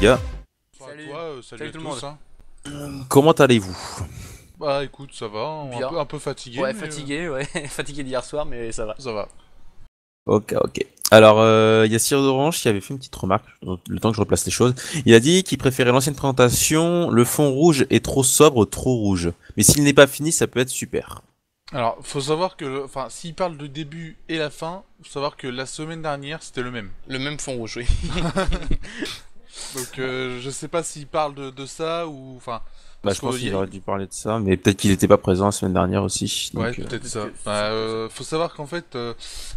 gars. Salut. Salut à tout le tous. monde. Comment allez-vous? Bah écoute, ça va, Bien. un peu fatigué. Ouais, mais, fatigué, ouais. Fatigué d'hier soir, mais ça va. ça va. Ok. Alors, il y a Cyril d'Orange qui avait fait une petite remarque, le temps que je replace les choses. Il a dit qu'il préférait l'ancienne présentation, le fond rouge est trop sobre, trop rouge. Mais s'il n'est pas fini, ça peut être super. Alors, faut savoir que, enfin, s'il parle du début et la fin, faut savoir que la semaine dernière, c'était le même. Le même fond rouge, oui. Donc, je sais pas s'il parle de ça ou, enfin, Bah, parce je pense que qu'il aurait dû parler de ça, mais peut-être qu'il n'était pas présent la semaine dernière aussi. ouais, Donc, peut-être ça. que Faut savoir qu'en fait,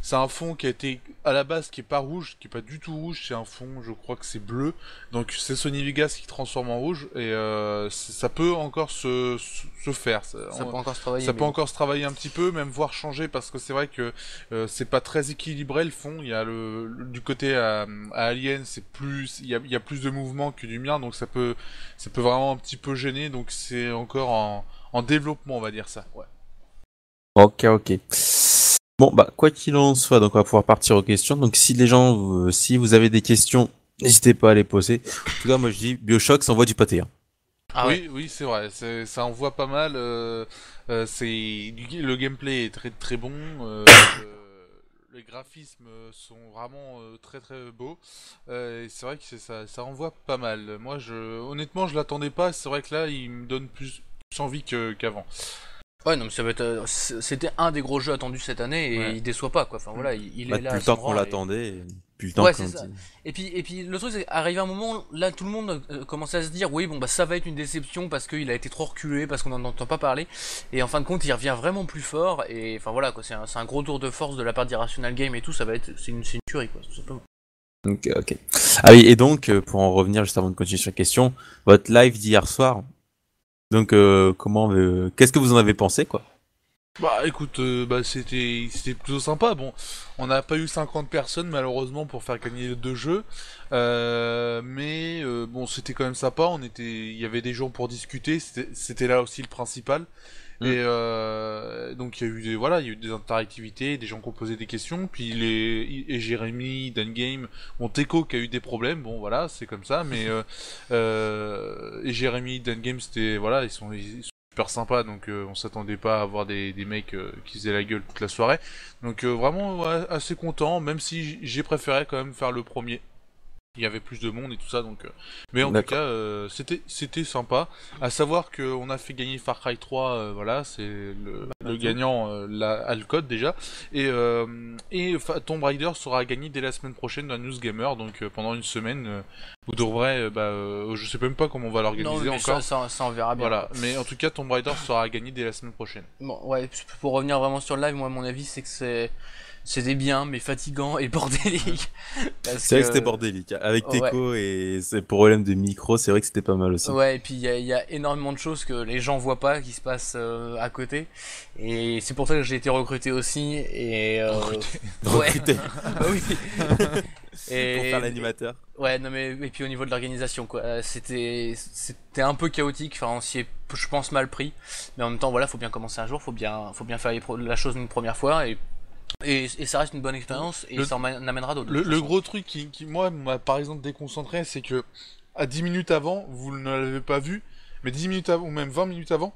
c'est un fond qui a été à la base qui est pas rouge, qui est pas du tout rouge. C'est un fond, je crois que c'est bleu. Donc c'est Sony Vegas qui transforme en rouge et ça peut encore se faire. Ça peut encore se travailler. Ça mais peut encore se travailler un petit peu, même voir changer parce que c'est vrai que c'est pas très équilibré le fond. Il y a du côté à Alien, c'est plus, il y a plus de mouvement que du mien, donc ça peut vraiment un petit peu gêner. Donc c'est encore en développement, on va dire ça. Ouais. ok. Bon, bah, quoi qu'il en soit, donc on va pouvoir partir aux questions. Donc, si les gens, si vous avez des questions, n'hésitez pas à les poser. En tout cas, moi je dis, BioShock s'envoie du pâté. Hein. Ah ouais. Oui, c'est vrai. Ça en voit pas mal. Le gameplay est très très bon. Les graphismes sont vraiment très très beaux. Et c'est vrai que ça envoie pas mal. Moi, honnêtement, je l'attendais pas. C'est vrai que là, il me donne plus envie qu'avant. Ouais, non, mais ça va être. C'était un des gros jeux attendus cette année et Ouais. il déçoit pas, quoi. Enfin voilà, il Bah, est là depuis à le temps son qu'on rang. l'attendait, depuis le temps Ouais, qu'on c'est ça. dit. Et puis le truc, c'est qu'arrivé un moment, là, tout le monde commençait à se dire, oui, bon, bah, ça va être une déception parce qu'il a été trop reculé, parce qu'on n'en entend pas parler. Et en fin de compte, il revient vraiment plus fort. Et enfin voilà, quoi, c'est un gros tour de force de la part d'Irrational Game et tout, c'est une tuerie, quoi, tout simplement. Ok. Ah oui, et donc, pour en revenir juste avant de continuer sur la question, votre live d'hier soir, donc, qu'est-ce que vous en avez pensé, quoi? Bah écoute, c'était plutôt sympa. Bon, on n'a pas eu 50 personnes malheureusement pour faire gagner les deux jeux, mais bon c'était quand même sympa. Il y avait des gens pour discuter. C'était là aussi le principal. Et donc il y a eu des interactivités, des gens qui ont posé des questions. Puis et Jérémy, Dan Game, bon Teco qui a eu des problèmes. Bon voilà, c'est comme ça. Mais et Jérémy, Dan Game, c'était voilà, ils sont super sympa, donc on s'attendait pas à avoir des mecs qui faisaient la gueule toute la soirée. Donc vraiment ouais, assez content, même si j'ai préféré quand même faire le premier. Il y avait plus de monde et tout ça, donc. Mais en tout cas, c'était sympa. À savoir qu'on a fait gagner Far Cry 3, voilà, c'est le gagnant a le code déjà. Tomb Raider sera gagné dès la semaine prochaine dans News Gamer, donc pendant une semaine, vous devrez, je sais même pas comment on va Non, l'organiser mais encore. ça on verra bien. Voilà, mais en tout cas, Tomb Raider sera gagné dès la semaine prochaine. Bon, ouais, pour revenir vraiment sur le live, moi, mon avis, c'est que c'était bien, mais fatigant et bordélique. Parce C'est vrai que c'était bordélique. Avec Ouais. Teco et ses problèmes de micro, c'est vrai que c'était pas mal aussi. Ouais, et puis il y a énormément de choses que les gens voient pas qui se passent à côté. Et c'est pour ça que j'ai été recruté aussi. Et ouais. Recruté. Bah oui. Et Pour faire l'animateur. ouais, non mais et puis au niveau de l'organisation quoi, c'était un peu chaotique. Enfin, on s'y est, je pense, mal pris. Mais en même temps, voilà, faut bien commencer un jour, faut bien faire la chose une première fois et ça reste une bonne expérience et ça en amènera d'autres. Le gros truc qui moi, m'a par exemple déconcentré, c'est que à 10 minutes avant, vous ne l'avez pas vu, mais 10 minutes avant, ou même 20 minutes avant,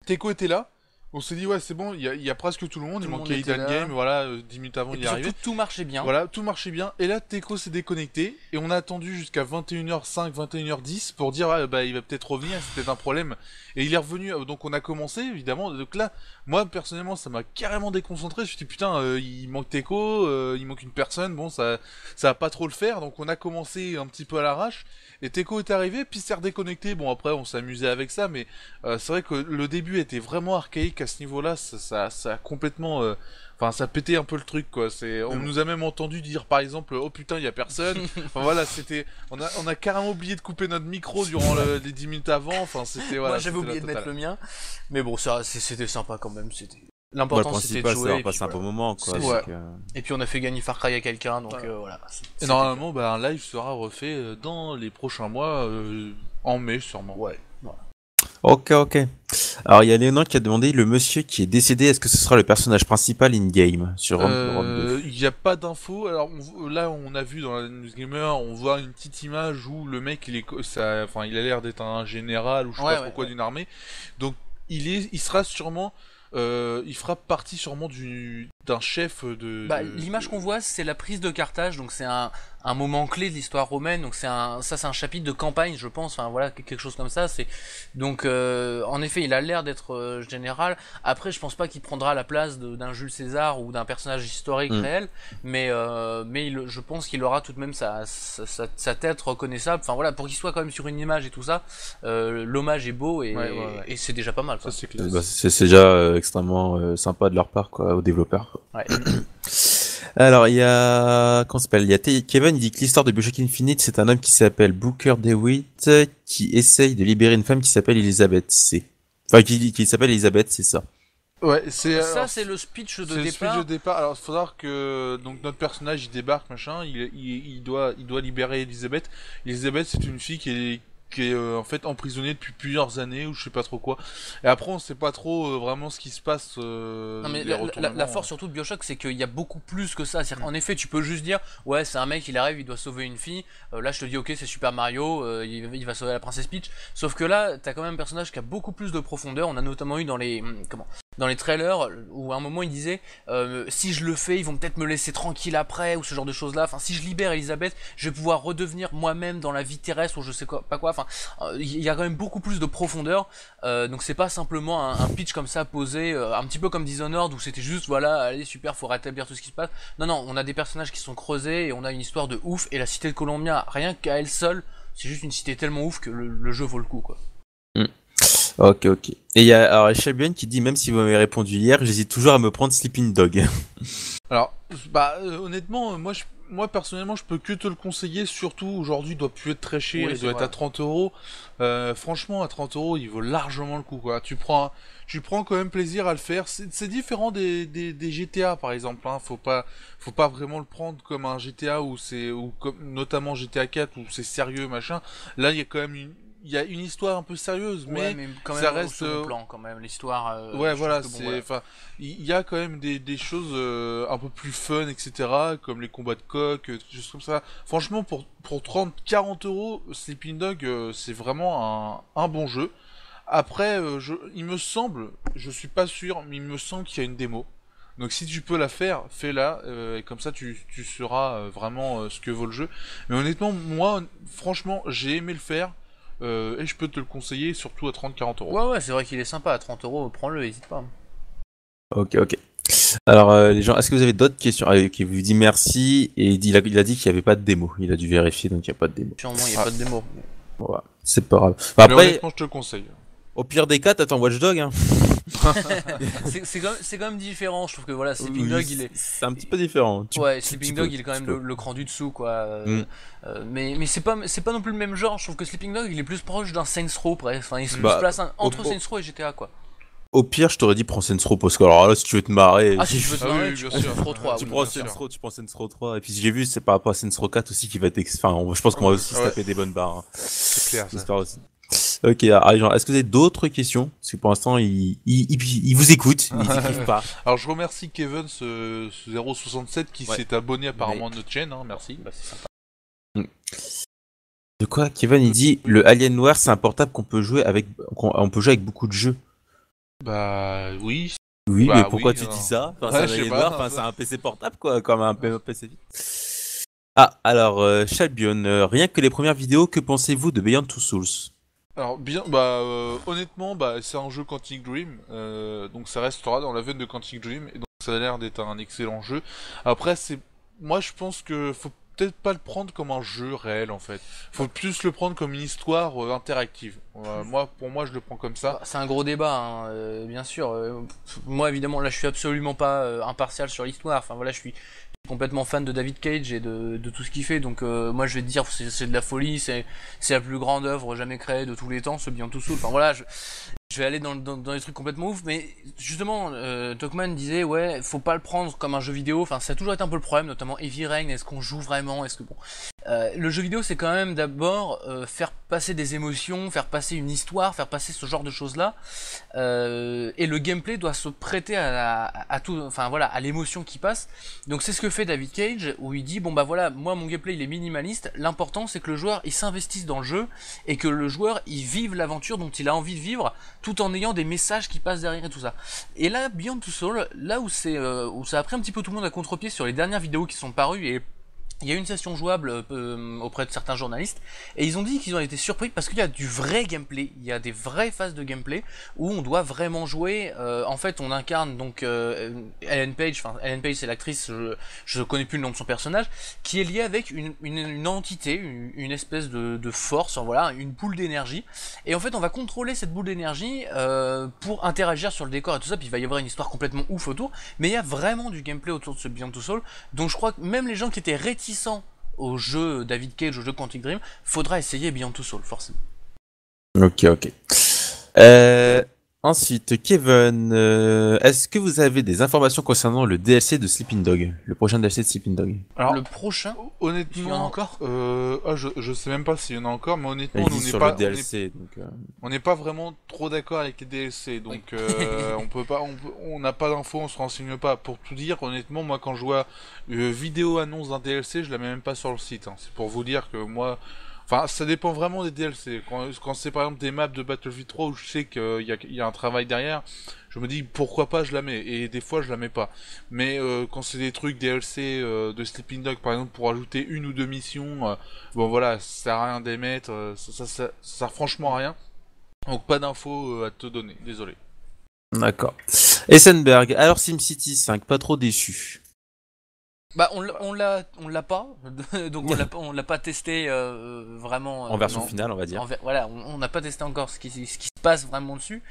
Teco était là. On s'est dit, ouais, c'est bon, il y a presque tout le monde. Tout Il le monde manquait était Hidden là. Game, voilà, 10 minutes avant, Et il puis est arrivé. surtout, tout marchait bien. Voilà, tout marchait bien. Et là, Teco s'est déconnecté. Et on a attendu jusqu'à 21h05, 21h10 pour dire, ah, bah, il va peut-être revenir, c'est peut-être un problème. Et il est revenu, donc on a commencé, évidemment. Donc là, moi, personnellement, ça m'a carrément déconcentré. Je me suis dit, putain, il manque Teco, il manque une personne. Bon, ça va pas trop le faire. Donc on a commencé un petit peu à l'arrache. Et Teco est arrivé, puis s'est redéconnecté. Bon, après, on s'est amusé avec ça, mais c'est vrai que le début était vraiment archaïque à ce niveau-là. Ça a complètement. Enfin, ça pétait un peu le truc, quoi. On nous a même entendu dire, par exemple, oh putain, il y a personne. Enfin voilà, on a carrément oublié de couper notre micro durant les 10 minutes avant. Enfin, c'était voilà. Moi, j'avais oublié de mettre le mien, mais bon, ça, c'était sympa quand même. Bah, L'important, le c'était de principal, c'est jouer. d'avoir Et passé puis un bon voilà. moment, quoi. Ouais. Et puis on a fait gagner Far Cry à quelqu'un, donc voilà. Et normalement, bah, un live sera refait dans les prochains mois, en mai sûrement. Ouais. Voilà. Ok, ok. Alors il y a Léonard qui a demandé le monsieur qui est décédé, est-ce que ce sera le personnage principal in-game sur Rome 2? Il n'y a pas d'infos. Alors là, on a vu dans la News Gamer, on voit une petite image où le mec, enfin, il a l'air d'être un général ou je sais pas trop quoi d'une armée. Donc il sera sûrement, il fera partie sûrement d'un chef L'image qu'on voit, c'est la prise de Carthage, donc c'est un moment clé de l'histoire romaine, donc c'est un chapitre de campagne, je pense, enfin voilà, quelque chose comme ça. Donc en effet, il a l'air d'être général. Après, je pense pas qu'il prendra la place d'un Jules César ou d'un personnage historique réel, mais je pense qu'il aura tout de même sa tête reconnaissable. Enfin voilà, pour qu'il soit quand même sur une image et tout ça, l'hommage est beau et c'est déjà pas mal, quoi. Ça, c'est clair. C'est déjà extrêmement sympa de leur part, quoi, aux développeurs. Ouais. Alors il y a comment ça s'appelle, il y a Kevin, il dit que l'histoire de BioShock Infinite, c'est un homme qui s'appelle Booker DeWitt qui essaye de libérer une femme qui s'appelle Elizabeth C. Enfin qui s'appelle Elizabeth, c'est ça. Ouais, c'est le speech de départ. C'est le speech de départ. Alors, il faut savoir que donc notre personnage il débarque machin, il doit libérer Elisabeth. Elisabeth, c'est une fille qui est en fait emprisonnée depuis plusieurs années ou je sais pas trop quoi. Et après on sait pas trop vraiment ce qui se passe. Non mais la force surtout de BioShock, c'est qu'il y a beaucoup plus que ça. En effet, tu peux juste dire ouais, c'est un mec, il arrive, il doit sauver une fille. Là je te dis ok, c'est Super Mario, il va sauver la princesse Peach. Sauf que là t'as quand même un personnage qui a beaucoup plus de profondeur. On a notamment eu dans les trailers où à un moment il disait si je le fais, ils vont peut-être me laisser tranquille après, ou ce genre de choses là. Enfin, si je libère Elisabeth, je vais pouvoir redevenir moi-même dans la vie terrestre ou je sais pas quoi. Enfin, il y a quand même beaucoup plus de profondeur. Donc c'est pas simplement un pitch comme ça posé, un petit peu comme Dishonored où c'était juste voilà, allez super, faut rétablir tout ce qui se passe. Non, on a des personnages qui sont creusés et on a une histoire de ouf. Et la cité de Columbia, rien qu'à elle seule, c'est juste une cité tellement ouf que le jeu vaut le coup, quoi. Ok. Et il y a alors Shabian qui dit même si vous m'avez répondu hier, j'hésite toujours à me prendre Sleeping Dog. Alors, honnêtement, moi personnellement, je peux que te le conseiller. Surtout aujourd'hui, il doit plus être très cher, il doit être à 30€. Franchement, à 30€, il vaut largement le coup, quoi. Tu prends quand même plaisir à le faire. C'est différent des GTA par exemple. Hein. Faut pas vraiment le prendre comme un GTA ou comme notamment GTA 4 où c'est sérieux machin. Là, il y a quand même il y a une histoire un peu sérieuse, mais quand même ça reste au plan quand même l'histoire. ouais, voilà, enfin, il y a quand même des choses un peu plus fun, etc., comme les combats de coq, des choses comme ça. Franchement, pour 30-40€, Sleeping Dog, c'est vraiment un bon jeu. Après, il me semble, je suis pas sûr, mais il me semble qu'il y a une démo. Donc si tu peux la faire, fais-la, et comme ça tu sauras vraiment ce que vaut le jeu. Mais honnêtement, moi, franchement, j'ai aimé le faire. Et je peux te le conseiller, surtout à 30-40€. Ouais, c'est vrai qu'il est sympa, à 30€, prends-le, n'hésite pas. Ok. Alors les gens, est-ce que vous avez d'autres questions? Qui vous dit merci et il a dit qu'il n'y avait pas de démo. Il a dû vérifier, donc il n'y a pas de démo. Sûrement, il n'y a pas de démo. Ouais, c'est pas grave. Après, honnêtement, je te le conseille. Au pire des cas, t'attends Watch Dog. Hein. c'est quand même différent. Je trouve que voilà, Sleeping Dog, il est. C'est un petit peu différent. Sleeping Dog, il est quand même le cran du dessous, quoi. Mais c'est pas non plus le même genre. Je trouve que Sleeping Dog, il est plus proche d'un Saints Row, presque. Enfin, il se place entre Saints Row et GTA, quoi. Au pire, je t'aurais dit prends Saints Row parce que alors là, si tu veux te marrer. Si tu veux te marrer, tu prends Saints Row 3. Tu prends Saints Row 3. Et puis j'ai vu, c'est par rapport à Saints Row 4 aussi qui va être. Enfin, je pense qu'on va aussi se taper des bonnes barres. Hein. C'est clair. J'espère aussi. Ok, alors, est-ce que vous avez d'autres questions? Parce que pour l'instant, il vous écoute, il n'écrivent pas. Alors, je remercie Kevin, ce 067, qui s'est abonné apparemment à notre chaîne, hein, merci. C'est sympa. De quoi? Kevin, il dit, le Alien Noir, c'est un portable qu'on peut jouer avec, beaucoup de jeux. Bah, oui. Oui, mais pourquoi tu dis ça? Enfin, c'est un Alien Noir, c'est un PC portable, quoi, comme un PC. Ah, alors, Shalbion, rien que les premières vidéos, que pensez-vous de Beyond Two Souls? Alors honnêtement, c'est un jeu Quantic Dream, donc ça restera dans la veine de Quantic Dream, et donc ça a l'air d'être un excellent jeu. Après, moi je pense que faut peut-être pas le prendre comme un jeu réel en fait. Faut plus le prendre comme une histoire interactive. Pour moi, je le prends comme ça. C'est un gros débat, hein, bien sûr. Moi, évidemment, là, je suis absolument pas impartial sur l'histoire. Enfin voilà, je suis complètement fan de David Cage et de tout ce qu'il fait, donc moi je vais te dire c'est de la folie, c'est la plus grande œuvre jamais créée de tous les temps, ce Beyond Two Souls. Enfin voilà, je vais aller dans des trucs complètement ouf, mais justement Talkman disait ouais, faut pas le prendre comme un jeu vidéo. Enfin ça a toujours été un peu le problème, notamment Heavy Rain, est-ce qu'on joue vraiment, est-ce que bon Le jeu vidéo, c'est quand même d'abord faire passer des émotions, faire passer une histoire, faire passer ce genre de choses-là. Et le gameplay doit se prêter à tout, enfin voilà, à l'émotion qui passe. Donc c'est ce que fait David Cage, où il dit bon bah voilà, moi mon gameplay il est minimaliste. L'important c'est que le joueur il s'investisse dans le jeu et que le joueur il vive l'aventure dont il a envie de vivre, tout en ayant des messages qui passent derrière et tout ça. Et là, Beyond Two Souls, là où c'est où ça a pris un petit peu tout le monde à contre-pied sur les dernières vidéos qui sont parues et il y a eu une session jouable auprès de certains journalistes et ils ont dit qu'ils ont été surpris parce qu'il y a du vrai gameplay, il y a des vraies phases de gameplay où on doit vraiment jouer. En fait, on incarne donc Ellen Page. Enfin, Ellen Page, c'est l'actrice. Je connais plus le nom de son personnage, qui est liée avec une entité, une espèce de force. Voilà, une boule d'énergie. Et en fait, on va contrôler cette boule d'énergie pour interagir sur le décor et tout ça. Puis il va y avoir une histoire complètement ouf autour. Mais il y a vraiment du gameplay autour de ce Beyond Two Souls. Donc je crois que même les gens qui étaient réticents au jeu David Cage, au jeu Quantic Dream, faudra essayer Beyond Two Souls, forcément. Ok. Ensuite, Kevin, est-ce que vous avez des informations concernant le DLC de Sleeping Dog, le prochain DLC de Sleeping Dog? Alors, le prochain, honnêtement, il y en a encore je sais même pas s'il y en a encore, mais honnêtement, on n'est pas le DLC, on n'est pas vraiment trop d'accord avec les DLC, donc oui. On n'a pas d'infos, on se renseigne pas. Pour tout dire, honnêtement, moi quand je vois vidéo annonce d'un DLC, je la mets même pas sur le site. Hein. C'est pour vous dire que moi. Enfin, ça dépend vraiment des DLC. Quand c'est par exemple des maps de Battlefield 3 où je sais qu'il y a un travail derrière, je me dis pourquoi pas je la mets. Et des fois je la mets pas. Mais quand c'est des trucs DLC de Sleeping Dog par exemple pour ajouter une ou deux missions, bon voilà, ça sert à rien d'émettre, ça sert franchement à rien. Donc pas d'infos à te donner, désolé. D'accord. Essenberg, alors SimCity 5, pas trop déçu. Bah on l'a pas, donc on l'a pas testé vraiment en version finale, on va dire. Voilà, on n'a pas testé encore ce qui se passe vraiment dessus.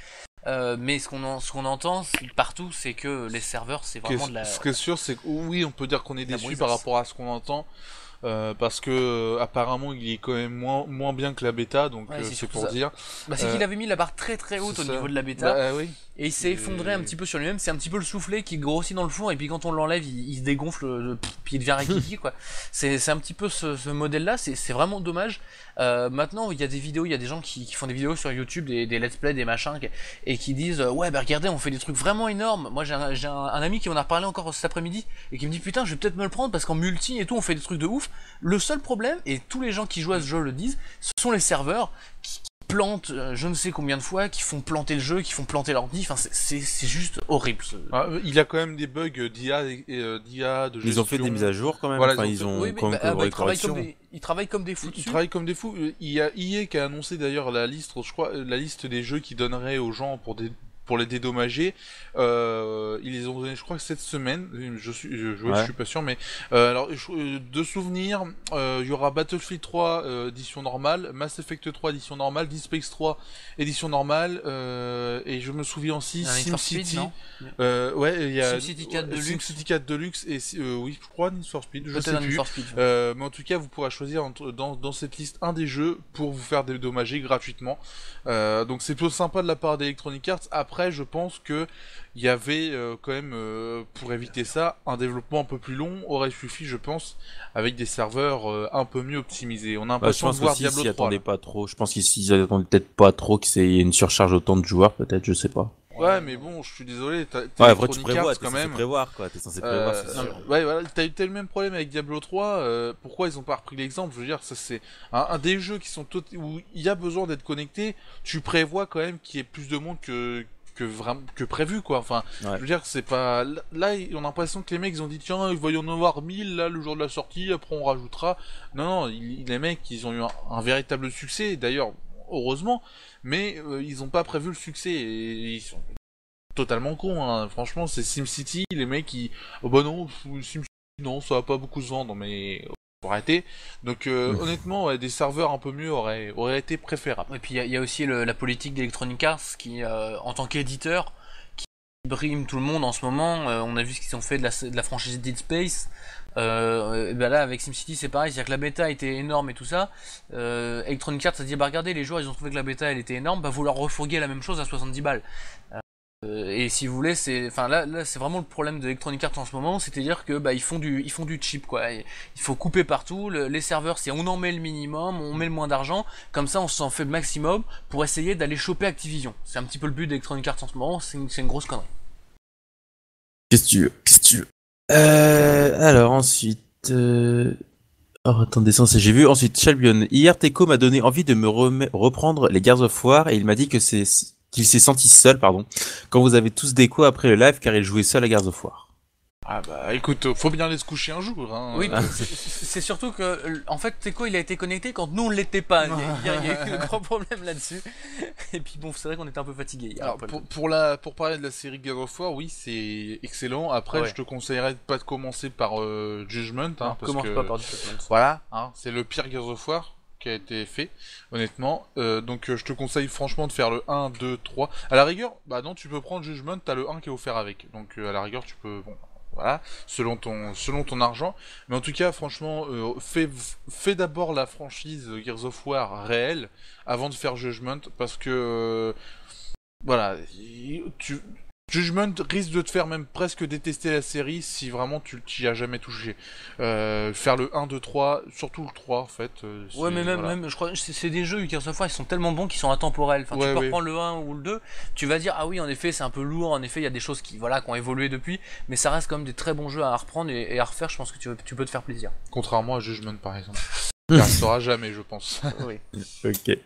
Mais ce qu'on entend partout, c'est que les serveurs, c'est vraiment de la. Ce qui est sûr, c'est que oui, on peut dire qu'on est déçu par rapport à ce qu'on entend. Parce que apparemment il est quand même moins bien que la bêta, donc ouais, c'est pour dire. Bah, c'est qu'il avait mis la barre très très haute au niveau de la bêta. Bah, oui. Et il s'est effondré un petit peu sur lui-même. C'est un petit peu le soufflet qui grossit dans le four et puis quand on l'enlève, il se dégonfle, puis il devient raquidi quoi. C'est un petit peu ce modèle-là. C'est vraiment dommage. Maintenant, il y a des vidéos, il y a des gens qui font des vidéos sur YouTube, des let's play, des machins, et qui disent ouais bah regardez, on fait des trucs vraiment énormes. Moi j'ai un ami qui m'en a reparlé encore cet après-midi et qui me dit putain, je vais peut-être me le prendre parce qu'en multi et tout, on fait des trucs de ouf. Le seul problème, et tous les gens qui jouent à ce jeu le disent, ce sont les serveurs qui plantent je ne sais combien de fois, qui font planter le jeu, qui font planter l'ordi, enfin c'est juste horrible. Il y a quand même des bugs d'IA de gestion. Ils ont fait des mises à jour quand même, voilà, enfin, ils ont ils travaillent comme des fous dessus. Ils travaillent comme des fous. Il y a EA qui a annoncé d'ailleurs la liste, je crois, la liste des jeux qu'ils donneraient aux gens pour les dédommager. Ils les ont donné, je crois, cette semaine. Je suis pas sûr, mais alors de souvenir, il y aura Battlefield 3 édition normale, Mass Effect 3 édition normale, Deep Space 3 édition normale, et je me souviens aussi SimCity. Ouais, il y a SimCity 4 Deluxe. SimCity 4 Deluxe et oui, je crois Need for Speed, je sais plus. Mais en tout cas, vous pourrez choisir dans cette liste un des jeux pour vous faire dédommager gratuitement. Donc c'est plutôt sympa de la part d'Electronic Arts. Après, je pense que il y avait quand même, pour éviter ça, un développement un peu plus long aurait suffi, je pense, avec des serveurs un peu mieux optimisés. On a l'impression de voir Diablo 3. Pas trop. Je pense qu'ils attendaient peut-être pas trop qu'il y ait une surcharge autant de joueurs, peut-être, je sais pas. Ouais, mais bon, je suis désolé, après tu prévois, t'es censé prévoir, quoi. T'es censé prévoir, c'est sûr. Ouais, voilà, t'as eu le même problème avec Diablo 3, pourquoi ils ont pas repris l'exemple? Je veux dire, ça c'est un des jeux qui sont où il y a besoin d'être connecté, tu prévois quand même qu'il y ait plus de monde que prévu, quoi. Enfin, je veux dire, c'est pas... Là, on a l'impression que les mecs, ils ont dit, tiens, il va y en avoir 1000, là, le jour de la sortie, après on rajoutera. Non, les mecs, ils ont eu un véritable succès, d'ailleurs, heureusement, mais ils ont pas prévu le succès, et ils sont totalement cons, hein. Franchement, c'est SimCity, les mecs, oh bah non, SimCity, non, ça va pas beaucoup se vendre, mais... Pour arrêter. Donc honnêtement, des serveurs un peu mieux auraient été préférables. Et puis il y a aussi la politique d'Electronic Arts qui, en tant qu'éditeur, qui brime tout le monde en ce moment. On a vu ce qu'ils ont fait de la franchise Dead Space. Et ben là avec SimCity c'est pareil, c'est-à-dire que la bêta était énorme et tout ça. Electronic Arts a dit bah regardez, les joueurs ils ont trouvé que la bêta elle était énorme, bah vous leur refourguez la même chose à 70 balles. Et si vous voulez, enfin là c'est vraiment le problème d'Electronic Arts en ce moment, c'est-à-dire que ils font du cheap quoi. Il faut couper partout. Les serveurs, c'est on en met le minimum, on met le moins d'argent, comme ça on s'en fait le maximum pour essayer d'aller choper Activision. C'est un petit peu le but d'Electronic Arts en ce moment. C'est une grosse connerie. Qu'est-ce que tu veux? Alors ensuite. Oh, attendez, ça, j'ai vu. Ensuite, Shelbion. Hier, Teco m'a donné envie de me reprendre les Gears of War et il m'a dit qu'il s'est senti seul, pardon, quand vous avez tous déco après le live car il jouait seul à Gears of War. Ah bah écoute, faut bien aller se coucher un jour. Hein. Oui, c'est surtout que, en fait, Teco il a été connecté quand nous on l'était pas. Il y a eu un grand problème là-dessus. Et puis bon, c'est vrai qu'on était un peu fatigués hier. Alors, pour parler de la série God of War, oui, c'est excellent. Après, je te conseillerais de pas de commencer par Judgment. Hein, parce que, pas par Judgment. Voilà, hein, c'est le pire God of War qui a été fait, honnêtement. Donc je te conseille franchement de faire le 1, 2, 3. À la rigueur, bah non, tu peux prendre Judgment, t'as le 1 qui est offert avec. Donc à la rigueur, tu peux... Bon, voilà, selon ton argent. Mais en tout cas, franchement, fais d'abord la franchise Gears of War réelle avant de faire Judgment, parce que voilà, Judgment risque de te faire même presque détester la série si vraiment tu t'y as jamais touché. Faire le 1, 2, 3, surtout le 3 en fait. Ouais, mais même, je crois que c'est des jeux Gears of War, ils sont tellement bons qu'ils sont intemporels. Enfin, tu peux reprendre le 1 ou le 2, tu vas dire, ah oui, en effet, c'est un peu lourd, en effet, il y a des choses qui ont évolué depuis, mais ça reste quand même des très bons jeux à reprendre et à refaire, je pense que tu peux te faire plaisir. Contrairement à Judgment par exemple. Il ne sera jamais, je pense. Oui. Ok.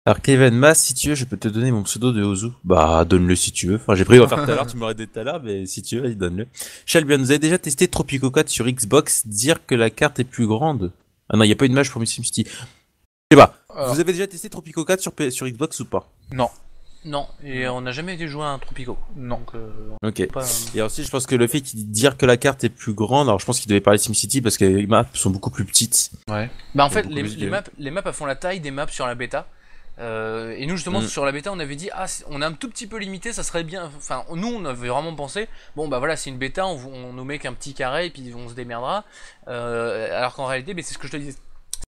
Alors Kevin Mas, si tu veux, je peux te donner mon pseudo de Ozu. Bah, donne-le si tu veux. Enfin, j'ai pris à faire tout à l'heure, tu m'aurais dit tout à l'heure, mais si tu veux, vas-y, donne-le. Shelbion, vous avez déjà testé Tropico 4 sur Xbox, dire que la carte est plus grande? Ah non, il n'y a pas une image pour SimCity. Je sais pas. Vous avez déjà testé Tropico 4 sur Xbox ou pas? Non. Non, et on n'a jamais été joué à un Tropico. Non. Donc, ok. Et ensuite, je pense que le fait qu'il dire que la carte est plus grande, alors je pense qu'il devait parler SimCity parce que les maps sont beaucoup plus petites. Ouais. Bah en fait, les maps elles font la taille des maps sur la bêta. Et nous justement sur la bêta on avait dit on est un tout petit peu limité, ça serait bien. Enfin nous on avait vraiment pensé bon bah voilà c'est une bêta, on nous met qu'un petit carré et puis on se démerdera. Alors qu'en réalité c'est ce que je te disais.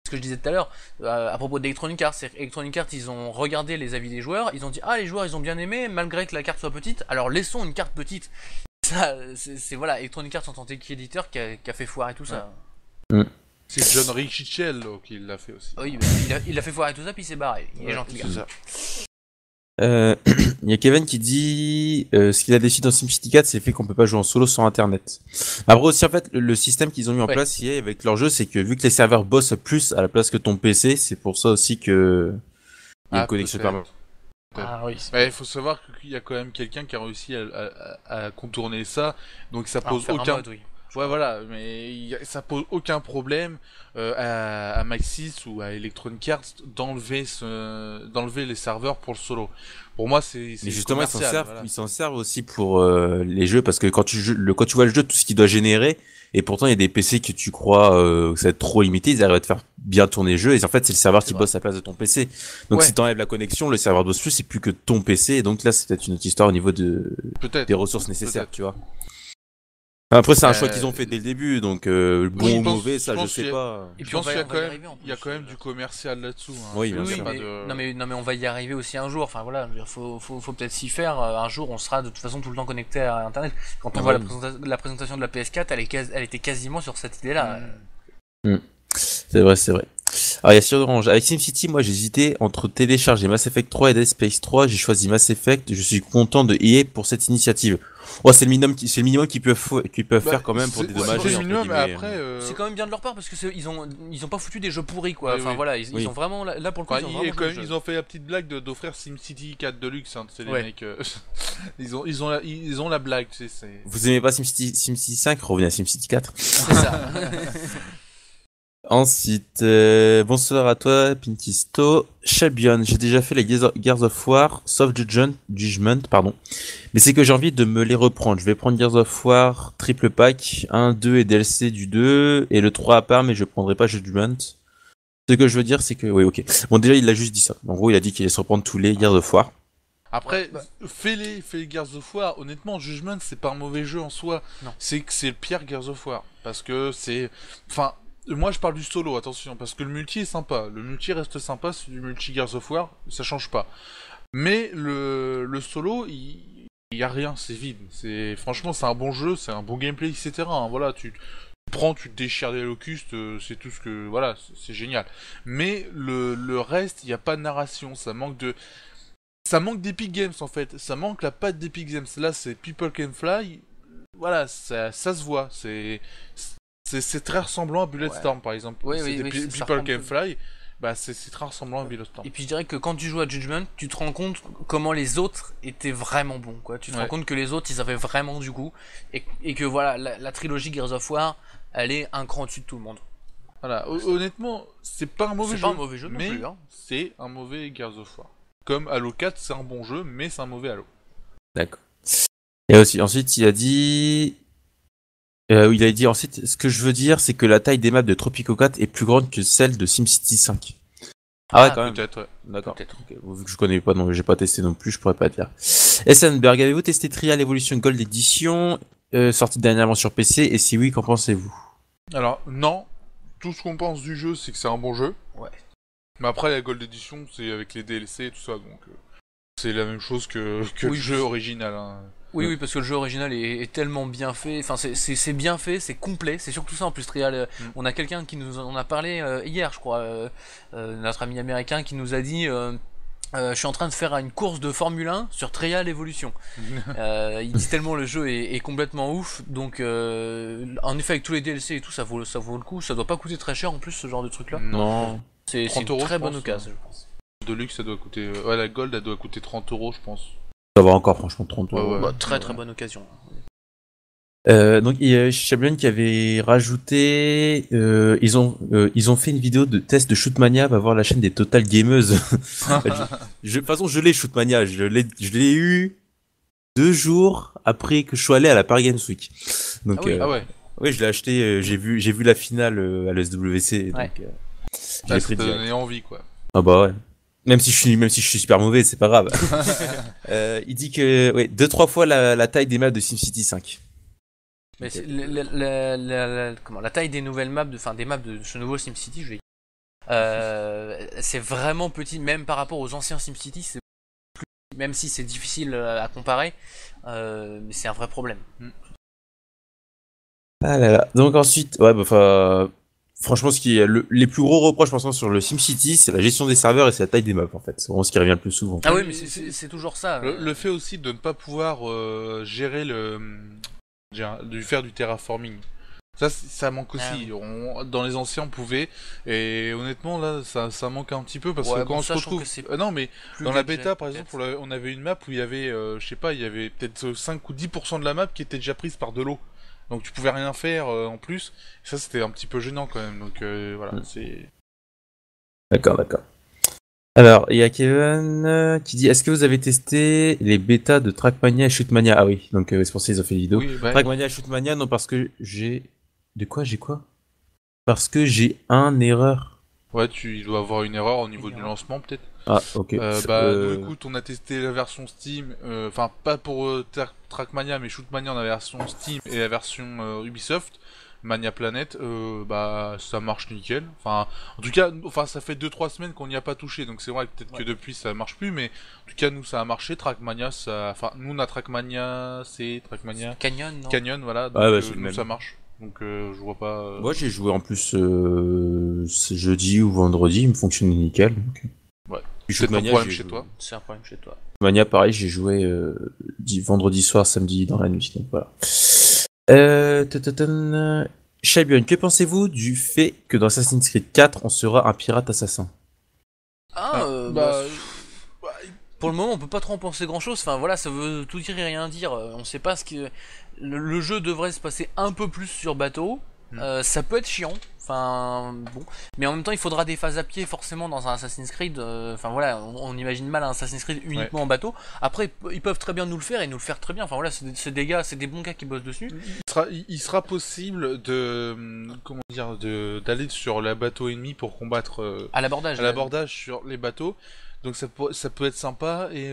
Ce que je disais tout à l'heure à propos d'Electronic Arts, c'est Electronic Arts ils ont regardé les avis des joueurs, ils ont dit les joueurs ils ont bien aimé malgré que la carte soit petite, alors laissons une carte petite. Ça c'est voilà, Electronic Arts en tant qu'éditeur qui a fait foirer tout ça. C'est John Riccicello qui l'a fait aussi. Oui, il a fait foirer tout ça puis il s'est barré. Il est gentil. C'est ça. Il y a Kevin qui dit ce qu'il a décidé dans SimCity 4, c'est le fait qu'on peut pas jouer en solo sans internet. Après aussi en fait le système qu'ils ont mis en place hier avec leur jeu, c'est que vu que les serveurs bossent plus à la place que ton PC, c'est pour ça aussi que il y a une connexion permanente. Ah oui. Il faut savoir qu'il y a quand même quelqu'un qui a réussi à contourner ça, donc ça pose aucun. Ouais voilà, mais ça pose aucun problème à Maxis ou à Electronic Arts d'enlever les serveurs pour le solo. Pour moi c'est mais justement ils s'en servent aussi pour les jeux parce que quand tu vois le jeu tout ce qu'il doit générer et pourtant il y a des PC que tu crois que ça va être trop limité, ils arrivent à te faire bien tourner le jeu et en fait c'est le serveur qui bosse à la place de ton PC. Donc si t'enlèves la connexion, le serveur bosse plus, c'est plus que ton PC et donc là c'est peut-être une autre histoire au niveau des ressources nécessaires, tu vois. Après, c'est un choix qu'ils ont fait dès le début, donc bon ou mauvais, ça je sais pas. Et puis je pense qu'il y a quand même du commercial là-dessous. Hein. Oui, mais on va y arriver aussi un jour. Enfin voilà, faut peut-être s'y faire. Un jour, on sera de toute façon tout le temps connecté à Internet. Quand on voit la présentation de la PS4, elle était quasiment sur cette idée-là. C'est vrai. Alors il y a sur Orange. Avec SimCity, moi j'hésitais entre télécharger Mass Effect 3 et Dead Space 3. J'ai choisi Mass Effect. Je suis content de EA pour cette initiative. C'est le minimum qu'ils peuvent faire quand même pour dédommager. C'est le minimum, mais après. C'est quand même bien de leur part parce que ils ont pas foutu des jeux pourris quoi. Enfin voilà, ils ont vraiment là pour le coup. Ils ont fait la petite blague d'offrir SimCity 4 Deluxe. Hein, c'est les mecs. Ils ont la blague. Vous aimez pas SimCity 5? Revenez à SimCity 4. C'est ça. Ensuite, bonsoir à toi, Pintisto. Shelbion, j'ai déjà fait les Gears of War, sauf Judgment, pardon. Mais c'est que j'ai envie de me les reprendre. Je vais prendre Gears of War triple pack, 1, 2 et DLC du 2, et le 3 à part, mais je prendrai pas Judgment. Ce que je veux dire, c'est que, oui, ok. Bon, déjà, il a juste dit ça. En gros, il a dit qu'il allait se reprendre tous les Gears of War. Après, fais les Gears of War. Honnêtement, Judgment, c'est pas un mauvais jeu en soi. C'est que c'est le pire Gears of War. Parce que c'est... Enfin... Moi je parle du solo, attention, parce que le multi est sympa. Le multi reste sympa, c'est du multi Gears of War, ça change pas. Mais le solo, il il y a rien, c'est vide. Franchement, c'est un bon jeu, c'est un bon gameplay, etc. hein. Voilà, tu prends, tu te déchires des locustes, c'est tout ce que... Voilà, c'est génial. Mais le reste, il n'y a pas de narration, ça manque d'Epic Games en fait, ça manque la patte d'Epic Games. Là, c'est People Can Fly, voilà, ça se voit, c'est très ressemblant à Bulletstorm par exemple. Oui, C'était oui, ça People ressemble. Can Fly, bah c'est très ressemblant à Bulletstorm. Et puis je dirais que quand tu joues à Judgment, tu te rends compte comment les autres étaient vraiment bons, quoi. Tu te rends compte que les autres, ils avaient vraiment du goût, et que voilà, la trilogie Gears of War, elle est un cran au-dessus de tout le monde. Voilà, honnêtement, c'est pas un mauvais jeu. C'est pas un mauvais jeu non mais plus, hein. c'est un mauvais Gears of War. Comme Halo 4, c'est un bon jeu, mais c'est un mauvais Halo. D'accord. Et aussi, ensuite, il a dit ensuite, ce que je veux dire, c'est que la taille des maps de Tropico 4 est plus grande que celle de SimCity 5. Ah ouais, quand même. Peut-être, ouais. D'accord. Peut-être. Ok. Vu que je connais pas, donc j'ai pas testé non plus, je pourrais pas dire. Essenberg, avez-vous testé Trial Evolution Gold Edition, sorti dernièrement sur PC, et si oui, qu'en pensez-vous? Alors, non, tout ce qu'on pense du jeu, c'est que c'est un bon jeu. Ouais. Mais après, la Gold Edition, c'est avec les DLC et tout ça, donc c'est la même chose que le jeu original. Hein. Oui, oui, parce que le jeu original est tellement bien fait. Enfin, c'est bien fait, c'est complet. C'est surtout ça en plus, Trial. On a quelqu'un qui nous en a parlé hier, je crois. Notre ami américain qui nous a dit. Je suis en train de faire une course de Formule 1 sur Trial Evolution. Il dit tellement le jeu est complètement ouf. Donc, en effet, avec tous les DLC et tout, ça vaut le coup. Ça doit pas coûter très cher en plus, ce genre de truc là. Non. C'est 30 une €, très je bonne pense, occasion, je pense. Deluxe, ça doit coûter. Ouais, la Gold, elle doit coûter 30 €, je pense. Ça va encore, franchement, 30 €. Ouais. Bah, très bonne occasion. Donc il y a Chablon qui avait rajouté, ils ont fait une vidéo de test de Shootmania, va voir la chaîne des Total Gameuses. De toute façon, je l'ai Shootmania, je l'ai eu 2 jours après que je sois allé à la Paris Games Week. Donc Ah oui. Ah ouais. oui, je l'ai acheté, j'ai vu la finale à l'SWC, donc Ouais. je l'ai pris Ça t'a direct. donné envie, quoi. Ah bah ouais. Même si je suis super mauvais, c'est pas grave. Il dit que ouais, 2-3 fois la taille des maps de SimCity 5. Mais c'est la taille des nouvelles maps, des maps de ce nouveau SimCity, c'est vraiment petit, même par rapport aux anciens SimCity, c'est plus, même si c'est difficile à comparer, mais c'est un vrai problème. Ah là là. Donc ensuite, ouais, bah, enfin, franchement, ce qui est les plus gros reproches, je pense, sur le SimCity, c'est la gestion des serveurs et c'est la taille des maps, en fait. C'est vraiment ce qui revient le plus souvent. Ah oui, mais c'est toujours ça. Le fait aussi de ne pas pouvoir gérer faire du terraforming. Ça manque aussi. Dans les anciens, on pouvait. Et honnêtement, là, ça manque un petit peu parce que quand on se retrouve. Non, mais dans la bêta, par exemple, on avait une map où il y avait, je sais pas, il y avait peut-être 5 ou 10% de la map qui était déjà prise par de l'eau. Donc tu pouvais rien faire en plus. Et ça, c'était un petit peu gênant quand même. Donc voilà, c'est. D'accord. Alors, il y a Kevin qui dit, est-ce que vous avez testé les bêtas de Trackmania et Shootmania? Ah oui, donc c'est pour ça qu'ils ont fait une vidéo. Oui, bah, Trackmania et Shootmania, non, parce que j'ai quoi? Parce que j'ai un erreur. Ouais, il doit avoir une erreur au niveau du lancement peut-être. Ah, ok. Nous, écoute, on a testé la version Steam, enfin pas pour Trackmania, mais Shootmania on a la version Steam et la version Ubisoft, Mania Planet, ça marche nickel. Enfin, en tout cas, ça fait 2-3 semaines qu'on n'y a pas touché, donc c'est vrai que peut-être que depuis ça marche plus, mais en tout cas nous ça a marché. Trackmania, nous on a Trackmania, c'est Trackmania Canyon, non Canyon, voilà, donc nous ça marche. Donc je vois pas. Moi j'ai joué en plus ce jeudi ou vendredi, il me fonctionnait nickel. Donc... Ouais. C'est un problème chez toi. C'est un problème chez toi. Mania, pareil, j'ai joué vendredi soir, samedi dans la nuit. Donc voilà. Shabion, que pensez-vous du fait que dans Assassin's Creed 4, on sera un pirate assassin? Pour le moment, on peut pas trop en penser grand-chose. Enfin voilà, ça veut tout dire et rien dire. On sait pas ce que le jeu devrait se passer un peu plus sur bateau. Ça peut être chiant. Enfin bon, mais en même temps, il faudra des phases à pied forcément dans un Assassin's Creed. Enfin voilà, on imagine mal un Assassin's Creed uniquement en bateau. Après, ils peuvent très bien nous le faire et nous le faire très bien. Enfin voilà, c'est des gars, c'est des bons gars qui bossent dessus. Il sera possible d'aller sur le bateau ennemi pour combattre à l'abordage sur les bateaux. Donc ça peut être sympa et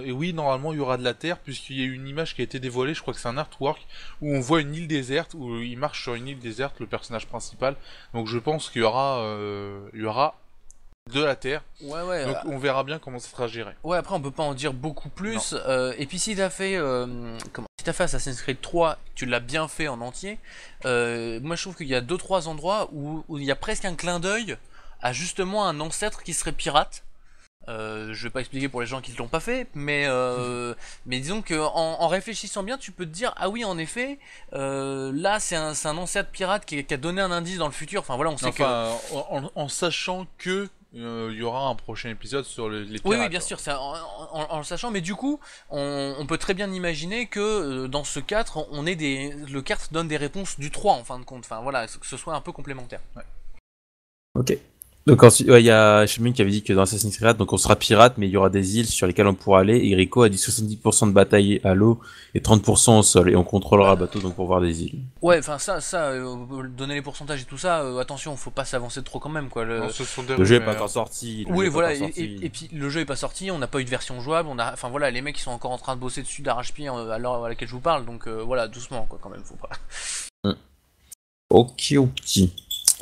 oui, normalement il y aura de la terre puisqu'il y a une image qui a été dévoilée, je crois que c'est un artwork où on voit une île déserte, où il marche sur une île déserte, le personnage principal. Donc je pense qu'il y aura de la Terre. Ouais. Donc on verra bien comment ça sera géré. Ouais, après on peut pas en dire beaucoup plus. Et puis si t'as fait si t'as fait Assassin's Creed 3, tu l'as bien fait en entier. Moi je trouve qu'il y a 2-3 endroits où il y a presque un clin d'œil à justement un ancêtre qui serait pirate. Je vais pas expliquer pour les gens qui ne l'ont pas fait, mais disons que en réfléchissant bien, tu peux te dire ah oui en effet, là c'est un ancêtre pirate qui a donné un indice dans le futur. Enfin voilà, on sait en sachant que il y aura un prochain épisode sur les pirates. Oui, bien sûr, c'est en le sachant, mais du coup, on peut très bien imaginer que dans ce 4, le 4 donne des réponses du 3 en fin de compte. Enfin voilà, que ce soit un peu complémentaire. Ouais. Ok. Donc ensuite, il y a Chemin qui avait dit que dans Assassin's Creed, donc on sera pirate, mais il y aura des îles sur lesquelles on pourra aller. Et Rico a dit 70% de bataille à l'eau et 30% au sol, et on contrôlera le bateau donc pour voir des îles. Ouais, enfin donner les pourcentages et tout ça, attention, faut pas s'avancer trop quand même quoi. Non, ce sont des le jeu est pas encore sorti. Oui, voilà, et puis le jeu est pas sorti, on n'a pas eu de version jouable, enfin voilà, les mecs ils sont encore en train de bosser dessus d'arrache-pied à l'heure à laquelle je vous parle, donc voilà, doucement quoi quand même, faut pas. Ok.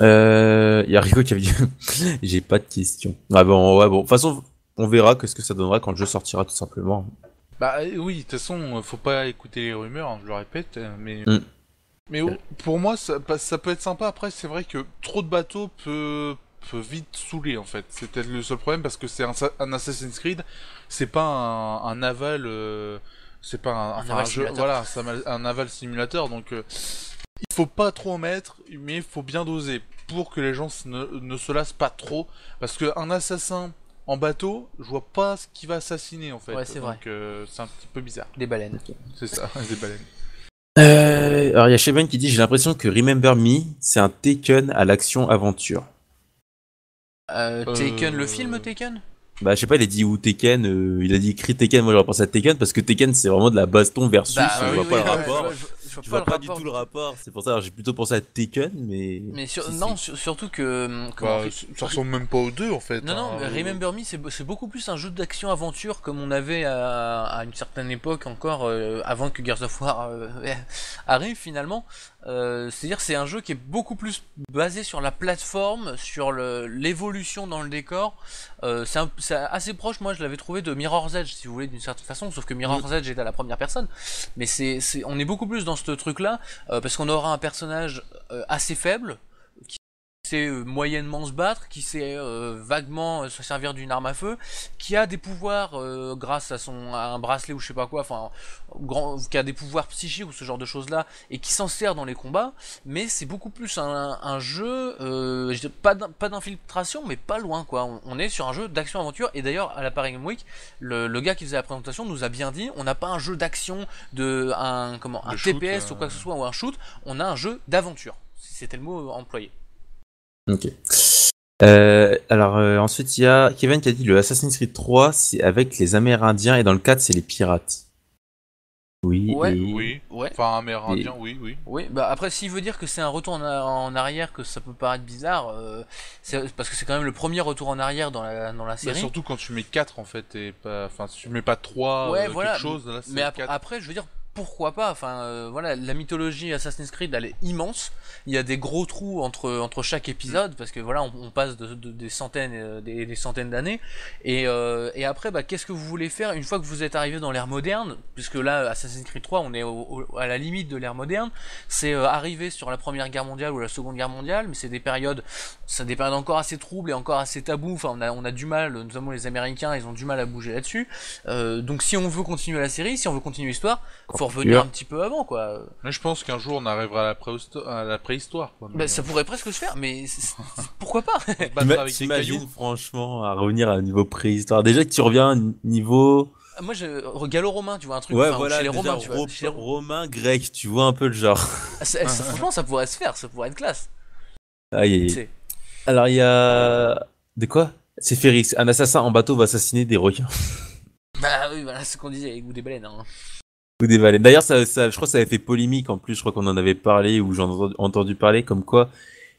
Il y a Rico qui avait dit j'ai pas de questions. Ah bon, ouais, bon. De toute façon, on verra ce que ça donnera quand le jeu sortira, tout simplement. Bah oui, de toute façon, faut pas écouter les rumeurs, hein, je le répète, mais pour moi, ça peut être sympa. Après, c'est vrai que trop de bateaux peut vite saouler en fait. C'est peut-être le seul problème parce que c'est un Assassin's Creed, c'est pas un naval, c'est pas un jeu, voilà, c'est un naval simulateur, donc. Il faut pas trop en mettre, mais il faut bien doser pour que les gens ne se lassent pas trop. Parce qu'un assassin en bateau, je vois pas ce qu'il va assassiner en fait. Ouais, c'est vrai. Donc c'est un petit peu bizarre. Des baleines. C'est ça, des baleines. Alors il y a Sheban qui dit j'ai l'impression que Remember Me, c'est un Taken à l'action aventure. Taken, le film Taken ? Bah je sais pas, il a dit ou Tekken, il a dit écrit Tekken, moi j'aurais pensé à Tekken parce que Tekken c'est vraiment de la baston versus, je vois pas le rapport. Je vois pas du tout le rapport, c'est pour ça, j'ai plutôt pensé à Tekken, mais surtout que... ça ressemble même pas aux deux en fait. Non, mais Remember Me c'est beaucoup plus un jeu d'action-aventure comme on avait à une certaine époque encore, avant que Gears of War arrive finalement. C'est-à-dire c'est un jeu qui est beaucoup plus basé sur la plateforme, sur l'évolution dans le décor. C'est assez proche, moi je l'avais trouvé de Mirror's Edge si vous voulez d'une certaine façon, sauf que Mirror's Edge est à la première personne, mais on est beaucoup plus dans ce truc là, parce qu'on aura un personnage assez faible, qui sait moyennement se battre, qui sait vaguement se servir d'une arme à feu, qui a des pouvoirs grâce à un bracelet ou je sais pas quoi, enfin qui a des pouvoirs psychiques ou ce genre de choses là, et qui s'en sert dans les combats, mais c'est beaucoup plus un jeu, je dirais pas d'infiltration, mais pas loin quoi. On est sur un jeu d'action-aventure, et d'ailleurs à la Paris Game Week, le gars qui faisait la présentation nous a bien dit, on n'a pas un jeu d'action, un TPS shoot, ou quoi que ce soit, ou un shoot, on a un jeu d'aventure. C'était le mot employé. Ok. Ensuite il y a Kevin qui a dit le Assassin's Creed 3 c'est avec les Amérindiens et dans le 4 c'est les pirates. Oui. Oui. Enfin Amérindien, oui. Oui, bah après s'il veut dire que c'est un retour en arrière, que ça peut paraître bizarre, c'est parce que c'est quand même le premier retour en arrière dans la série. Bah surtout quand tu mets 4 en fait, et pas, enfin si tu mets pas 3 quelque chose, là c'est mais 4. après je veux dire pourquoi pas, enfin voilà, la mythologie Assassin's Creed elle est immense, il y a des gros trous entre chaque épisode parce que voilà on passe des centaines des centaines d'années, et après bah qu'est-ce que vous voulez faire une fois que vous êtes arrivé dans l'ère moderne, puisque là Assassin's Creed 3 on est à la limite de l'ère moderne, c'est arrivé sur la première guerre mondiale ou la seconde guerre mondiale, mais c'est des périodes encore assez troubles et encore assez tabous, enfin on a du mal, notamment les Américains ils ont du mal à bouger là-dessus, donc si on veut continuer la série, si on veut continuer l'histoire, faut revenir un petit peu avant quoi. Mais je pense qu'un jour on arrivera à la préhistoire quoi. Bah, ça pourrait presque se faire, mais pourquoi pas. T'imagines franchement à revenir à un niveau préhistoire, déjà que tu reviens à un niveau... Moi gallo-romain, tu vois, un truc, ouais, voilà, chez les Romains, tu vois, romain, grec, tu vois un peu le genre. Franchement ça pourrait se faire, ça pourrait être classe. Aïe. Alors il y a... De quoi? C'est Férix, un assassin en bateau va assassiner des requins. Bah oui, voilà ce qu'on disait, ou des baleines hein. Ou des baleines. D'ailleurs, je crois que ça avait fait polémique en plus, je crois qu'on en avait parlé, ou j'en ai entendu parler, comme quoi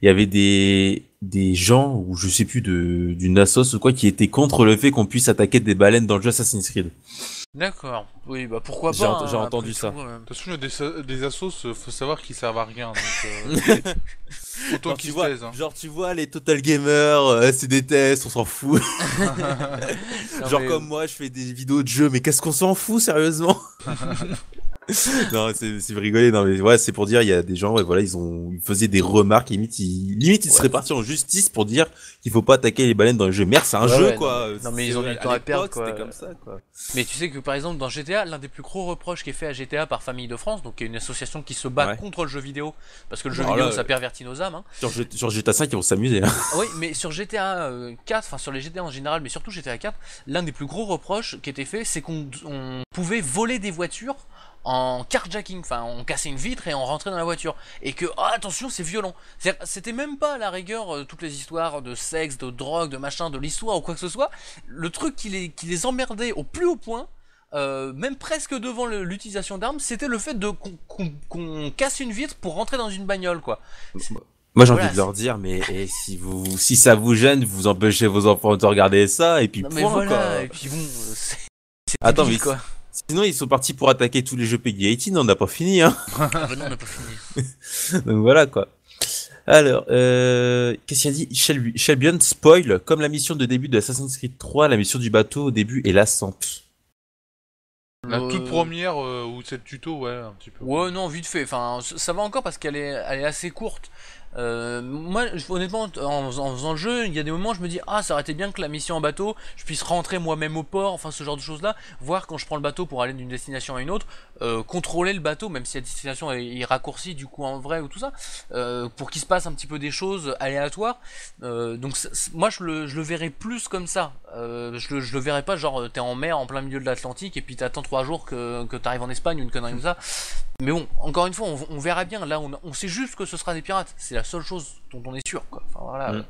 il y avait des gens, ou je sais plus, d'une assos ou quoi, qui étaient contre le fait qu'on puisse attaquer des baleines dans le jeu Assassin's Creed. D'accord, oui, bah pourquoi pas. J'ai entendu ça. De toute façon, il y a des assos, faut savoir qu'ils servent à rien. Donc, Autant Genre, qu'ils tu se vois, taisent. Hein. genre, tu vois, les Total Gamers, c'est des tests, on s'en fout. Non, Genre mais, comme moi, je fais des vidéos de jeux, mais qu'est-ce qu'on s'en fout, sérieusement? Non, c'est rigoler. Non, mais ouais, c'est pour dire, il y a des gens, ouais, voilà, ils faisaient des remarques, limite, ils Ouais. seraient partis en justice pour dire qu'il faut pas attaquer les baleines dans le jeu. Merde, c'est un Ouais, jeu, ouais, quoi. non, mais ils ont du À temps à perdre, l'époque, quoi. c'était comme ça, quoi. Mais tu sais que par exemple dans GTA, l'un des plus gros reproches qui est fait à GTA par Famille de France, donc qui est une association qui se bat Ouais. contre le jeu vidéo, parce que le jeu Alors vidéo là, ça pervertit nos âmes. Hein. sur GTA 5, ils vont s'amuser, hein. Ah oui, mais sur GTA 4, enfin sur les GTA en général, mais surtout GTA 4, l'un des plus gros reproches qui était fait, c'est qu'on pouvait voler des voitures en carjacking, enfin on cassait une vitre et on rentrait dans la voiture. Et que, oh, attention, c'est violent. C'était même pas à la rigueur toutes les histoires de sexe, de drogue, de machin, de l'histoire ou quoi que ce soit. Le truc qui les emmerdait au plus haut point, même presque devant l'utilisation d'armes, c'était le fait de qu'on casse une vitre pour rentrer dans une bagnole, quoi. Moi, j'ai Voilà, envie de leur dire, mais si ça vous gêne, vous empêchez vos enfants de regarder ça, et puis Non mais point, voilà, quoi. et puis bon, c'est Attends, débile, mais quoi. sinon, ils sont partis pour attaquer tous les jeux Peggy 18, on n'a pas fini, hein. Ah bah non, on n'a pas fini. Donc voilà, quoi. Alors, qu'est-ce qu'il a dit? Shelbion spoil, comme la mission de début de Assassin's Creed 3, la mission du bateau au début est lassante. La toute première ou cette tuto, ouais, un petit peu. Ouais, non, vite fait. Enfin, ça va encore parce elle est assez courte. Moi, honnêtement, en faisant le jeu, il y a des moments où je me dis, ah, ça aurait été bien que la mission en bateau, je puisse rentrer moi-même au port, enfin ce genre de choses-là, voir quand je prends le bateau pour aller d'une destination à une autre, contrôler le bateau, même si la destination est raccourcie du coup en vrai ou tout ça, pour qu'il se passe un petit peu des choses aléatoires. Donc moi, je le verrais plus comme ça. Je le verrais pas genre t'es en mer en plein milieu de l'Atlantique et puis t'attends 3 jours que t'arrives en Espagne ou une connerie comme ça. Mais bon, encore une fois, on verra bien. Là, on sait juste que ce sera des pirates. C'est la seule chose dont on est sûr, quoi. Enfin, voilà.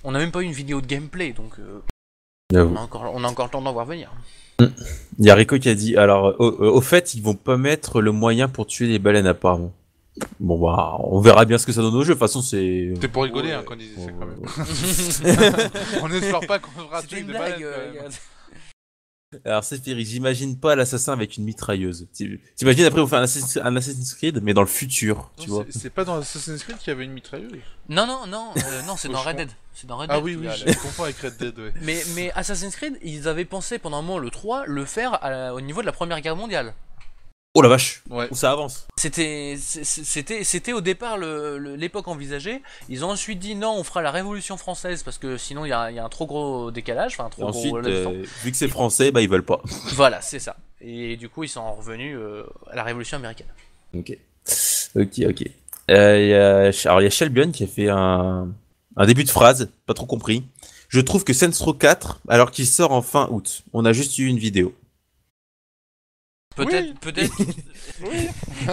On n'a même pas eu une vidéo de gameplay, donc on a encore le temps d'en voir venir. Il y a Rico qui a dit, alors, au fait, ils vont pas mettre le moyen pour tuer les baleines, apparemment. Bon, bah, on verra bien ce que ça donne au jeu. De toute façon, c'est... C'était pour rigoler, hein, quand ils disaient ça, quand même. On n'espère pas qu'on fera C'était tuer une des blague. baleines, quand même. Alors, c'est Ferry, j'imagine pas l'assassin avec une mitrailleuse. T'imagines après, on fait un Assassin's Creed, mais dans le futur, tu vois. C'est pas dans Assassin's Creed qu'il y avait une mitrailleuse. Non, c'est dans Je Red pense- Dead. C'est dans Red Ah Dead. oui, oui, qu'il y a je confonds avec Red Dead, ouais. Mais Assassin's Creed, ils avaient pensé pendant un moment le 3 le faire au niveau de la Première Guerre mondiale. Oh la vache, Ouais. où ça avance. C'était au départ l'époque envisagée. Ils ont ensuite dit non, on fera la Révolution française parce que sinon il y a un trop gros décalage, enfin un Et trop ensuite, gros laps de temps. vu que c'est français, bah ils veulent pas. Voilà, c'est ça. Et du coup, ils sont revenus à la Révolution américaine. Ok. Ok. Alors il y a Shelbion qui a fait un début de phrase, pas trop compris. Je trouve que Saints Row 4, alors qu'il sort en fin août, on a juste eu une vidéo. Peut-être Oui.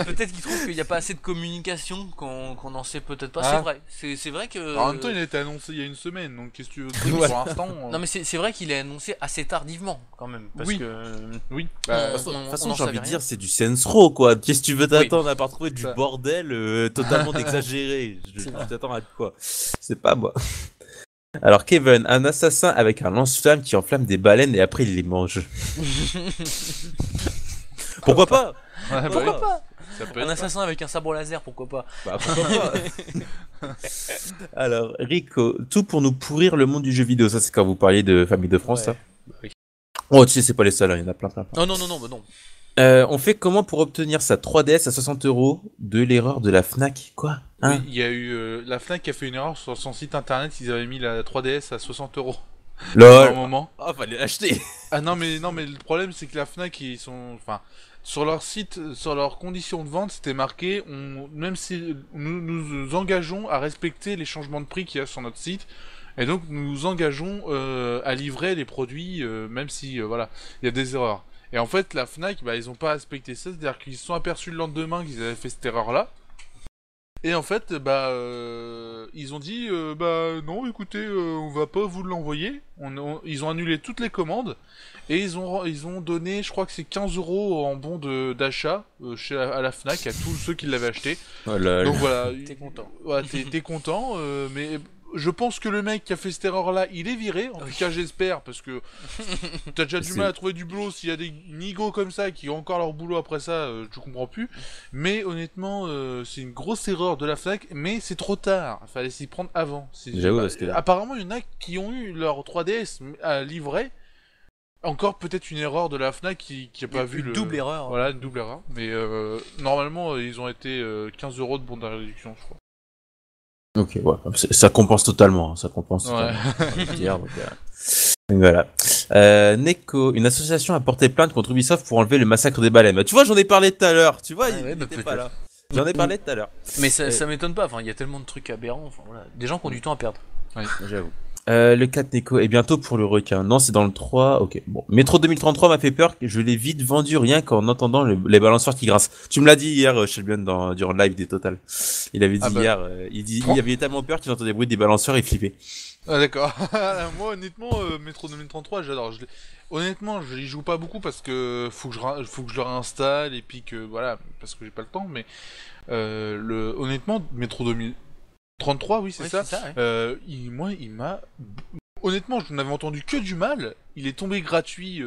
peut-être qu'ils trouvent qu'il n'y a pas assez de communication, qu'on en sait peut-être pas. Ah. C'est vrai. C'est vrai que. En même temps, il a été annoncé il y a une semaine, donc qu'est-ce que tu veux dire Voilà. pour l'instant Non mais c'est vrai qu'il est annoncé assez tardivement quand même parce Oui. que Oui. De toute on façon, en j'ai envie savait de rien. dire, c'est du Saints Row, quoi. Qu'est-ce que tu veux t'attendre à part trouver du Ça. bordel totalement exagéré? C'est Tu vrai. t'attends à quoi? C'est pas moi. Alors, Kevin, un assassin avec un lance-flamme qui enflamme des baleines et après il les mange. Pourquoi pas? Ouais, bah Pourquoi oui, pas ça peut Un être assassin avec un sabre laser, pourquoi pas. Bah, pourquoi pas? Alors, Rico, tout pour nous pourrir le monde du jeu vidéo. Ça, c'est quand vous parliez de Famille de France, Ouais. ça? Bah oui. Oh, tu sais, c'est pas les seuls, hein, il y en a plein. Non, bah non. On fait comment pour obtenir sa 3DS à 60 € de l'erreur de la Fnac? Quoi? Hein? Oui, il y a eu la Fnac qui a fait une erreur sur son site internet, ils avaient mis la 3DS à 60 € à un LOL! moment. Oh, fallait l'acheter! Ah non mais le problème c'est que la Fnac ils sont enfin sur leur site, sur leurs conditions de vente, c'était marqué même si nous engageons à respecter les changements de prix qu'il y a sur notre site et donc nous nous engageons à livrer les produits même si voilà, il y a des erreurs. Et en fait la Fnac bah ils ont pas respecté ça, c'est-à-dire qu'ils se sont aperçus le lendemain qu'ils avaient fait cette erreur là. Et en fait, ils ont dit, non, écoutez, on va pas vous l'envoyer. Ils ont annulé toutes les commandes et ils ont donné, je crois que c'est 15 € en bon d'achat à la Fnac à tous ceux qui l'avaient acheté. Oh là là. Donc voilà. T'es content. Ouais, t'es content, mais je pense que le mec qui a fait cette erreur-là, il est viré. En tout cas, j'espère, parce que t'as déjà du mal à trouver du boulot. S'il y a des nigauds comme ça qui ont encore leur boulot après ça, je comprends plus. Mais honnêtement, c'est une grosse erreur de la Fnac, mais c'est trop tard. Il fallait s'y prendre avant. J'avoue, parce que... Apparemment, il y en a qui ont eu leur 3DS à livrer. Encore peut-être une erreur de la Fnac qui a pas vu une double erreur. Voilà, une double erreur. Mais normalement, ils ont été 15 € de bon de réduction, je crois. Ok, ouais, ça compense totalement, ça compense totalement. Dire, donc voilà. Neko, une association a porté plainte contre Ubisoft pour enlever le massacre des baleines. Bah, tu vois, j'en ai parlé tout à l'heure, tu vois, il était pas là. J'en ai parlé tout à l'heure. Mais ça m'étonne pas, enfin, il y a tellement de trucs aberrants, enfin voilà, des gens qui ont du temps à perdre. Oui, j'avoue. Le 4 Neko est bientôt pour le requin. Non, c'est dans le 3. Ok, bon. Metro 2033 m'a fait peur. Je l'ai vite vendu rien qu'en entendant les balançoires qui grincent. Tu me l'as dit hier, Shelbion, durant le live des Total. Il avait dit hier, il avait tellement peur qu'il entendait le bruit des balanceurs et flippait. Ah d'accord. Moi honnêtement, Metro 2033, j'adore. Honnêtement, je y joue pas beaucoup parce que faut que je le réinstalle et puis que voilà, parce que j'ai pas le temps. Mais honnêtement, Metro 2033, oui c'est ça. Ouais. Il m'a. Honnêtement, je n'avais entendu que du mal. Il est tombé gratuit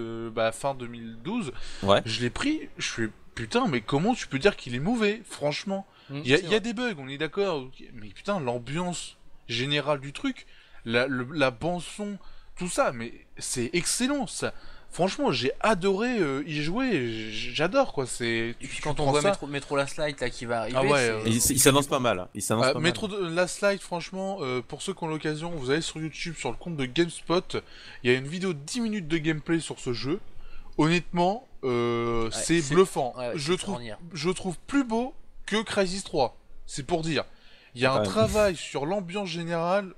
fin 2012. Ouais. Je l'ai pris. Je fais putain, mais comment tu peux dire qu'il est mauvais, franchement. Il y a des bugs, on est d'accord. Mais putain, l'ambiance générale du truc. La bande-son, tout ça, mais c'est excellent, ça. Franchement, j'ai adoré y jouer, j'adore, quoi. Et puis quand on voit Metro Last Light, là, qui va arriver... Ah ouais, il s'annonce pas mal, hein. Il s'annonce pas Metro Last Light, franchement, pour ceux qui ont l'occasion, vous allez sur YouTube, sur le compte de GameSpot, il y a une vidéo de 10 minutes de gameplay sur ce jeu. Honnêtement, c'est bluffant. Ouais, je trouve plus beau que Crysis 3, c'est pour dire. Il y a un travail sur l'ambiance générale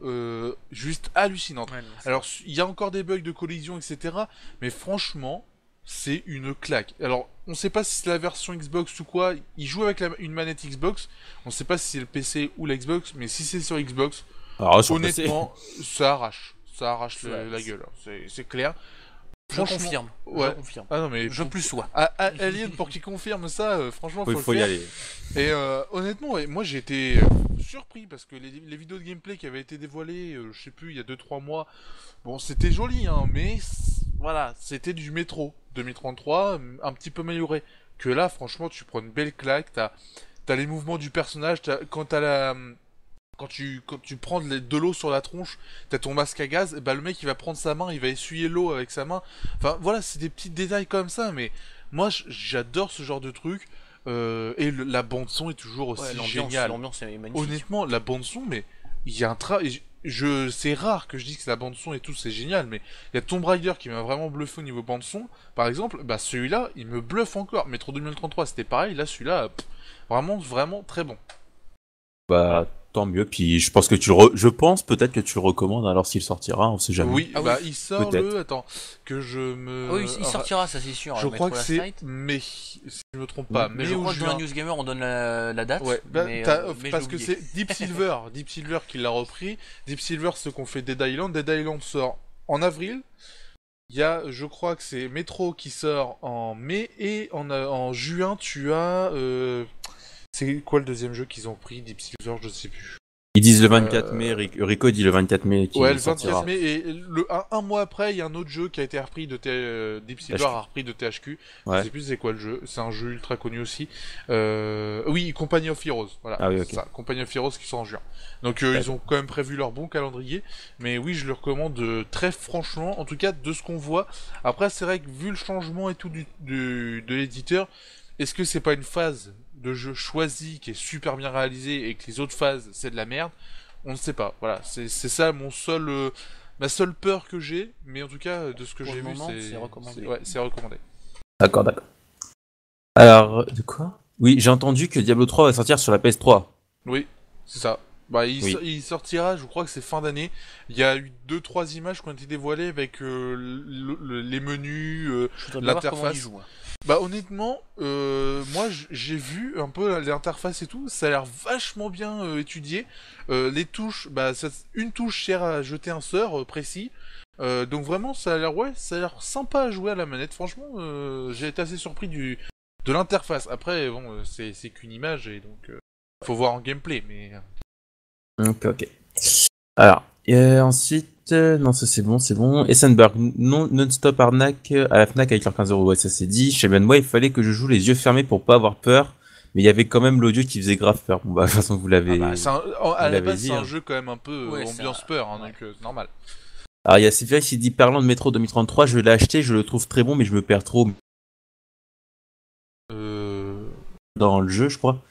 juste hallucinante. Ouais, alors, il y a encore des bugs de collision, etc. Mais franchement, c'est une claque. Alors, on ne sait pas si c'est la version Xbox ou quoi. Il joue avec une manette Xbox. On ne sait pas si c'est le PC ou la Xbox. Mais si c'est sur Xbox, honnêtement, ça arrache. Ça arrache la gueule. C'est clair. Je confirme. Ouais. Je confirme. Ah non mais je plus sois. Alien pour qu'il confirme ça, franchement faut y aller. Et honnêtement, moi j'ai été surpris parce que les vidéos de gameplay qui avaient été dévoilées, je sais plus, il y a 2-3 mois, bon c'était joli hein, mais voilà, c'était du Metro 2033, un petit peu amélioré. Que là, franchement, tu prends une belle claque, t'as les mouvements du personnage, quand tu prends de l'eau sur la tronche, t'as ton masque à gaz, bah le mec il va prendre sa main, il va essuyer l'eau avec sa main. Enfin voilà, c'est des petits détails comme ça, mais moi j'adore ce genre de truc. Et la bande son est toujours aussi géniale. L'ambiance est magnifique. Honnêtement, la bande son, mais il y a un travail. C'est rare que je dise que la bande son et tout c'est génial, mais il y a Tomb Raider qui m'a vraiment bluffé au niveau bande son. Par exemple, bah celui-là, il me bluffe encore. Metro 2033 c'était pareil, là celui-là, vraiment très bon. Bah tant mieux, puis je pense que je pense peut-être que tu le recommandes alors s'il sortira, on sait jamais. Oui, il sort attends, que je me... Oui, il sortira, ça c'est sûr. Je crois que c'est mai, si je me trompe pas. Mais je crois que dans News Gamer on donne la date. Ouais, parce que c'est Deep Silver qui l'a repris. Deep Silver, ceux qu'on fait Dead Island. Dead Island sort en avril. Il y a, je crois que c'est Metro qui sort en mai, et en juin tu as... C'est quoi le deuxième jeu qu'ils ont pris, Deep Silver, je sais plus. Ils disent le 24 mai, Rico dit le 24 mai. Ouais, le 24 mai, et un mois après, il y a un autre jeu qui a été repris de Deep Silver a repris de THQ. Ouais. Je sais plus c'est quoi le jeu, c'est un jeu ultra connu aussi. Oui, Company of Heroes, voilà. Ah oui, ok. Ça, Company of Heroes qui sort en juin. Donc ils ont quand même prévu leur bon calendrier, mais oui, je le recommande très franchement, en tout cas de ce qu'on voit. Après, c'est vrai que vu le changement et tout de l'éditeur, est-ce que c'est pas une phase de jeu choisi qui est super bien réalisé et que les autres phases c'est de la merde? On ne sait pas. Voilà, c'est ça ma seule peur que j'ai, mais en tout cas de ce que j'ai vu, c'est recommandé. Ouais, c'est recommandé. D'accord. Alors, de quoi? Oui, j'ai entendu que Diablo 3 va sortir sur la PS3. Oui, c'est ça. Bah, il sortira, je crois que c'est fin d'année. Il y a eu 2-3 images qui ont été dévoilées avec les menus, l'interface. Bah honnêtement, moi j'ai vu un peu l'interface et tout, ça a l'air vachement bien étudié. Les touches, une touche sert à jeter un sort précis. Donc vraiment ça a l'air sympa à jouer à la manette. Franchement, j'ai été assez surpris de l'interface. Après bon, c'est qu'une image et donc faut voir en gameplay, mais. Ok. Alors, ensuite, non, ça c'est bon, c'est bon. Essenberg, non-stop arnaque à la Fnac avec leurs 15€. Ouais, ça c'est dit. Chez Ben, moi, il fallait que je joue les yeux fermés pour pas avoir peur. Mais il y avait quand même l'audio qui faisait grave peur. Bon, bah, de toute façon, vous l'avez. À la l'avez base, dit, c'est un hein. jeu quand même un peu Ouais, ambiance peur, hein, donc c'est normal. Alors, il y a Sylvain qui dit parlant de Metro 2033, je l'ai acheté, je le trouve très bon, mais je me perds trop dans le jeu, je crois.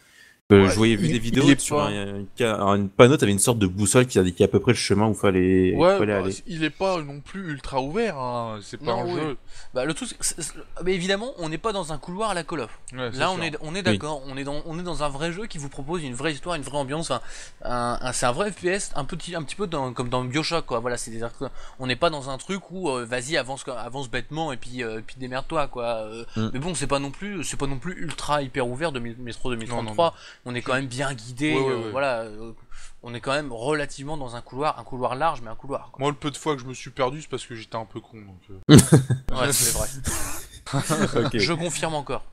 Ouais, Je voyais vu des vidéos sur un panneau, t'avais une sorte de boussole qui indiquait à peu près le chemin où fallait aller. Il est pas non plus ultra ouvert, hein. C'est pas un jeu. Bah, le truc, mais évidemment, on n'est pas dans un couloir à la Call of. Ouais, Là, on est d'accord, on est dans un vrai jeu qui vous propose une vraie histoire, une vraie ambiance. Enfin, c'est un vrai FPS, un petit peu comme dans BioShock, quoi. Voilà, on n'est pas dans un truc où vas-y avance bêtement et puis démerde-toi, quoi. Mais bon, c'est pas non plus ultra hyper ouvert de Metro 2033. Non. On est quand même bien guidé, voilà. On est quand même relativement dans un couloir large, mais un couloir, quoi. Moi, le peu de fois que je me suis perdu, c'est parce que j'étais un peu con. Donc, ouais, c'est vrai. Okay. Je confirme encore.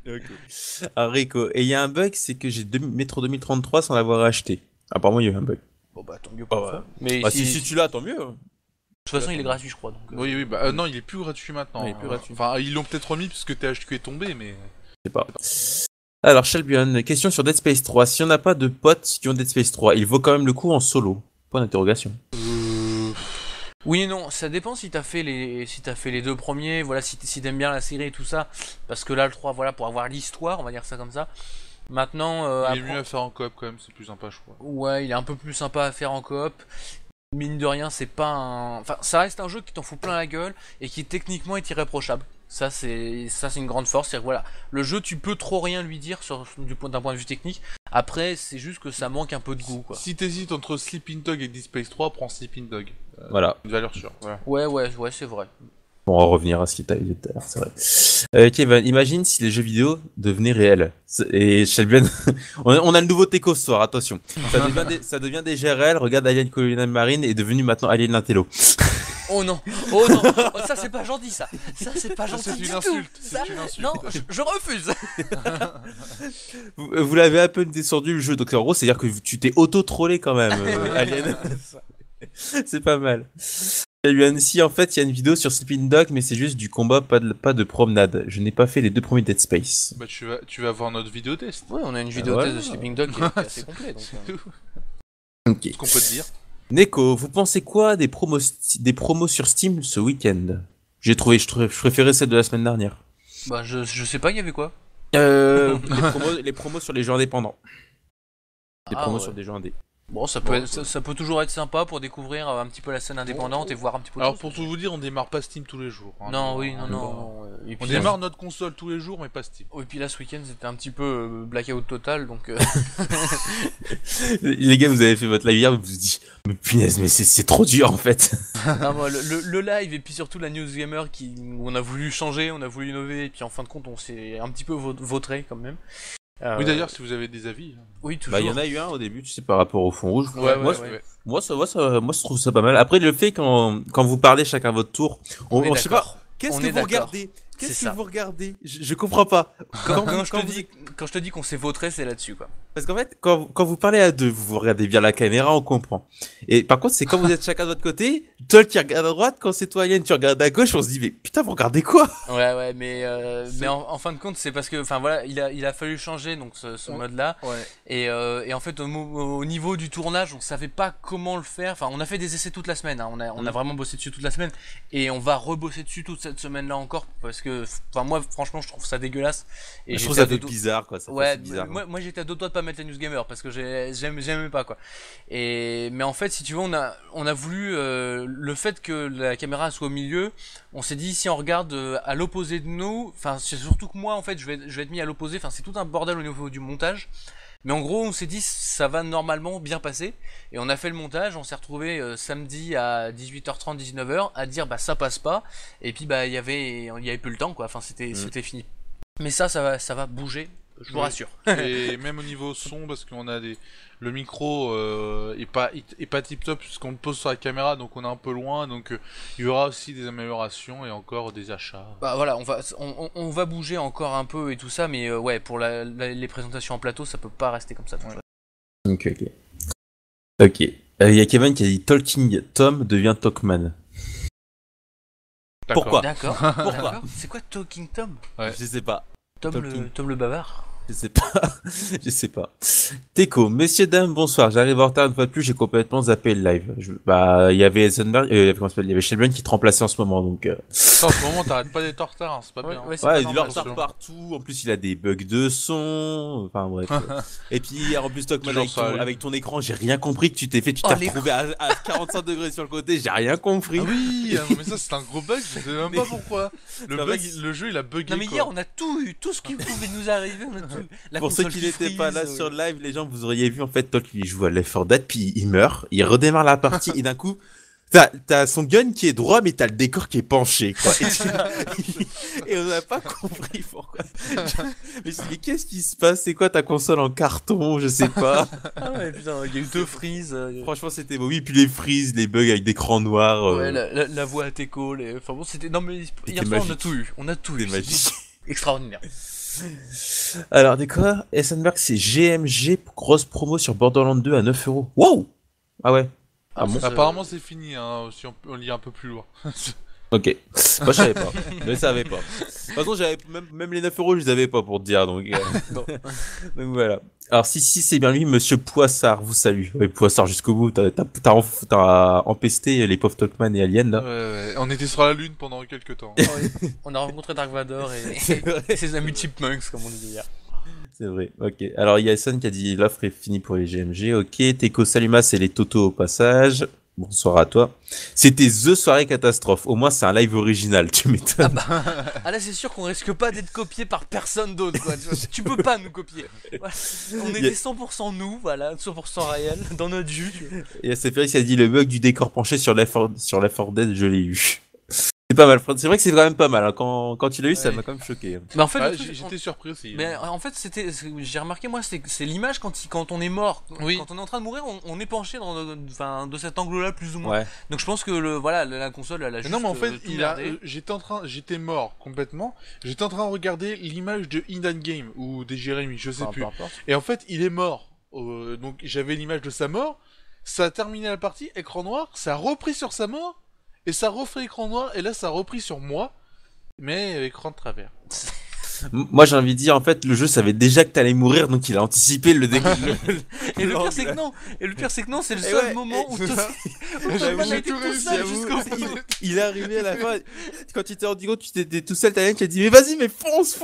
Okay. Alors, Rico, et il y a un bug, c'est que j'ai Metro 2033 sans l'avoir acheté. Apparemment, il y a eu un bug. Bon bah tant mieux pour ça. Mais si tu l'as, tant mieux. De toute façon, il est gratuit, je crois. Donc, oui, bah non, il est plus gratuit maintenant. Il est plus gratuit. Enfin, ils l'ont peut-être remis parce que THQ est tombé, mais. Je sais pas. Alors, Shelbion, question sur Dead Space 3. Si on n'a pas de potes qui ont Dead Space 3, il vaut quand même le coup en solo? Point d'interrogation. Oui et non, ça dépend si t'as fait les deux premiers, voilà, si t'aimes bien la série et tout ça, parce que là le 3, voilà, pour avoir l'histoire, on va dire ça comme ça. Maintenant, il est mieux à faire en coop quand même, c'est plus sympa, je crois. Ouais, il est un peu plus sympa à faire en coop. Mine de rien, c'est pas un... Enfin, ça reste un jeu qui t'en fout plein la gueule et qui techniquement est irréprochable. Ça c'est une grande force, c'est-à-dire voilà, le jeu tu peux trop rien lui dire d'un point de vue technique. Après, c'est juste que ça manque un peu de goût, quoi. Si t'hésites entre Sleeping Dog et Dead Space 3, prends Sleeping Dog. Voilà. Une valeur sûre. Voilà. Ouais, c'est vrai. Bon, on va revenir à ce qu'il t'a dit tout à l'heure, c'est vrai. Kevin, imagine si les jeux vidéo devenaient réels. Et Shelbion, on a le nouveau Teco ce soir, attention. Ça devient des GRL, regarde Alien Colonial Marine est devenu maintenant Alien Intello. Oh non, ça c'est pas gentil, ça c'est pas gentil du tout. C'est une insulte. Non, je refuse. Vous l'avez un peu descendu le jeu, donc en gros, c'est-à-dire que tu t'es auto-trollé quand même, Alien. C'est pas mal. Si en fait il y a une vidéo sur Sleeping Dog, mais c'est juste du combat, pas de promenade. Je n'ai pas fait les deux premiers Dead Space. Bah tu vas voir notre vidéo test. Ouais, on a une vidéo test de Sleeping Dog qui est assez complet. Donc, Ok. Ce qu'on peut te dire. Neko, vous pensez quoi des promos sur Steam ce week-end? Je préférais celle de la semaine dernière. Bah je sais pas, il y avait quoi? Les promos sur les jeux indépendants. Des promos sur des jeux indés. Bon, ça peut toujours être sympa pour découvrir un petit peu la scène indépendante et voir un petit peu. Alors pour tout vous dire, on démarre pas Steam tous les jours. Hein, non. Et puis, on démarre notre console tous les jours, mais pas Steam. Et puis là, ce week-end, c'était un petit peu blackout total, donc. Les gars, vous avez fait votre live hier, vous vous dites, mais punaise, mais c'est trop dur en fait. Non, moi, le live et puis surtout la News Gamer où on a voulu changer, on a voulu innover, et puis en fin de compte, on s'est un petit peu vautré quand même. Oui, d'ailleurs, si vous avez des avis. Oui, toujours. Bah, il y en a eu un au début, tu sais, par rapport au fond rouge. Moi, je trouve ça pas mal. Après, le fait quand vous parlez chacun à votre tour, je sais pas, qu'est-ce que vous regardez? Qu'est-ce que vous regardez? Je comprends pas. Quand je te dis qu'on s'est vautré, c'est là-dessus, quoi. Parce qu'en fait, quand vous parlez à deux, vous regardez bien la caméra, on comprend. Et par contre, c'est quand vous êtes chacun de votre côté, toi qui regarde à droite, quand c'est toi, Alien, tu regardes à gauche, on se dit, mais putain, vous regardez quoi? Ouais, mais en fin de compte, c'est parce que, enfin voilà, il a fallu changer donc ce mode-là. Ouais. Et en fait, au niveau du tournage, on savait pas comment le faire. Enfin, on a fait des essais toute la semaine. Hein. On a vraiment bossé dessus toute la semaine, et on va rebosser dessus toute cette semaine-là encore parce que, enfin moi, franchement, je trouve ça dégueulasse. Et je trouve ça bizarre, quoi. Ouais, bizarre, moi j'étais à deux doigts de pas mettre la News Gamer parce que j'aimais pas, quoi. Mais en fait, si tu veux, on a voulu le fait que la caméra soit au milieu. On s'est dit, si on regarde à l'opposé de nous, enfin c'est surtout que moi en fait je vais être mis à l'opposé, enfin c'est tout un bordel au niveau du montage. Mais en gros, on s'est dit ça va normalement bien passer, et on a fait le montage. On s'est retrouvé samedi à 18h30 19h à dire bah ça passe pas, et puis bah il y avait plus le temps, quoi. Enfin c'était fini. Mais ça va bouger, je vous rassure. Et même au niveau son, parce qu'on a le micro est pas tip top puisqu'on le pose sur la caméra, donc on est un peu loin, donc il y aura aussi des améliorations et encore des achats. Bah voilà, on va bouger encore un peu et tout ça, mais ouais, pour les présentations en plateau, ça peut pas rester comme ça. Ok. Ok. Il y a Kevin qui a dit Talking Tom devient Talkman. D'accord. Pourquoi D'accord. Pourquoi C'est quoi Talking Tom? Ouais. Je sais pas. Talking. Tom le bavard? Je sais pas. Je sais pas. Teco, messieurs, dames, bonsoir. J'arrive en retard une fois de plus, j'ai complètement zappé le live. Bah, il y avait Eisenberg, comment ça s'appelle, il y avait Shelburne qui te remplaçait en ce moment, donc. Ça, en ce moment, t'arrêtes pas d'être en retard, hein, c'est pas bien. Ouais, c'est Ouais, pas il est normal, retard ça. partout. En plus, il a des bugs de son. Enfin, bref. Et puis, en plus, Stockman, Toujours avec ça, lui. avec ton écran, j'ai rien compris que tu t'es fait. Tu Oh, t'es l'écran. retrouvé à 45 degrés sur le côté. J'ai rien compris. Ah oui, mais ça c'est un gros bug, je sais même pas pourquoi. Le Non, bug, mais- le jeu il a bugué Non mais quoi. hier on a tout eu, tout ce qui pouvait nous arriver, on a tout. La Pour ceux console qui n'étaient pas là freeze, sur le live, les gens, vous auriez vu en fait, Toc lui joue à Left 4 Dead, puis il meurt, il redémarre la partie et d'un coup, t'as son gun qui est droit, mais t'as le décor qui est penché, quoi. Et on n'a pas compris pourquoi. Mais je me suis dit, mais qu'est-ce qui se passe? C'est quoi ta console en carton? Je sais pas. Ah ouais putain, il y a eu deux freezes. Franchement, c'était beau. Oui, puis les freezes, les bugs avec d'écran noir. Ouais, la voix à Teco, enfin bon c'était. Non mais hier C'était soir on a magique. tout eu, on a tout eu. C'est magique. Extraordinaire. Alors, des quoi? Eisenberg, c'est GMG, grosse promo sur Borderlands 2 à 9€. Wow! Ah ouais. Ah bon? Apparemment c'est fini, hein, si on lit un peu plus loin. Ok. Moi, je savais pas. Je ne savais pas. De toute façon, j'avais même les 9€, je les avais pas pour te dire. Donc, Bon. donc voilà. Alors, si c'est bien lui, Monsieur Poissard vous salue. Oui, Poissard jusqu'au bout. T'as empesté les pauvres Talkman et Alien, là. Ouais, on était sur la lune pendant quelques temps. On a rencontré Dark Vador C'est vrai. et ses amis Chipmunks comme on disait hier. C'est vrai. Ok. Alors, il y a Son qui a dit l'offre est finie pour les GMG. Ok. Teco Saluma, c'est les Toto au passage. Bonsoir à toi. C'était The Soirée Catastrophe. Au moins, c'est un live original. Tu m'étonnes. Ah là c'est sûr qu'on risque pas d'être copié par personne d'autre quoi. Tu peux pas nous copier. Voilà. On Il y était a- 100% nous, voilà, 100% réel, dans notre jus. Et c'est Félix qui a dit le bug du décor penché sur Left 4 Dead, je l'ai eu. C'est pas mal. C'est vrai que c'est quand même pas mal. Hein. Quand tu l'as eu, ça Ouais. m'a quand même choqué. Mais en fait, Ah, le truc, j'étais surpris aussi. mais en fait, j'ai remarqué moi, c'est l'image quand on est mort, Oui. quand on est en train de mourir, on est penché enfin, de cet angle-là plus ou moins. Ouais. Donc je pense que voilà, la console, elle a juste. Non mais en fait, tout merdé. j'étais mort complètement. J'étais en train de regarder l'image de Hidden Game ou des Jérémy, je sais Enfin, plus. peu importe. Et en fait, il est mort. Donc j'avais l'image de sa mort. Ça a terminé la partie, écran noir. Ça a repris sur sa mort. Et ça refait écran noir. Et là, ça a repris sur moi. Mais écran de travers. Moi, j'ai envie de dire, en fait, le jeu savait déjà que t'allais mourir, donc il a anticipé le décor. Et le pire c'est que non. Et le pire c'est que non, c'est le Et seul ouais, moment où c'est ça. J'avoue, Talkman a j'ai été tout tout réussi, seul j'avoue. jusqu'au bout. Il est arrivé à la fin. Quand tu t'es rendu compte, tu étais tout seul, t'as qui a dit mais vas-y, mais fonce.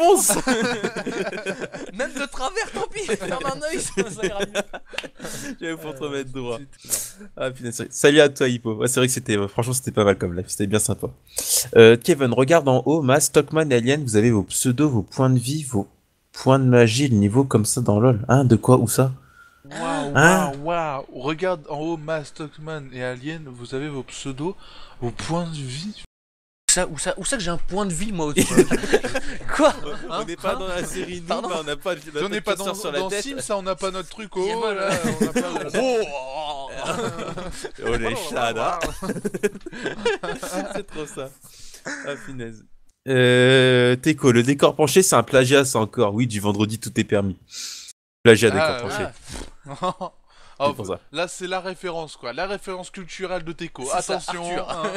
Même de travers, tant pis. Ferme un œil, ça ira mieux. J'avais pour te remettre droit. Ah putain, salut à toi, Hippo. Ouais, c'est vrai que franchement, c'était pas mal comme live. C'était bien sympa. Kevin, regarde en haut, Mas, Stockman et Alien, vous avez vos pseudos, vos points de vie, vos points de magie, le niveau comme ça dans LoL. Hein, de quoi, où ça? Waouh, Hein waouh. Regarde en haut, Stockman et Alien. Vous avez vos pseudos, vos points de vie. Où ça que j'ai un point de vie moi aussi. Quoi On n'est pas dans la série nous, Pardon. mais on n'a pas On n'est pas dans, sur la dans tête. Sims, ça on n'a pas notre truc au Il y a haut pas là. le- On n'a pas le- Oh les chats là. C'est trop ça. Ah punaise. Teco, le décor penché, c'est un plagiat, ça encore. Oui, du vendredi, tout est permis. Plagiat, décor penché. Ah, Ah, C'est pour ça. là c'est la référence quoi, la référence culturelle de Teco. C'est ça, Attention. Arthur. hein.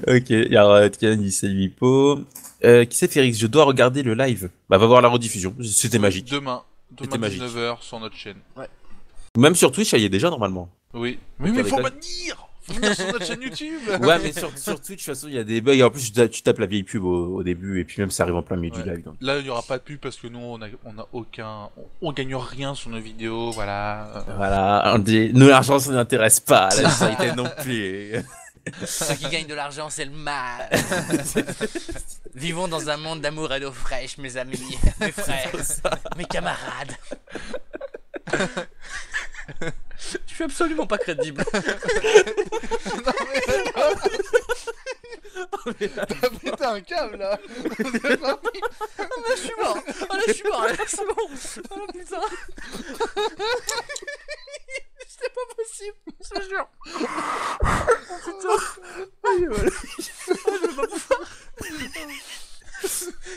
Ok, alors Tian dit salut Hippo. Qui c'est Félix? Je dois regarder le live. Bah va voir la rediffusion, c'était magique. Demain C'était magique. 19h sur notre chaîne. Même sur Twitch, ça y est déjà normalement. Oui. Mais Mais faut faut pas pas dire. Faut venir sur notre chaîne YouTube. Ouais, mais sur Twitch, de toute façon, il y a des bugs. Et en plus, tu tapes la vieille pub au début, et puis même ça arrive en plein milieu du Ouais. live. Donc. Là, il n'y aura pas de pub parce que nous, on a aucun, on gagne rien sur nos vidéos, voilà. Voilà, on dit, nous l'argent ça n'intéresse pas, la société non plus. Ceux qui gagnent de l'argent, c'est le mal. Vivons dans un monde d'amour et d'eau fraîche, mes amis, mes frères, mes camarades. Je suis absolument pas crédible. T'as pété un câble là. Je suis mort. Oh là, je suis mort. Là, c'est bon. Oh putain. C'est pas possible. Je te jure. Oh putain. Je vais pas pouvoir.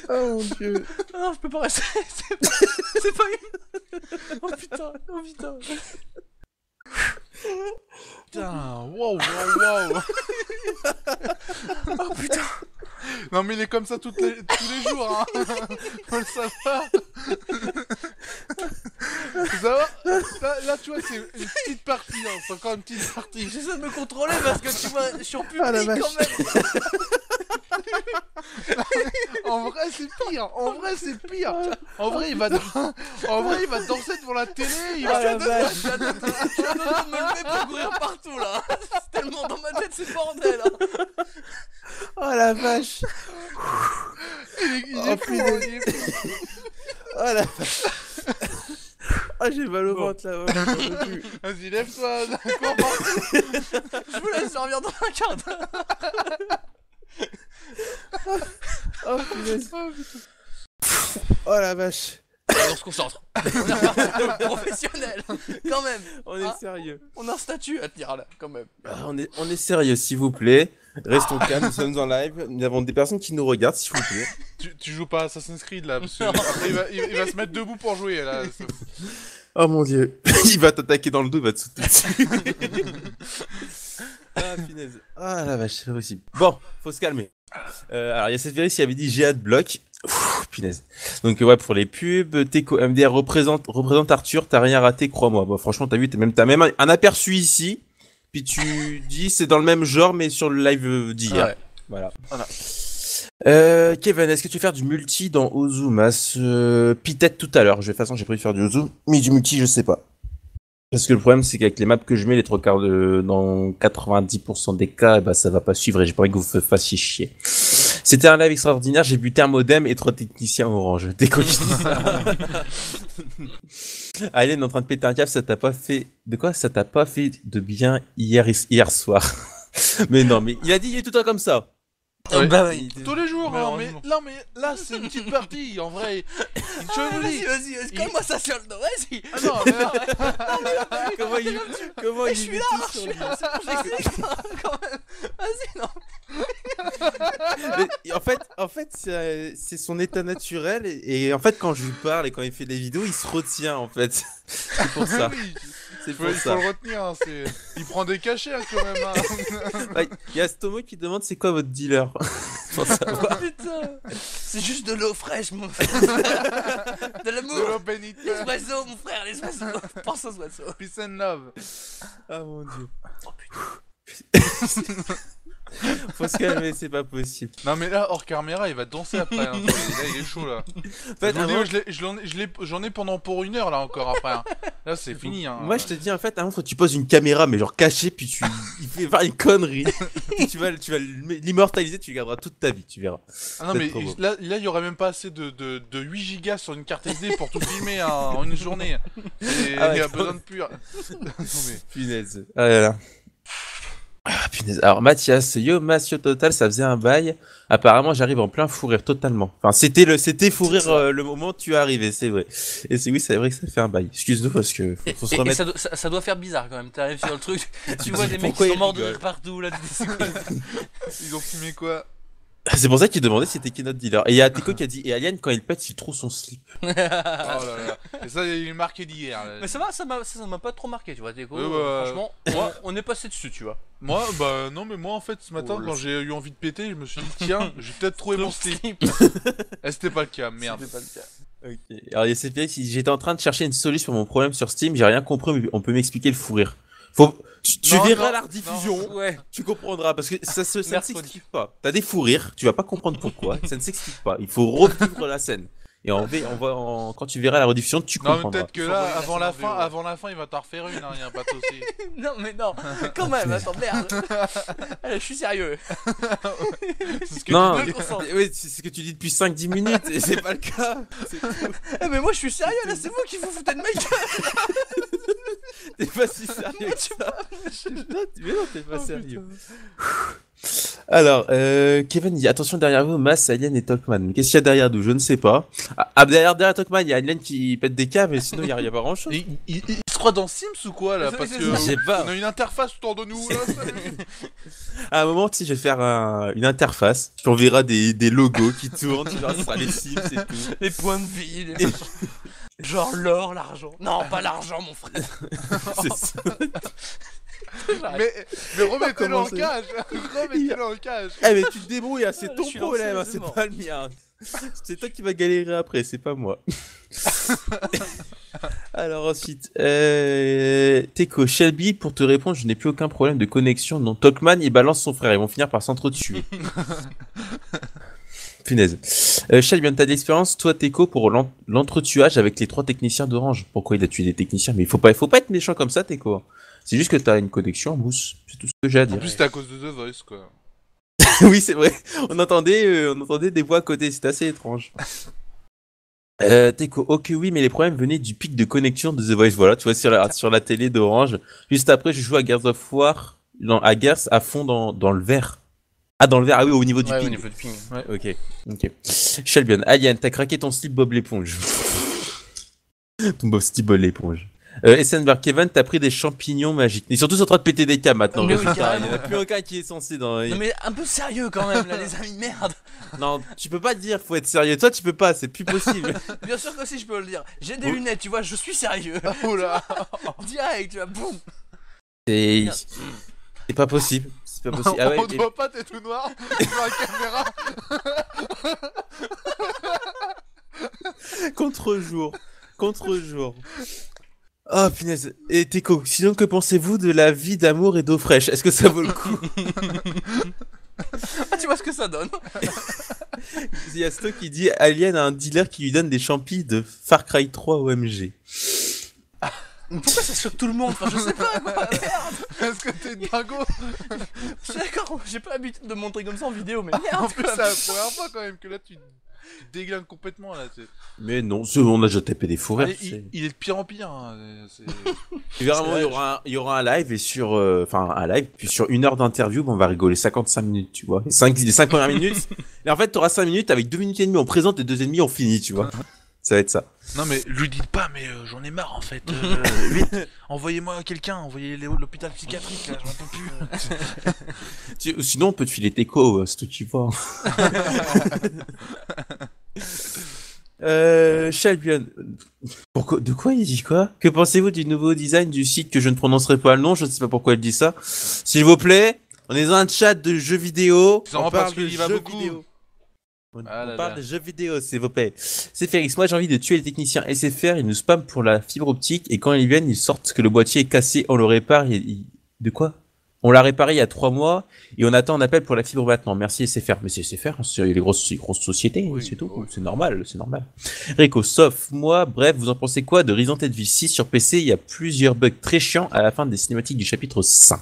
Oh mon dieu. Non, je peux pas rester. C'est pas une. Oh putain. Oh putain. Putain, wow. Oh putain. Non mais il est comme ça tous les jours, hein. Faut le savoir. Ça va là, tu vois, c'est une petite partie, hein. C'est encore une petite partie. J'essaie de me contrôler parce que tu vois, je suis en public Ah, la vache. quand même. En vrai, c'est pire. En vrai, il va danser devant la télé. Il va... Ah la vache. Je suis à deux doigts de me lever pour courir partout là. C'est tellement dans ma tête, c'est bordel. Hein. Oh la vache. il Oh, est fou, putain. il est fou. Oh la vache. Ah j'ai mal au ventre là. J'en peux plus. Vas-y, lève-toi. Cours partout. Je vous laisse revenir dans un quart d'heure. Oh punaise. Oh la vache. Allez, on se concentre. On est reparti professionnel. Quand même. On est Ah. sérieux. On a un statut à tenir là, quand même. Ah, on est sérieux s'il vous plaît. Restons calmes, nous sommes en live. Nous avons des personnes qui nous regardent s'il vous plaît. Tu joues pas à Assassin's Creed là, parce que après il va se mettre debout pour jouer là. Oh mon dieu. Il va t'attaquer dans le dos, il va te sauter dessus. Ah punaise. Ah la vache, c'est pas possible. Bon, faut se calmer. Alors il y a cette vérité qui avait dit j'ai bloc. Punaise. Donc ouais, pour les pubs, Teco MDR représente Arthur, t'as rien raté, crois-moi. Bon, franchement, t'as vu, t'as même un aperçu ici. Puis tu dis c'est dans le même genre mais sur le live d'hier. Ouais. Voilà. Kevin, est-ce que tu veux faire du multi dans Ozumas peut-être tout à l'heure. De toute façon, j'ai prévu de faire du Ozu, mais du multi, je sais pas. Parce que le problème, c'est qu'avec les maps que je mets, les trois quarts dans 90% des cas, bah, ça va pas suivre et j'ai pas envie que vous fassiez chier. C'était un live extraordinaire, j'ai buté un modem et 3 techniciens orange. Dès qu'on dit ça. Alien est en train de péter un câble, ça t'a pas fait... De quoi? Ça t'a pas fait de bien hier soir. Mais non, mais il a dit il est tout le temps comme ça. Ouais. Bah oui. Tous les jours, hein, mais Malheureusement. là c'est une petite partie, en vrai. Je vous dis. Vas-y, colle-moi ça sur le dos, vas-y. Ah non, mais Comment il Je suis met là, tout je sur suis lui. là, c'est bon, quand même. Vas-y, non. Mais, en fait, c'est son état naturel et en fait quand je lui parle et quand il fait des vidéos, il se retient en fait. C'est pour ça. oui, C'est il pour faut ça. le retenir, hein, il prend des cachets hein, quand même. Hein. Ouais, il y a Stomo qui demande c'est quoi votre dealer. Pour savoir. Putain. C'est juste de l'eau fraîche, mon frère. De De l'amour. l'eau bénite. Les oiseaux, mon frère, les oiseaux. Pense aux oiseaux. Peace and love. Ah mon dieu. Oh putain. Faut se calmer, c'est pas possible. Non mais là, hors caméra, il va danser après. Hein. Là, il est chaud là. En fait, Je vous dis, avant- j'en ai pendant une heure là encore après. Hein. Là, c'est fini. Hein. Moi je te dis en fait, avant faut que tu poses une caméra mais genre cachée puis il fait faire une connerie. Puis tu vas l'immortaliser, tu le garderas toute ta vie, tu verras. Ah non c'est mais trop beau. là, il y aurait même pas assez de 8 gigas sur une carte SD pour tout filmer hein, en une journée. Et Ah ouais, il y a quand besoin même. de pur. Non mais. Punaise. Ah là là. Ah, punaise. Alors Mathias, yo Mathieu Total, ça faisait un bail. Apparemment, j'arrive en plein fou rire totalement. Enfin, c'était fou rire le moment où tu es arrivé, c'est vrai. Et c'est vrai que ça fait un bail. Excuse-nous parce que faut se Et remettre. ça doit faire bizarre quand même. T'arrives sur le truc, tu vois des mecs Pourquoi qui sont ils morts de rigolent rire partout là. C'est quoi Ils ont filmé quoi? C'est pour ça qu'il demandait si c'était qui notre dealer. Et il y a Teco qui a dit et Alien quand il pète, il trouve son slip. Oh là là. Et ça, il est marqué d'hier. Là. Mais ça m'a pas trop marqué, tu vois, Teco. Ouais, bah, Franchement, on est passé dessus, tu vois. Moi, bah non, mais moi en fait, ce matin, Oh, quand j'ai eu envie de péter, je me suis dit, tiens, j'ai peut-être trouvé mon slip. Et c'était pas le cas, merde. C'était pas le cas. Ok. Alors il y a cette si j'étais en train de chercher une solution pour mon problème sur Steam, j'ai rien compris, mais on peut m'expliquer le fou rire. Tu Non, verras non, la rediffusion, Ouais. tu comprendras parce que ça ne Mercredi. s'explique pas. T'as des fous rires, tu vas pas comprendre pourquoi, ça ne s'explique pas. Il faut revivre la scène. Et quand tu verras la rediffusion, tu Non, mais comprendras. peut-être que Faut là, envoyer la scène en avant la fin, il va t'en refaire une, hein, y a pas de souci. Non, mais non, quand même, attends, merde. Allez, je suis sérieux. C'est ce que Non, tu dis. oui, c'est ce que tu dis depuis 5-10 minutes et c'est pas le cas. C'est tout. Eh, mais moi je suis sérieux là, c'est vous qui vous foutez de ma gueule. T'es pas si sérieux que ça. Mais non, t'es pas sérieux. Alors, Kevin dit attention derrière vous, Mass, Alien et Talkman. Qu'est-ce qu'il y a derrière nous? Je ne sais pas. Derrière Talkman, il y a Alien qui pète des câbles, mais sinon il y a pas grand chose. Il se crois dans Sims ou quoi là? Parce C'est que ça. Je sais pas. on a une interface autour de nous là. À un moment, tu sais, je vais faire une interface. Tu enverras des logos qui tournent. Tu verras, ce sera les Sims et tout. Les points de vie, les machins. Genre l'or, l'argent. Non, pas l'argent, mon frère. C'est ça. mais remettez-le en commencer. cage. Remettez-le en cage. Eh, mais tu te débrouilles, hein, c'est Je ton suis problème, lancé, hein, c'est c'est mort. pas le mien. C'est toi qui vas galérer après, c'est pas moi. Alors ensuite, Teco, Shelby, pour te répondre, je n'ai plus aucun problème de connexion. Non, Talkman, il balance son frère, ils vont finir par s'entretuer. Punaise. Shelby, t'as de l'expérience, toi, Teco, pour l'entretuage avec les 3 techniciens d'Orange. Pourquoi il a tué des techniciens? Mais il faut pas être méchant comme ça, Teco. C'est juste que t'as une connexion en mousse. C'est tout ce que j'ai à En dire. plus, c'était à cause de The Voice quoi. Oui, c'est vrai. On entendait des voix à côté. C'était assez étrange. Teco, ok, oui, mais les problèmes venaient du pic de connexion de The Voice. Voilà, tu vois, sur la télé d'Orange. Juste après, je joue à Gears of War, à Gears à fond dans le vert. Ah, dans le vert, ah oui, au niveau du Ouais, ping. au niveau de ping. Ok. Shelbion, Alien, t'as craqué ton slip Bob l'éponge. Ton slip Bob l'éponge. Essenberg, Kevin, t'as pris des champignons magiques. Ils sont tous en train de péter des câbles maintenant. Mais oui, Résultat, il carrément. n'y en a plus aucun qui est censé dans. Non mais un peu sérieux quand même là les amis, merde. Non, tu peux pas dire, faut être sérieux. Toi, tu peux pas, c'est plus possible. Bien sûr que si je peux le dire. J'ai des Oh. lunettes, tu vois, je suis sérieux. Oh là. Direct, tu vois, boum. C'est c'est pas possible. C'est pas possible. Ah ouais, On te voit pas, t'es tout noir. Sur la caméra. contre-jour. Contre-jour. Oh punaise. Et Teco, sinon que pensez-vous de la vie d'amour et d'eau fraîche? Est-ce que ça vaut le coup? Ah, tu vois ce que ça donne. Il y a Sto qui dit Alien a un dealer qui lui donne des champis de Far Cry 3 OMG. Pourquoi ça choque tout le monde? Enfin, je sais pas quoi, merde. Est-ce que t'es dingo? Je suis d'accord, j'ai pas l'habitude de me montrer comme ça en vidéo, mais En merde. plus, c'est la première fois quand même que là tu déglingues complètement là. Mais non, on a déjà tapé des fourrures. Allez, il est de pire en pire. Hein. Vraiment, il y aura un live et sur, un live, puis sur 1 heure d'interview, on va rigoler 55 minutes, tu vois. Les 5 premières minutes. Et en fait, t'auras 5 minutes avec 2 minutes et demie, on présente et 2 et demie, on finit, tu vois. Ça va être ça. Non mais lui dites pas, mais j'en ai marre en fait. Vite, envoyez-moi quelqu'un, envoyez l'hôpital psychiatrique là, j'en peux plus. Sinon, on peut te filer Teco, c'est tout tu vois. Shelbion, de quoi il dit quoi? Que pensez-vous du nouveau design du site que je ne prononcerai pas le nom? Je ne sais pas pourquoi il dit ça. S'il vous plaît, on est dans un chat de jeux vidéo. C'est vraiment parce qu'il y va beaucoup. On Ah là parle là. de jeux vidéo, s'il vous plaît. C'est Félix, moi j'ai envie de tuer les techniciens SFR, ils nous spamment pour la fibre optique et quand ils viennent, ils sortent que le boîtier est cassé, on le répare. De quoi? On l'a réparé il y a 3 mois et on attend un appel pour la fibre maintenant. Merci SFR. Mais c'est SFR, c'est les grosses sociétés, Oui, c'est tout. oui. C'est normal, c'est normal. Rico, sauf moi, bref, vous en pensez quoi de Resident Evil 6 sur PC? Il y a plusieurs bugs très chiants à la fin des cinématiques du chapitre 5.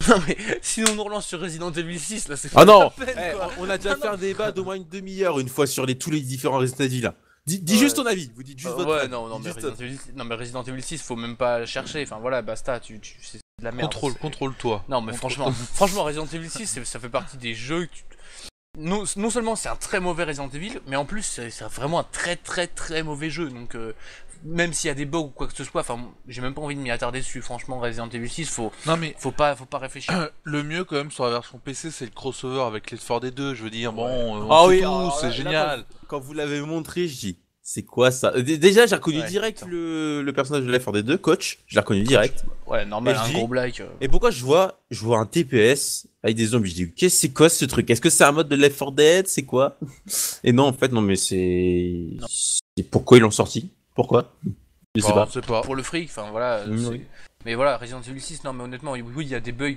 Non mais sinon on nous relance sur Resident Evil 6 là, c'est Ah pas non, la peine, quoi. on a déjà fait un débat d'au moins une demi-heure une fois sur tous les différents Resident Evil là. Dis Ouais. juste ton avis, vous dites juste votre Ouais, avis. non, Dites juste non, mais Resident Evil 6, faut même pas chercher. Enfin voilà, basta, c'est de la merde. C'est- Contrôle-toi. Non, mais franchement, Resident Evil 6, ça fait partie des jeux. Non seulement c'est un très mauvais Resident Evil, mais en plus c'est vraiment un très très très mauvais jeu. Donc même s'il y a des bugs ou quoi que ce soit, enfin j'ai même pas envie de m'y attarder dessus. Franchement, Resident Evil 6, Non mais faut pas réfléchir. le mieux quand même sur la version PC, c'est le crossover avec Left 4 Dead 2. Je veux dire, bon, on Ah sait oui, tout, alors c'est là, génial. Quand vous l'avez montré, je dis, c'est quoi ça? Déjà, j'ai reconnu Ouais, direct putain. le personnage de Left 4 Dead 2, Coach. Je l'ai reconnu direct. Ouais, normal, Et je un dis- gros black. Et pourquoi je vois un TPS avec des zombies? Je dis, qu'est-ce c'est quoi ce truc? Est-ce que c'est un mode de Left 4 Dead? C'est quoi? Et non, en fait, non, mais c'est pourquoi ils l'ont sorti? Pourquoi? Je sais Bon, pas. on sait pas. Pour le fric, enfin voilà. Oui, c'est- oui. Mais voilà, Resident Evil 6, non mais honnêtement, oui, il y a des bugs,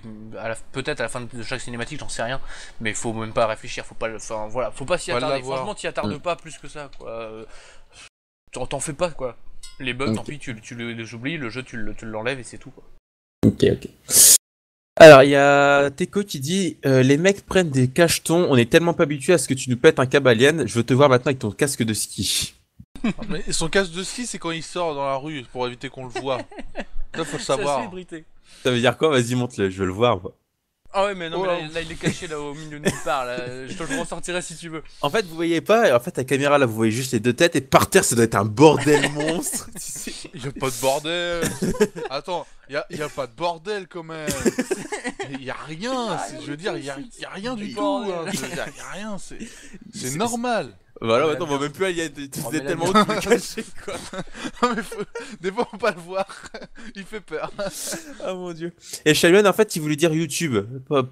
peut-être à la fin de chaque cinématique, j'en sais rien, mais faut même pas réfléchir, faut pas enfin voilà, faut pas s'y Pas attarder, l'avoir. franchement t'y attardes Mm. pas plus que ça, quoi. T'en fais pas, quoi. Les bugs, Ok. tant pis, tu les oublies, le jeu tu l'enlèves et c'est tout, quoi. Ok. Alors, il y a Teco qui dit les mecs prennent des cachetons, on est tellement pas habitué à ce que tu nous pètes un câble alien, je veux te voir maintenant avec ton casque de ski. Mais son casque de ski, c'est quand il sort dans la rue pour éviter qu'on le voit. Là, faut le savoir. Célébrité. Ça veut dire quoi? Vas-y, montre-le, je veux le voir. Moi. Ah ouais, mais non, Oh mais là. là, il est caché là au milieu de nulle part. Là. Je te le ressortirai si tu veux. En fait, vous voyez pas, et en fait, la caméra là, vous voyez juste les deux têtes, et par terre, ça doit être un bordel monstre. Tu sais. Il y a pas de bordel. Attends, il y a pas de bordel quand même. Il y a rien. Je veux dire, il y a rien du tout. Bordel. Hein. Je veux dire, il y a rien. C'est normal. Voilà, Ah, mais maintenant, on la va même plus aller, tu Oh, sais mais la tellement où tu peux le cacher, quoi. Non, mais des fois, on peut pas le voir. Il fait peur. Ah mon dieu. Et Shyamalan, en fait, il voulait dire YouTube,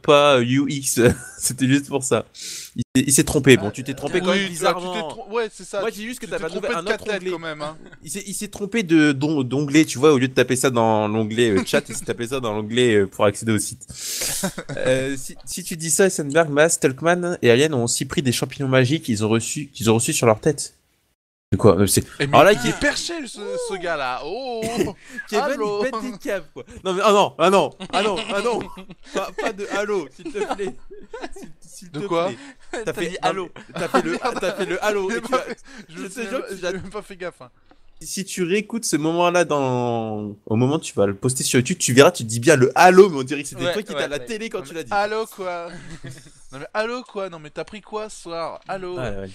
pas UX. C'était juste pour ça. Il s'est trompé. Bon, tu t'es trompé quand même bizarrement. Ouais, c'est ça. Moi, j'ai juste que Tu t'as t'es pas trompé trouvé de un 4 autre lettres onglet. quand même. Hein. Il s'est trompé d'onglet, tu vois, au lieu de taper ça dans l'onglet chat, il s'est tapé ça dans l'onglet pour accéder au site. Si tu dis ça, Eisenberg, Mas, Talkman et Alien ont aussi pris des champignons magiques qu'ils ont reçus sur leur tête. De quoi c'est... Et mais Alors là, il est perché ce gars-là. Oh. Kevin, Allô. il pète des câbles, quoi. Non, mais, ah non. Pas de halo, s'il te plaît. S'il De te quoi plaît. T'as dit allô. T'as fait le halo. Et tu vas- Je te jure que tu j'ai l'as- même pas fait gaffe. Hein. Si tu réécoutes ce moment-là au moment où tu vas le poster sur YouTube, tu verras, tu dis bien le halo, mais on dirait que c'était Ouais, toi qui étais ouais, à la ouais. télé quand tu l'as dit. Allô quoi. Non mais allô quoi. Non mais t'as pris quoi ce soir. Allô. Ouais, ouais.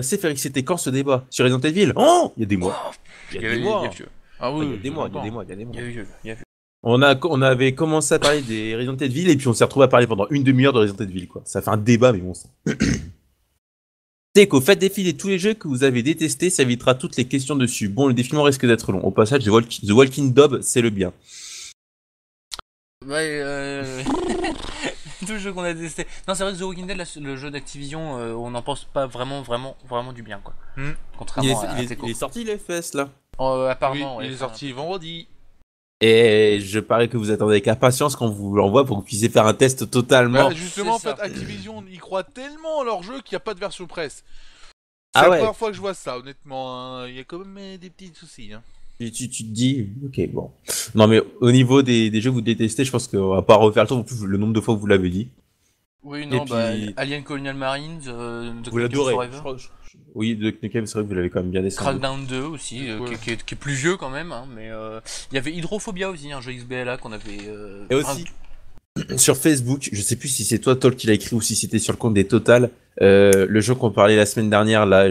C'est Félix, c'était quand ce débat sur Resident Evil? Oh, il y a des mois. Il y a des mois. Ah Il y a oui. des mois, il y a des mois. Il y a eu. On avait commencé à parler des Resident Evil et puis on s'est retrouvé à parler pendant une demi-heure de Resident Evil, quoi. Ça fait un débat, mais bon. C'est qu'au fait défiler tous les jeux que vous avez détestés, ça évitera toutes les questions dessus. Bon, le défilement risque d'être long. Au passage, The Walking Dead, c'est le bien. Ouais, tout le jeu qu'on a testé. Non, c'est vrai que The Walking Dead, le jeu d'Activision, on n'en pense pas vraiment du bien, quoi. Hmm. Contrairement à Teco. Il est sorti, le FPS, là. Apparemment, Oui, ouais, il est sorti vendredi. Et je parie que vous attendez avec impatience quand vous l'envoie pour que vous puissiez faire un test totalement. Bah, justement, en c'est fait, ça. Activision y croit tellement en leur jeu qu'il n'y a pas de version presse. C'est Ah la ouais. première fois que je vois ça, honnêtement. Il y a quand même des petits soucis. Hein. Tu te dis, ok, bon. Non, mais au niveau des jeux que vous détestez, je pense qu'on va pas refaire le tour, le nombre de fois que vous l'avez dit. Oui, non, Et bah, puis- Alien Colonial Marines, The Vous l'adorez. Forever. Oui, de Knuckles, c'est vrai que vous l'avez quand même bien descendu. Crackdown 2 aussi, Ouais. qui est plus vieux quand même, hein, mais il y avait Hydrophobia aussi, un jeu XBLA qu'on avait. Et aussi, sur Facebook, je sais plus si c'est toi, Tol, qui l'a écrit ou si c'était sur le compte des Total, le jeu qu'on parlait la semaine dernière, là,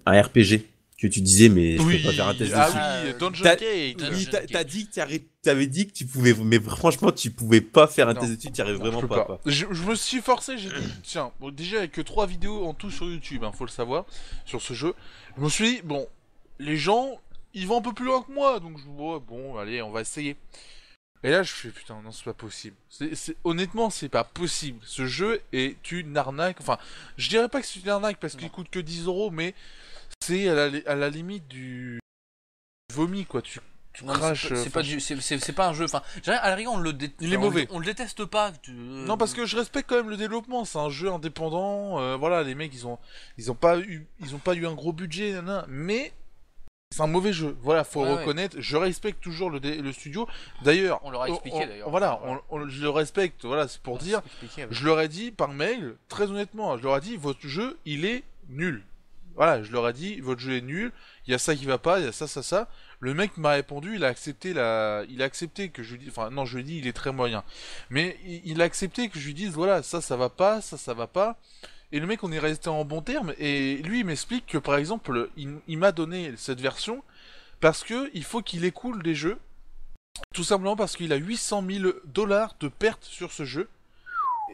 un RPG, que tu disais, mais je peux pas faire un test ah dessus. oui, Dungeon T'as- Gate. Dungeon Oui, Gate. t'as dit que t'avais dit que tu pouvais, mais franchement, tu pouvais pas faire un Non. test dessus, tu y arrives Non, vraiment je peux pas. pas. Quoi. Je me suis forcé, j'ai dit, tiens, bon, déjà avec que 3 vidéos en tout sur YouTube, hein, faut le savoir, sur ce jeu, je me suis dit, bon, les gens, ils vont un peu plus loin que moi, donc je vois, bon, allez, on va essayer. Et là, je fais, putain, non, c'est pas possible. Honnêtement, c'est pas possible. Ce jeu est une arnaque, enfin, je dirais pas que c'est une arnaque parce qu'il coûte que 10€, mais c'est à la limite du vomi, quoi, tu Non, mais craches. c'est pas un jeu. Enfin, je dirais, à la rigueur, Il est mauvais. On le déteste pas. Non, parce que je respecte quand même le développement. C'est un jeu indépendant. Voilà, les mecs, ils ont pas eu un gros budget, nanana, mais c'est un mauvais jeu. Voilà, faut Ouais, reconnaître. Je respecte toujours le studio. D'ailleurs, On leur a expliqué, d'ailleurs. Voilà, je le respecte. Voilà, c'est pour dire. Je leur ai dit par mail, très honnêtement, je leur ai dit, votre jeu, il est nul. Voilà, je leur ai dit, votre jeu est nul. Il y a ça qui va pas, il y a ça. Le mec m'a répondu, il a accepté que je lui dise, enfin non, je lui ai dit, il est très moyen. Mais il a accepté que je lui dise, voilà, ça va pas, ça va pas. Et le mec, on est resté en bon terme. Et lui, il m'explique que par exemple, il m'a donné cette version parce que il faut qu'il écoule des jeux. Tout simplement parce qu'il a 800 000 $ de pertes sur ce jeu.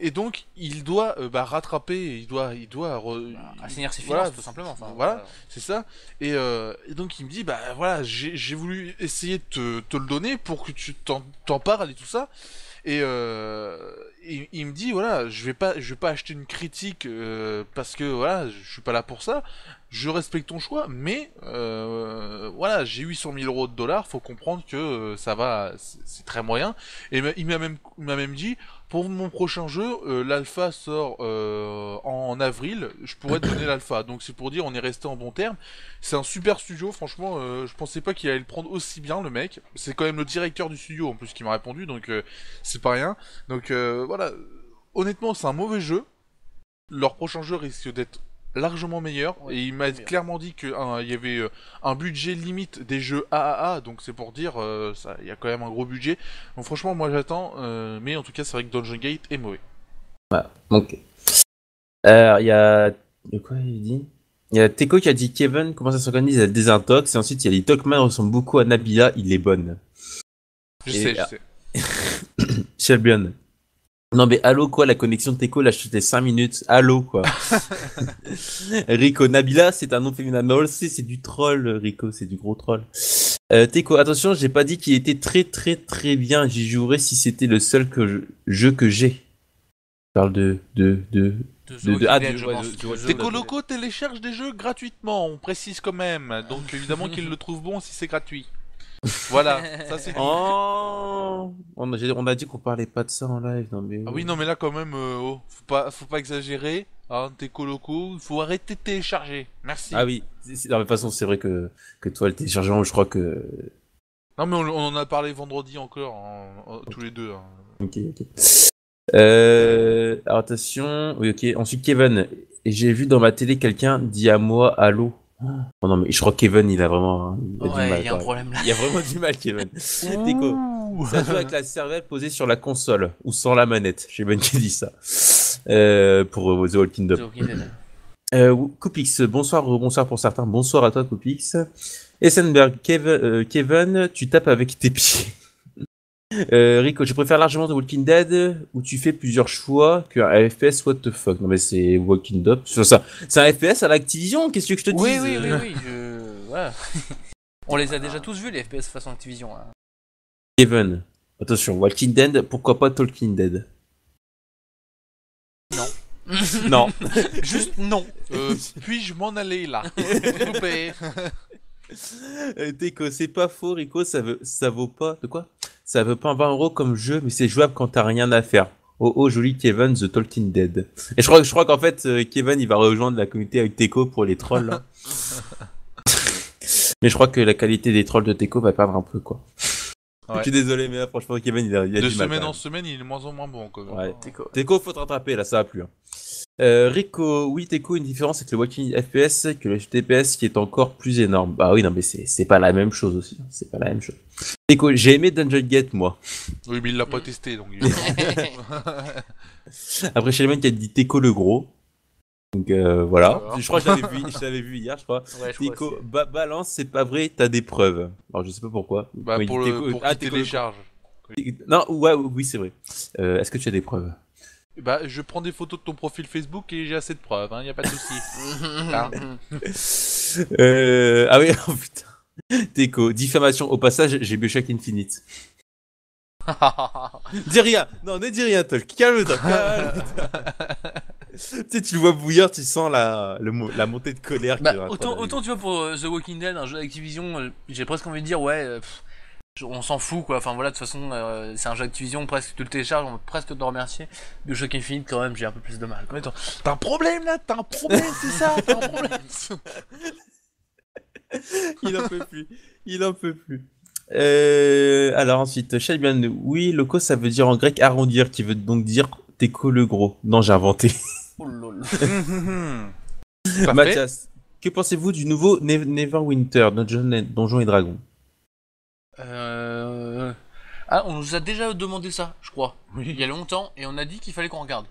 Et donc, il doit rattraper, il doit assainir ses finances, voilà, tout simplement. Enfin, voilà. C'est ça. Et donc il me dit, bah voilà, j'ai voulu essayer de te le donner pour que tu t'en parles et tout ça. Et il me dit, voilà, je vais pas acheter une critique parce que voilà, je suis pas là pour ça. Je respecte ton choix, mais voilà, j'ai 800 000 $ faut comprendre que ça va, c'est très moyen. Et il m'a même dit, pour mon prochain jeu, l'alpha sort en avril, je pourrais te donner l'alpha. Donc c'est pour dire, on est resté en bon terme. C'est un super studio, franchement, je pensais pas qu'il allait le prendre aussi bien, le mec. C'est quand même le directeur du studio en plus qui m'a répondu, donc c'est pas rien. Donc voilà, honnêtement, c'est un mauvais jeu. Leur prochain jeu risque d'être largement meilleur. Ouais, Et il m'a bien. clairement dit qu'il y avait un budget limite des jeux AAA, donc c'est pour dire, il y a quand même un gros budget. Donc franchement, moi j'attends, mais en tout cas, c'est vrai que Dungeon Gate est mauvais. Ok. Alors, il y a... De quoi il dit? Il y a Teko qui a dit Kevin, comment ça s'organise à désintox. Et ensuite, il y a dit Talkman ressemble beaucoup à Nabila, il est bonne. Je Et- sais. Shelbion. Non mais allô quoi, la connexion de Teko, là je faisais 5 minutes. Allô quoi. Rico, Nabila, c'est un nom féminin. Mais on le sait, c'est du troll, Rico, c'est du gros troll. Teko, attention, j'ai pas dit qu'il était très très très bien. J'y jouerais si c'était le seul jeu que j'ai. Je parle de The Walking ah, Dead, du- je ouais, pense. du Walking The- Dead. Teco Loco télécharge des jeux gratuitement, on précise quand même. Donc évidemment qu'il le trouve bon si c'est gratuit. Voilà, ça c'est dit. Oh, on a dit qu'on parlait pas de ça en live. Non mais. Ah oui, non mais là quand même, faut pas exagérer. Hein, Teco Loco, il faut arrêter de télécharger. Merci. Ah oui. Non, mais de toute façon, c'est vrai que toi, le téléchargement, je crois que. Non mais on en a parlé vendredi encore, tous les deux. Hein. Ok. Alors, attention. Oui, ok. Ensuite, Kevin. Et j'ai vu dans ma télé quelqu'un dit à moi allô. Oh non, mais je crois que Kevin, il a vraiment. Il a du Ouais, mal, il y a un quoi. problème là. Il y a vraiment du mal, Kevin. Teko. Ça joue avec la cervelle posée sur la console ou sans la manette. J'ai Ben qui dit ça. Pour The Walking Dead. The Walking Dead. Coupix, bonsoir pour certains. Bonsoir à toi, Coupix. Essenberg, Kevin, tu tapes avec tes pieds. Rico, je préfère largement The Walking Dead où tu fais plusieurs choix qu'un FPS. What the fuck? Non mais c'est Walking Dead. C'est un FPS à l'Activision. Qu'est-ce que je te dis? Oui. Voilà. On les a déjà tous vus les FPS façon Activision. Hein. Kevin, attention, Walking Dead. Pourquoi pas Talking Dead? Non. Non. Juste non. Puis-je m'en aller là s'il vous plaît. Teco, c'est pas faux, Rico, ça vaut pas. De quoi? Ça veut pas 20€ comme jeu, mais c'est jouable quand t'as rien à faire. Oh, joli Kevin, The Talking Dead. Et je crois qu'en fait, Kevin, il va rejoindre la communauté avec Teco pour les trolls, là. Mais je crois que la qualité des trolls de Teco va perdre un peu, quoi. Ouais. Je suis désolé, mais là, franchement, Kevin, il a De du mal. semaine quand en même. semaine, il est de moins en moins bon quand même. Ouais. Teco. Teco, faut te rattraper, là, ça va plus. Hein. Rico, oui, Teco, une différence avec le Walking FPS que le TPS qui est encore plus énorme. Bah oui, non, mais c'est pas la même chose aussi. C'est pas la même chose. Teco, j'ai aimé Dungeon Gate, moi. Oui, mais il l'a pas testé donc. Après, Shelman qui a dit Teco le gros. Donc voilà. Alors. Je crois que je l'avais vu hier, je crois. Ouais, je Teco, crois aussi. balance, c'est pas vrai, t'as des preuves. Alors je sais pas pourquoi. Bah Oui, pour Teco- qu'il Teco le télécharge. gros. Non, ouais, oui, c'est vrai. Est-ce que tu as des preuves? Bah je prends des photos de ton profil Facebook et j'ai assez de preuves, hein, y a pas de souci. Hein. Ah oui, oh putain. Teco, diffamation. Au passage, j'ai Bioshock Infinite. Dis rien. Non, ne dis rien, Tolk. Calme-toi. Tu sais, tu le vois bouillir, tu sens la montée de colère. Bah, qui est en train autant d'arriver. tu vois pour The Walking Dead, un jeu d'Activision, j'ai presque envie de dire ouais, on s'en fout quoi. Enfin voilà, de toute façon, c'est un jeu d'Activision, presque tu le télécharges, on va presque te remercier. Bioshock Infinite quand même, j'ai un peu plus de mal. Quoi. Mais attends, t'as un problème là, t'as un problème, c'est ça, t'as un problème. Il en peut plus. Il en peut plus. Alors ensuite, Shelbian, oui, loco, ça veut dire en grec arrondir, qui veut donc dire Teco le gros. Non, j'ai inventé. Oh lol. Parfait. Mathias, que pensez-vous du nouveau Neverwinter, Donjons et Dragons? Ah, on nous a déjà demandé ça, je crois. Oui. Il y a longtemps, et on a dit qu'il fallait qu'on regarde.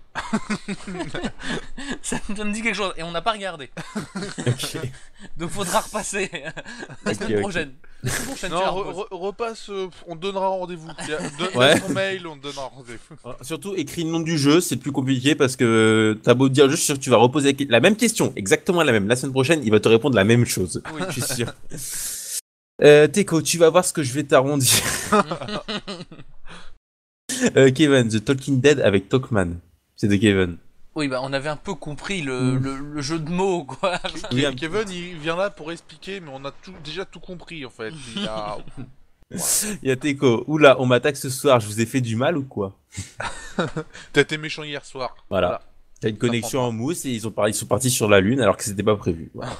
Ça me dit quelque chose, et on n'a pas regardé. Ok. Donc faudra repasser la semaine ok. prochaine. La semaine prochaine, tu Non, la reposes. repasse, on te donnera rendez-vous. Ouais. Donne ton mail, on te donnera rendez-vous. Surtout, écris le nom du jeu, c'est le plus compliqué parce que t'as beau dire, je suis sûr que tu vas reposer la même question, exactement la même. La semaine prochaine, il va te répondre la même chose. Oui. Je suis sûr. Teco, tu vas voir ce que je vais t'arrondir. Kevin, The Talking Dead avec Talkman. C'est de Kevin. Oui, bah on avait un peu compris le jeu de mots, quoi. Oui, Kevin, il vient là pour expliquer, mais on a déjà tout compris en fait. Il a... Il y a Teco. Oula, on m'attaque ce soir, je vous ai fait du mal ou quoi? T'as été méchant hier soir. Voilà. T'as une connexion en mousse et ils sont partis sur la Lune alors que c'était pas prévu. Voilà.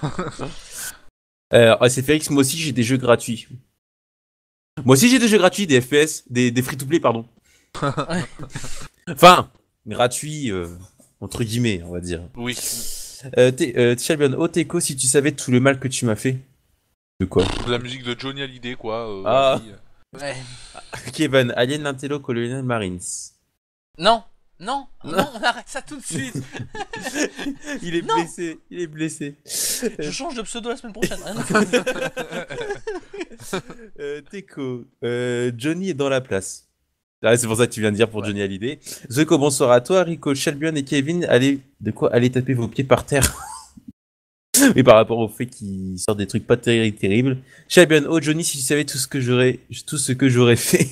C'est Félix, moi aussi j'ai des jeux gratuits. Moi aussi j'ai des jeux gratuits, des FPS, des free-to-play, pardon. Enfin, gratuits, entre guillemets, on va dire. Oui. Shelbion, oh Teko, si tu savais tout le mal que tu m'as fait. De quoi? De la musique de Johnny Hallyday, quoi. Ah. vas-y. Ouais. Kevin, Alien, Nintello, Colonial Marines. Non, non, non, on arrête ça tout de suite. Il est Non. blessé, il est blessé. Je change de pseudo la semaine prochaine. Teko, Johnny est dans la place. Ah, c'est pour ça que tu viens de dire pour Johnny Hallyday. Zeko, bonsoir à toi. Rico, Shelbion et Kevin, allez taper vos pieds par terre. Mais par rapport au fait qu'il sort des trucs pas terribles. Shelbion, oh Johnny, si tu savais tout ce que j'aurais fait.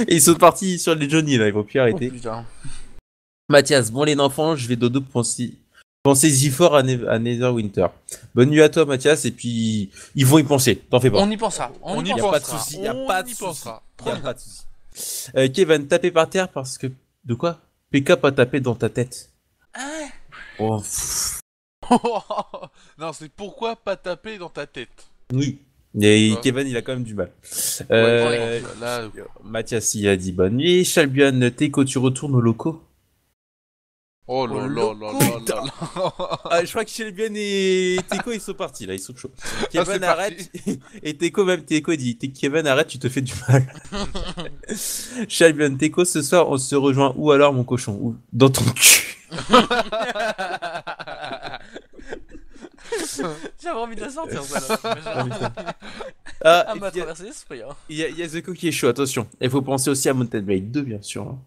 Et ils sont partis sur les Johnny là, ils vont plus arrêter. Oh, putain. Mathias, bon les enfants, je vais dodo pensez-y fort à Netherwinter. Bonne nuit à toi Mathias, et puis ils vont y penser, t'en fais pas. On y pensera. On y Y a pas de pensera. souci, y a pas de souci. pensera. Y a pas de souci. Kevin, taper par terre parce que... De quoi? PK pas taper dans ta tête. Ah, Oh, pff, Non, c'est pourquoi pas taper dans ta tête. oui. Et Ouais. Kevin, il a quand même du mal. Ouais, là, Mathias, il a dit bonne nuit. Shelbion, Teko, tu retournes aux locaux? oh là là là là là là. Ah, je crois que Shelbion et Teko, ils sont partis, là, ils sont chauds. Kevin, c'est arrête. Et Teko dit, Kevin, arrête, tu te fais du mal. Shelbion, Teko, ce soir, on se rejoint où alors, mon cochon? Où? Dans ton cul. j'avais envie de la sortir, ça là. Ah, Ah, et m'a puis, traversé l'esprit. Hein. il y a Zeko qui est chaud, attention. Il faut penser aussi à Mountain Blade 2, bien sûr. Hein.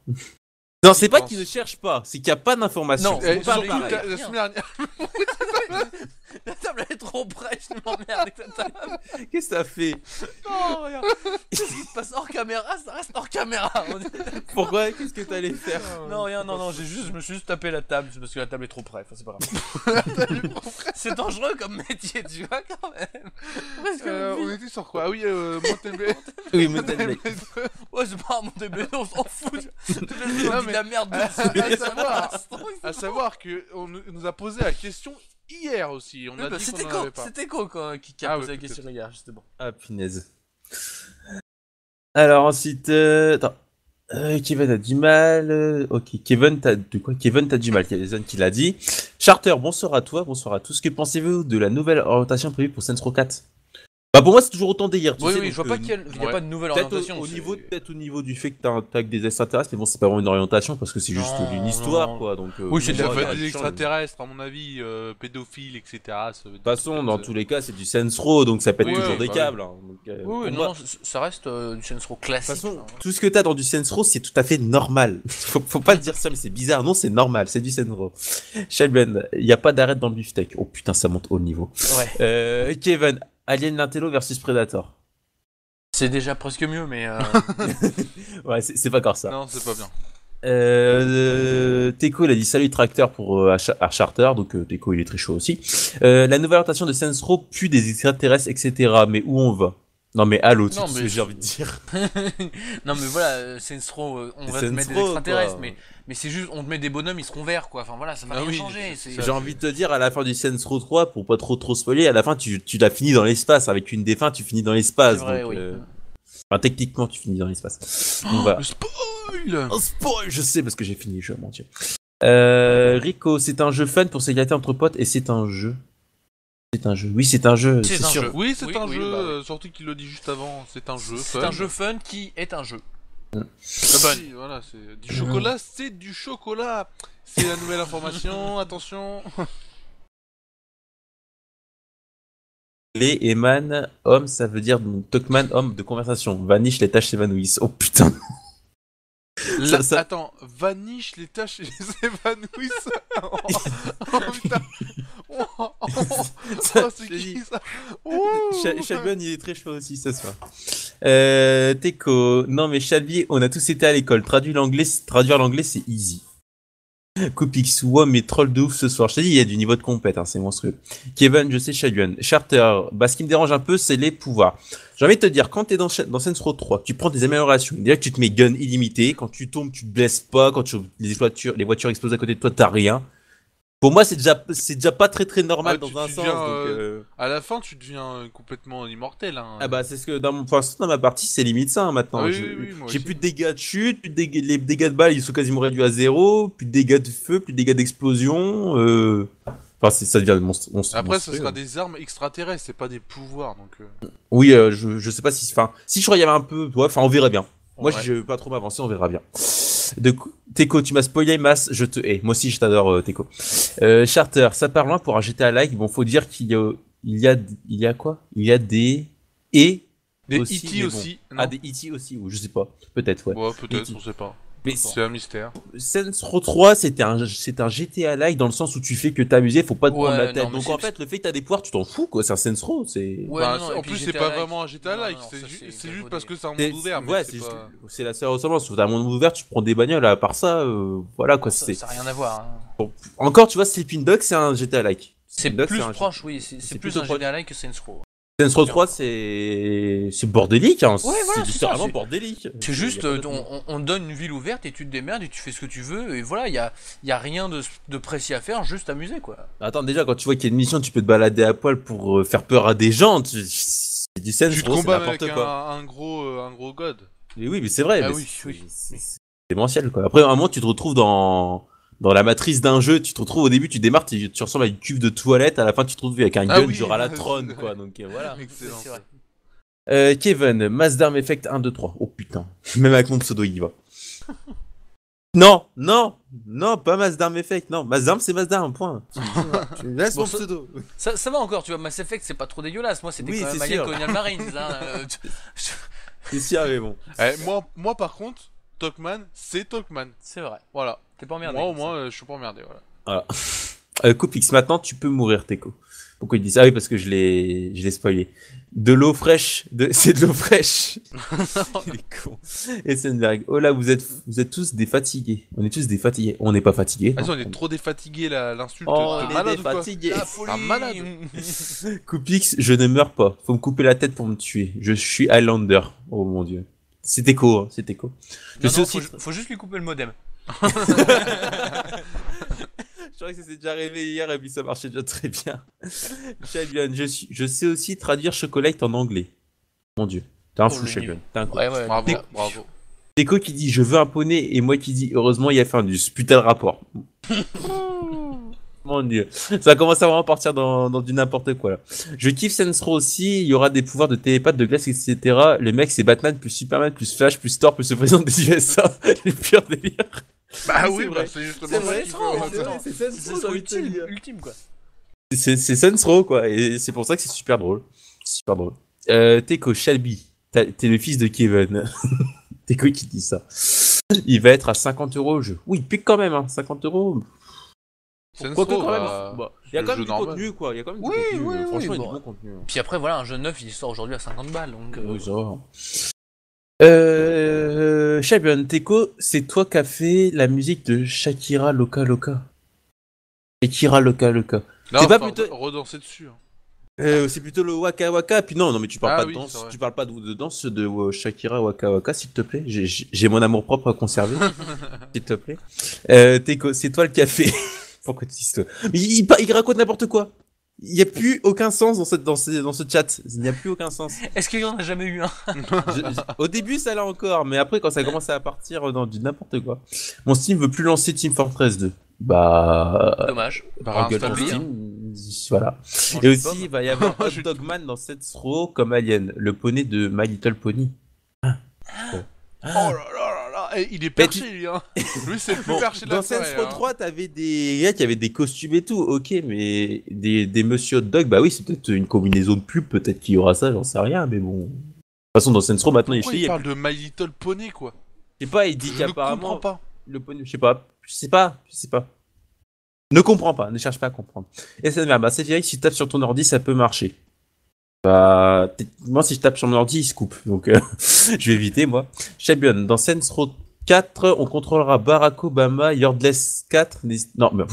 Non, c'est pas pense. qu'il ne cherche pas, c'est qu'il n'y a pas d'informations. Non, Et faut pas surtout, pareil. la semaine dernière, La table elle est trop près, je m'emmerde avec ta table. Qu'est-ce que ça fait? Non, regarde. Tout ce qui se passe hors caméra, ça reste hors caméra. Pourquoi? Qu'est-ce que t'allais faire? Non, rien, non, je me suis juste tapé la table parce que la table est trop près. Enfin, c'est pas grave. C'est dangereux comme métier, tu vois, quand même. Parce que on était sur quoi? Ah oui, Mountain Blade. Oui, Mountain Blade. ouais, c'est pas un monté blé, on s'en fout. Toutes les Non, gens disent mais- de la merde à dessus. savoir- À savoir que on nous a posé la question hier aussi. On a dit qu'on en avait pas. C'était Co qui a Ah posé ouais, la question, les gars, c'était bon. Ah, punaise. Alors ensuite, attends. Kevin a du mal. Ok, Kevin, t'as de quoi? Kevin, t'as du mal. Il y a des zones qui l'a dit. Charter, bonsoir à toi, bonsoir à tous. Que pensez-vous de la nouvelle orientation prévue pour Saints Row 4? Bah pour moi c'est toujours autant délire. Oui, sais, oui, je vois donc, pas qu'il y a ouais. pas de nouvelle Peut-être orientation. peut-être au niveau du fait que t'as un tag des extraterrestres, mais bon c'est pas vraiment une orientation parce que c'est juste Non, une histoire non. quoi. Donc, Oui, c'est de la Ça moi, va Ouais, être des de extraterrestres, à mon avis, pédophiles, etc. toute façon, dans tous les cas, c'est du Saints Row, donc ça pète Oui, toujours des bah câbles. Hein. Donc, Oui, pour oui, moi, non, ça reste du Saints Row de classique. toute façon, tout ce que t'as dans du Saints Row, c'est tout à fait normal. Faut pas te dire ça, mais c'est bizarre. Non, c'est normal, c'est du Saints Row. Shelben, il y a pas d'arrêt dans le beefsteak. Oh putain, ça monte haut niveau. Ouais. Kevin, Alien Nintello versus Predator. C'est déjà presque mieux, mais. Ouais, c'est pas encore ça. Non, c'est pas bien. Teko, il a dit salut tracteur pour Charter, donc Teko il est très chaud aussi. La nouvelle orientation de Saints Row pue des extraterrestres, etc. Mais où on va? Non mais allô, c'est Non, tout ce mais que j'ai envie de dire. non, mais voilà, Saints Row, on va te Saints mettre des Row, extraterrestres, quoi. mais c'est juste, on te met des bonhommes, ils seront verts, quoi. Enfin voilà, ça va Ah rien oui, changer. c'est- J'ai envie de te dire, à la fin du Saints Row 3, pour pas trop spoiler, à la fin tu l'as fini dans l'espace. Avec une des fins, tu finis dans l'espace. C'est vrai, donc, oui. Enfin, techniquement, tu finis dans l'espace. Donc voilà. Le spoil. Oh, spoil, je sais parce que j'ai fini le jeu, mon dieu. Rico, c'est un jeu fun pour s'éclater entre potes et c'est un jeu. C'est un jeu. Oui, c'est un jeu. C'est un sûr. jeu. Oui, c'est Oui, un oui, jeu, bah oui. surtout qu'il le dit juste avant, c'est un jeu. C'est un jeu fun qui est un jeu. Ah bah, si, voilà, c'est du chocolat, c'est du chocolat. C'est la nouvelle information, attention. Les Eman, homme, ça veut dire donc Tokman, homme de conversation. Vanish, les tâches s'évanouissent. Oh putain. Ça- Attends, vanish, les taches s'évanouissent. Oh putain. Oh, Ça, c'est je te dis. qui ça? Oh. Shelby, il est très chaud aussi ce soir. Teko, non mais Shelby, on a tous été à l'école. Traduire l'anglais, c'est easy. Coupix, wow, mais troll de ouf ce soir. Je t'ai dit, il y a du niveau de compète, hein, c'est monstrueux. Kevin, je sais, Shelby. Charter, bah ce qui me dérange un peu, c'est les pouvoirs. J'ai envie de te dire, quand t'es dans Saints Row 3, tu prends des améliorations. Déjà que tu te mets gun illimité, quand tu tombes, tu te blesses pas, quand les voitures explosent à côté de toi, t'as rien. Pour moi, c'est déjà pas très normal Ah, dans tu un sens. deviens, Donc, À la fin, tu deviens complètement immortel. Hein. ah bah c'est ce que dans ma partie, c'est limite ça hein, maintenant. Ah oui, oui, moi J'ai aussi. plus de dégâts de chute, les dégâts de balles ils sont quasiment réduits à zéro, plus de dégâts de feu, plus de dégâts d'explosion. Enfin, ça devient Après, ce monstrueux. sera des armes extraterrestres, c'est pas des pouvoirs, donc... Oui, je sais pas si... Enfin, si je crois qu'il y avait un peu... Ouais, enfin, on verra bien. Moi, Ouais. je vais pas trop m'avancer, on verra bien. Teco, tu m'as spoilé, Mas, je te hais. Moi aussi, je t'adore, Teco. Charter, ça part loin pour un GTA like. Bon, faut dire il y a quoi? Il y a des... Et... Des aussi, E.T. mais bon. aussi, non? Ah, des E.T. aussi, ou je sais pas. Peut-être, ouais. Ouais, peut-être, E.T.. on sait pas. Mais C'est un mystère. Saints Row 3, c'est un GTA-like dans le sens où tu fais que t'amuser, faut pas te prendre la Ouais, tête. non, mais Donc en fait, le fait que t'as des pouvoirs, tu t'en fous, quoi. C'est un Saints Row, c'est... Ouais, Bah, non, non, et en puis plus, c'est GTA pas like. vraiment un GTA Non, like, non, c'est ça, ju- c'est c'est juste galvaudé. parce que c'est un C'est- monde ouvert, mais ouais, c'est pas... c'est la seule ressemblance. T'as un monde ouvert, tu prends des bagnoles, à part ça, voilà, quoi. Ça n'a rien à voir. Hein. Encore, tu vois, Sleeping Dog, c'est un GTA-like. C'est Sleeping Dog, plus un proche, oui, c'est c'est plus plutôt un proche. GTA like que Saints Row. Saints Row 3, c'est bordélique, hein. Ouais, voilà, C'est c'est ça, littéralement c'est- bordélique. C'est juste, Y a pas d'autre mot. on te donne une ville ouverte et tu te démerdes et tu fais ce que tu veux, et voilà, y a rien de précis à faire, juste amuser, quoi. Attends, déjà, quand tu vois qu'il y a une mission, tu peux te balader à poil pour faire peur à des gens. C'est du Saints Tu te Row, c'est combats avec n'importe quoi. un gros god. Mais oui, mais c'est vrai. Ah Mais oui, oui. c'est démentiel, quoi. Après, à un moment, tu te retrouves dans la matrice d'un jeu. Tu te retrouves au début, tu démarres, tu ressembles à une cuve de toilette. À la fin, tu te retrouves avec un Ah gun, oui, genre à la c'est Tron, vrai. quoi. Donc voilà. Excellent. C'est vrai. Kevin, Mazdarm Effect 1, 2, 3. Oh putain. Même avec mon pseudo, il y va. Non, non, non, pas Mazdarm Effect. Non, Mazdarm, c'est Mazdarm, point. Tu me laisses Bon, mon pseudo. Ça va encore, tu vois, Mass Effect, c'est pas trop dégueulasse. Moi, c'était Oui, quand c'est même Alien sûr. Colonial Marines. Hein, C'est sûr, mais bon. Moi, par contre, Talkman, c'est Talkman. c'est vrai. Voilà. T'es pas emmerdé. Moi, au comme ça. moins, je suis pas emmerdé, voilà. Voilà. Coupix, maintenant tu peux mourir, Teco. Pourquoi il dit ça? Ah oui, parce que je l'ai spoilé. De l'eau fraîche, c'est de l'eau fraîche. Il est con. Essenberg. Oh là, vous êtes tous des fatigués. On est tous des fatigués. On n'est pas fatigués. Vas-y, non. on est trop défatigué, l'insulte. Oh, T'es on est malade des ou quoi fatigués. La folie. Ah, malade. Coupix, je ne meurs pas. Faut me couper la tête pour me tuer. Je suis Highlander. Oh mon dieu. C'est Teco, hein. C'est Teco. Je Non, sais non, aussi. faut juste lui couper le modem. Je crois que ça s'est déjà arrivé hier et puis ça marchait déjà très bien. Shabian, je sais aussi traduire chocolate en anglais. Mon dieu. T'es un Oh, fou, le Shabian. nul. T'es un con. Ouais, ouais. Bravo, ouais. bravo. Teco qui dit je veux un poney et moi qui dis heureusement il y a fait un du putain de rapport. Mon dieu. Ça commence à vraiment partir dans du n'importe quoi là. Je kiffe Saints Row aussi, il y aura des pouvoirs de télépathe, de glace, etc. Le mec c'est Batman plus Superman plus Flash plus Thor plus le président des USA. Le pur délire. Bah C'est oui, vrai. bah, c'est justement C'est ça vrai, qu'il c'est faut. vrai, c'est vrai, c'est Saints C'est Row, j'ai son envie de te dire. ultime, quoi. C'est Saints Row quoi, et c'est pour ça que c'est super drôle. Super drôle. Teco, Shelby, t'es le fils de Kevin. Teco qui dit ça. Il va être à 50 € le jeu. Oui, il pique quand même, hein, 50 €. Saints Quoique Row, quand même, bah, bah, il y a le quand même jeu du normal. contenu quoi. Il y a quand même Oui, du contenu. oui, oui, Franchement, il y a bon. du bon contenu. Puis après, voilà, un jeu neuf, il sort aujourd'hui à 50 balles, donc... Oui, ça va. Shabian, Teco, c'est toi qui as fait la musique de Shakira Loka Loka. Shakira Loka Loka. Non, C'est pas enfin, plutôt- redanser dessus. Hein. C'est plutôt le Waka Waka. Puis non, mais tu parles Ah pas de oui, danse. c'est vrai. Tu parles pas de danse de Shakira Waka Waka, s'il te plaît. J'ai mon amour propre à conserver. S'il te plaît. Teco, c'est toi le café. Pourquoi tu dis ça? Mais il raconte n'importe quoi. Il n'y a plus aucun sens dans ce chat. Il n'y a plus aucun sens. Est-ce qu'il y en a jamais eu un? Au début, ça l'a encore, mais après, quand ça commence à partir dans du n'importe quoi. Mon Steam veut plus lancer Team Fortress 2. Bah. Dommage. Bah, engueule ton installe-le. Steam. Voilà. Mange Et une aussi, pomme. il va y avoir Hot Je- Dogman dans Saints Row comme Alien, le poney de My Little Pony. Oh là là là là, eh, il est perché lui, hein. Lui, c'est le plus Bon, perché de dans la Saints soirée. Row hein. 3, t'avais des gars qui avaient des costumes et tout, ok, mais des Monsieur Hot Dog, bah oui, c'est peut-être une combinaison de pub, peut-être qu'il y aura ça, j'en sais rien, mais bon. De toute façon, dans Saints Row, maintenant, Pourquoi il il y a parle de My Little Pony, quoi? Je sais pas, il dit Je ne comprends qu'apparemment. pas. Le poney, je sais pas. Ne comprends pas, ne cherche pas à comprendre. Et ça bah c'est vrai que si tu tapes sur ton ordi, ça peut marcher. Bah, moi, si je tape sur mon ordi, il se coupe, donc je vais éviter, moi. Shabian, dans Saints Row 4, on contrôlera Barack Obama, Yardless 4. Non, mais.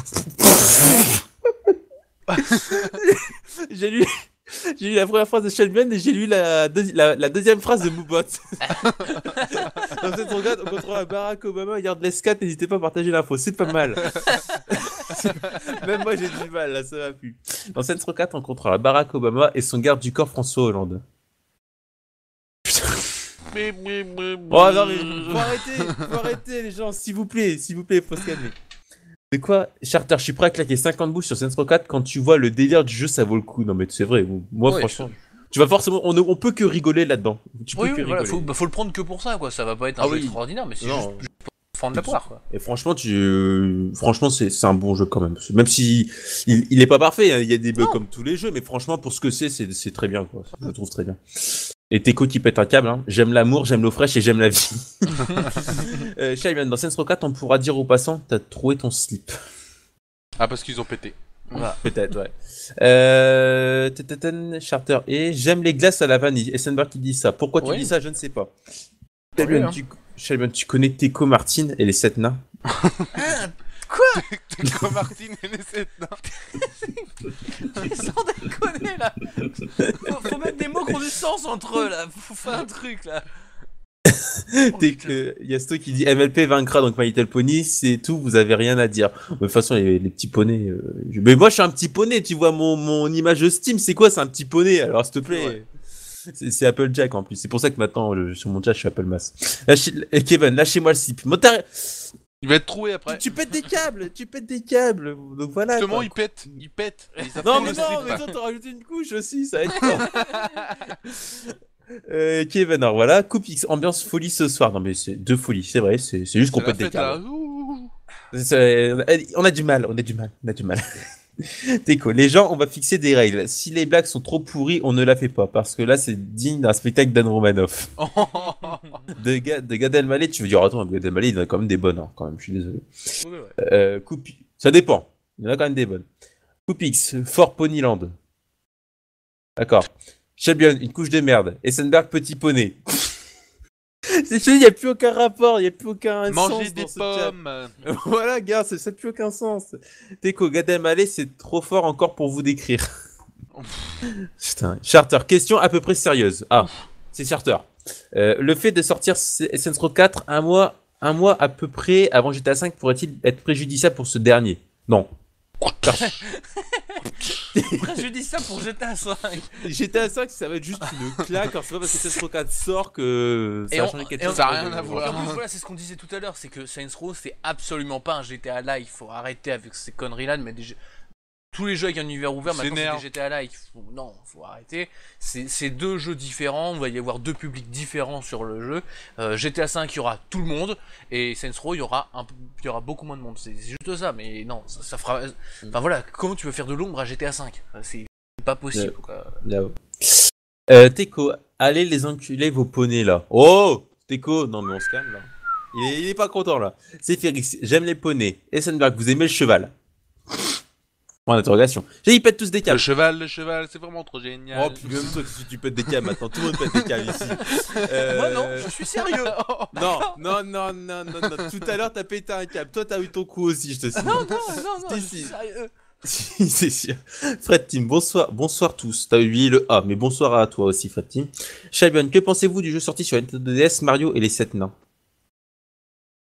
J'ai lu la première phrase de Shelby et j'ai lu la deuxième phrase de Moobot. Dans cette regard, on contrôle Barack Obama, Yardless 4, n'hésitez pas à partager l'info, c'est pas mal. Même moi j'ai du mal, là ça va plus. Dans Saints Row 4, on contrôle Barack Obama et son garde du corps François Hollande. Oh non mais faut arrêter les gens, s'il vous plaît, faut se calmer. C'est quoi? Charter, je suis prêt à claquer 50 bouches sur Saints Row 4 quand tu vois le délire du jeu, ça vaut le coup. Non mais c'est vrai, moi Ouais, franchement, tu vas forcément, on peut que rigoler là-dedans. Tu peux Oui, que oui, voilà, rigoler. faut le prendre que pour ça, quoi. Ça va pas être un Ah jeu oui. extraordinaire, mais c'est Non. juste pour prendre la poire, quoi. Et franchement, franchement, c'est un bon jeu quand même. Même si il est pas parfait, hein, il y a des bugs Non. comme tous les jeux, mais franchement, pour ce que c'est très bien, quoi. Je le trouve très bien. Et Teco qui pète un câble, hein. J'aime l'amour, j'aime l'eau fraîche et j'aime la vie. Shaiban, dans Saints Row 4, on pourra dire aux passants, t'as trouvé ton slip. Ah, parce qu'ils ont pété. Voilà. Peut-être, ouais. Charter et j'aime les glaces à la vanille. Essenberg qui dit ça. Pourquoi tu Oui. dis ça, je ne sais pas. Oui, Shaiban, hein. tu connais Teco Martin et les 7 nains? Ah, quoi? Teco Martin et les 7 nains. Sans déconner, là. Faut mettre des mots qui ont du sens entre eux, là. Faut faire un truc, là. Yasto qui dit MLP vaincra donc My Little Pony, c'est tout, vous avez rien à dire. De toute façon, les petits poneys. Mais moi, je suis un petit poney, tu vois mon image de Steam, c'est quoi? C'est un petit poney, alors s'il te plaît. Ouais. C'est Applejack en plus. C'est pour ça que maintenant, sur mon chat, je suis Apple Mass. Kevin, lâchez-moi le slip. Il va être troué après. Tu pètes des câbles, tu pètes des câbles. Donc voilà. Justement, quoi. il pète. Il pète. Et ils Non, apprennent mais le non, slip. mais toi, t'as rajouté une couche aussi, ça aide pas. Kevin, alors voilà, Coupe X, ambiance folie ce soir. Non, mais c'est deux folies, c'est vrai, c'est juste qu'on C'est la pète des fête, là. câbles. Ouh. On a du mal. Teco, les gens, on va fixer des règles. Si les blagues sont trop pourries, on ne la fait pas. Parce que là, c'est digne d'un spectacle d'Anne Romanoff. De Gad Elmaleh, tu veux dire, attends, Gad Elmaleh, il en a quand même des bonnes, hein, quand même, je suis désolé. Ouais, ouais. Ça dépend. Il y en a quand même des bonnes. Coupe X, Fort Ponyland. D'accord. Shelbion, une couche de merde. Essenberg, petit poney. Il n'y a plus aucun rapport, il n'y a plus aucun Manger sens des dans ce chat. pommes. Voilà, gars, ça n'a plus aucun sens. Teco, Gad Elmaleh, c'est trop fort encore pour vous décrire. Putain. Charter, question à peu près sérieuse. Ah, c'est Charter. Le fait de sortir Saints Row 4 un mois à peu près avant GTA 5 pourrait-il être préjudiciable pour ce dernier? Non. Après, je dis ça pour GTA 5. GTA 5, ça va être juste une claque. Alors, c'est pas parce que Saints Row 4 sort que ça Et va on- changer quelque et on- chose. Ça a rien à voir. En plus, voilà, c'est ce qu'on disait tout à l'heure, c'est que Saints Row, c'est absolument pas un GTA là. Il faut arrêter avec ces conneries-là de mettre tous les jeux avec un univers ouvert, maintenant c'est S'énerve. des GTA là. Non, faut arrêter. C'est deux jeux différents. Il va y avoir deux publics différents sur le jeu. GTA 5, il y aura tout le monde, et Saints Row, il y aura beaucoup moins de monde. C'est juste ça, mais non, ça fera. Enfin voilà, comment tu veux faire de l'ombre à GTA 5? C'est pas possible, quoi. Là-haut. Teco, allez les enculer vos poneys là. Oh Teco, non mais on se calme là. Il est pas content là. C'est Félix, j'aime les poneys. Essenberg, vous aimez le cheval? Point d'interrogation. J'ai dit, ils pètent tous des câbles. Le cheval, c'est vraiment trop génial. Oh, puis même toi, tu pètes des câbles maintenant. Tout le monde pète des câbles ici. Moi non, je suis sérieux. Non. Tout à l'heure, t'as pété un câble. Toi, t'as eu ton coup aussi, je te signale. Non, Si, je si. suis sérieux. Si, c'est sûr. Fred Team, bonsoir tous. T'as oublié le A, mais bonsoir à toi aussi, Fred Team. Shabion, que pensez-vous du jeu sorti sur Nintendo DS, Mario et les 7 nains?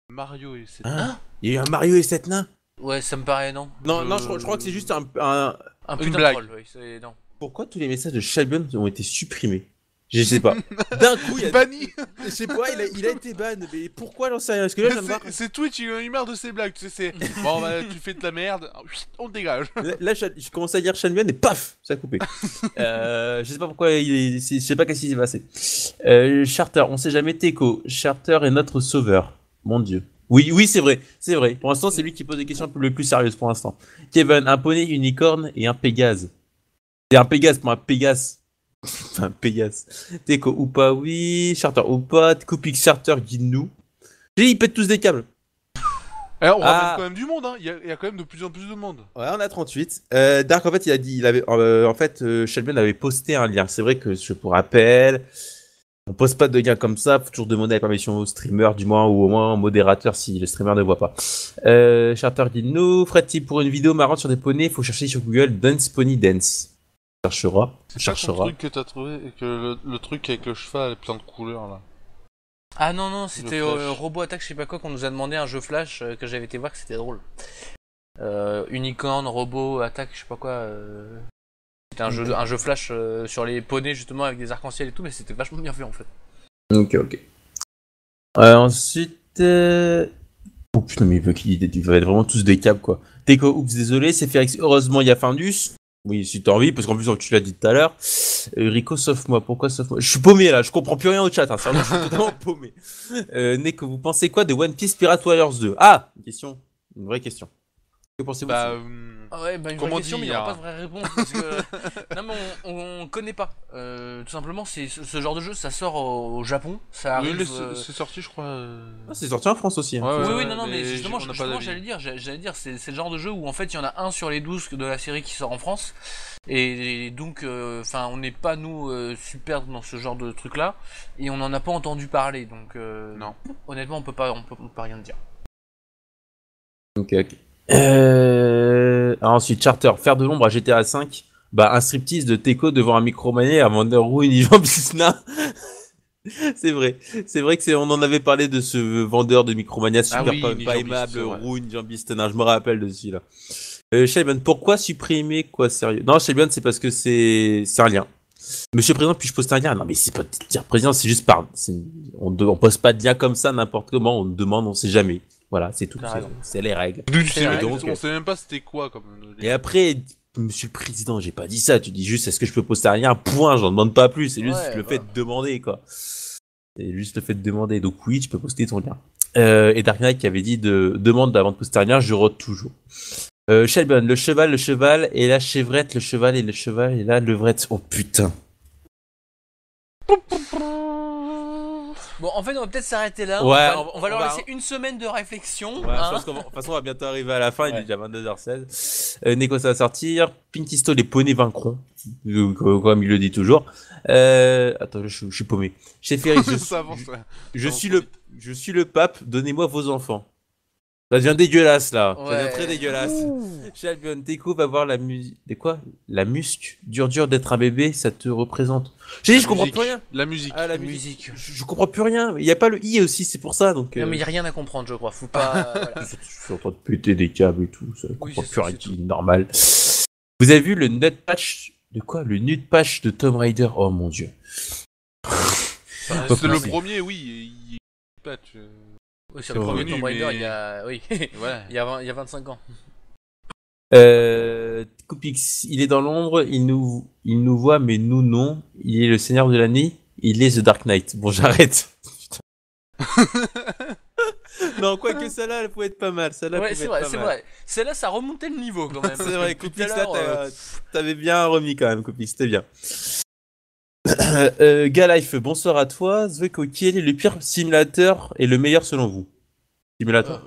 Mario et c'est. Hein? Il y a eu un Mario et 7 nains? Ouais, ça me paraît, non. Non, je crois que c'est juste un... Un Une putain de blague. troll, ouais, non. Pourquoi tous les messages de Shabion ont été supprimés? Je sais pas. D'un coup, il y a... Banni. Je sais pas, il a été ban, mais pourquoi j'en sais rien? Parce que là, je viens de voir... C'est Twitch, il a eu marre de ses blagues, tu sais, c'est... Bon, bah, tu fais de la merde, on te dégage. Là, je commence à dire Shenmue et paf, ça a coupé. Je sais pas pourquoi, je sais pas qu'est-ce qui s'est passé. Charter, on sait jamais Teco. Charter est notre sauveur. Mon dieu. Oui, c'est vrai. Pour l'instant, c'est lui qui pose des questions les plus sérieuses pour l'instant. Kevin, un poney, unicorne et un Pégase. Et un Pégase pour un Pégase. Enfin, Pégase. Teco ou pas, oui. Charter ou pas. Coupix, Charter, guide-nous. Ils pètent tous des câbles. Alors, on ramène quand même du monde, hein. Il y a quand même de plus en plus de monde. Ouais, on a 38. Dark, en fait, Shelby avait posté un lien. C'est vrai que, pour rappel, on poste pas de lien comme ça. Faut toujours demander la permission au streamer, du moins, ou au moins au modérateur si le streamer ne voit pas. Charter dit no. Freddy, pour une vidéo marrante sur des poneys, faut chercher sur Google Dance Pony Dance. Cherchera. C'est pas ton truc que t'as trouvé, et que le truc avec le cheval et plein de couleurs, là. Ah non, c'était Flash. Robot Attack, je sais pas quoi, qu'on nous a demandé un jeu Flash que j'avais été voir, que c'était drôle. Unicorn, Robot Attack, je sais pas quoi. C'était un jeu Flash sur les poneys justement avec des arcs-en-ciel et tout, mais c'était vachement bien fait en fait. Ok. Ensuite, Oh putain, mais il va être vraiment tous des câbles, quoi. Teco, oups, désolé, c'est Félix. Heureusement, il y a Findus. Oui, si t'as envie, parce qu'en plus, tu l'as dit tout à l'heure. Rico, sauf moi. Pourquoi sauf moi? Je suis paumé là, je comprends plus rien au chat. Hein, sérieusement, je suis totalement paumé. Neko, vous pensez quoi de One Piece Pirate Warriors 2? Ah, une question. Une vraie question. Que pensez-vous de ça? Ah ouais, bah une vraie Comment question, mais il n'y dire aura pas de vraie réponse parce que non mais on connaît pas. Tout simplement, c'est ce genre de jeu, ça sort au Japon, ça Oui, arrive. c'est sorti, je crois. Ah, c'est sorti en France aussi. Hein. Ouais, Oui, ouais, non, mais mais justement, on n'a pas justement, d'avis. j'allais dire, c'est le genre de jeu où en fait il y en a un sur les 12 de la série qui sort en France, et donc, enfin, on n'est pas nous super dans ce genre de truc là, et on n'en a pas entendu parler, donc Non. honnêtement, on peut pas rien dire. Ok. Ensuite, Charter, faire de l'ombre à GTA 5. Bah, un striptease de Teco devant un micromanier à Wonder Woman et Jean Bisna. C'est vrai. C'est vrai que on en avait parlé de ce vendeur de Micromania super Ah oui, pas Jean-Bist, aimable, c'est vrai. Rune, Jean Biston, je me rappelle de celui-là. Shelban, pourquoi supprimer quoi sérieux? Non, Shelban, c'est parce que c'est un lien. Monsieur le Président, puis-je poster un lien? Non, mais c'est pas dire président, c'est juste on poste pas de lien comme ça n'importe comment, on demande, on sait jamais. Voilà, c'est tout. T'as raison. C'est les règles. On sait même pas c'était quoi comme. Et après, Monsieur le Président, j'ai pas dit ça. Tu dis juste, est-ce que je peux poster un lien? Point, j'en demande pas plus. C'est juste Ouais, le bah. fait de demander, quoi. C'est juste le fait de demander. Donc oui, tu peux poster ton lien. Et Dark Knight qui avait dit demande avant de poster un lien, je rote toujours. Shelban, le cheval, et la chevrette, le cheval, et la levrette. Oh putain. Bon, en fait, on va peut-être s'arrêter là. Ouais, on va leur laisser une semaine de réflexion. Ouais, hein. je pense de toute façon, on va bientôt arriver à la fin, il Ouais. est déjà 22h16. Neko, ça va sortir. Pinkisto, les poneys vaincront. Comme il le dit toujours. Attends, je suis paumé. Chez Ferry, Ça avance, ouais. je suis le pape, donnez-moi vos enfants. Ça devient dégueulasse là. Ça devient Ouais. très dégueulasse. Shelby Teco va voir la musique. De quoi? La musque. Dur d'être un bébé, ça te représente. J'ai dit, je comprends plus rien. La musique. Ah, la La musique. musique. Je comprends plus rien. Il n'y a pas le i aussi, c'est pour ça. Donc, Non, mais il n'y a rien à comprendre, je crois. Faut pas. Voilà. je suis en train de péter des câbles et tout. Ça Oui, comprend c'est plus ça, rien c'est qui est normal. Vous avez vu le nut patch de quoi? Le nut patch de Tomb Raider. Oh mon dieu. C'est le possible. premier, oui. Patch. Oui, sur le C'est premier revenu, Tomb Raider, mais- il y a. Oui. Voilà. il y a 25 ans. Coupix, il est dans l'ombre, il nous voit, mais nous non. Il est le seigneur de la nuit, il est The Dark Knight. Bon, j'arrête. Non, quoique celle-là, elle pouvait être pas mal. Celle-là Ouais, pouvait c'est être vrai, pas c'est mal. vrai. Celle-là, ça remontait le niveau quand même. C'est vrai, Depuis Coupix, tout à là, l'heure, t'avais bien remis quand même, Coupix, c'était bien. Galife, bonsoir à toi. Zveko, quel est le pire simulateur et le meilleur selon vous? Simulateur?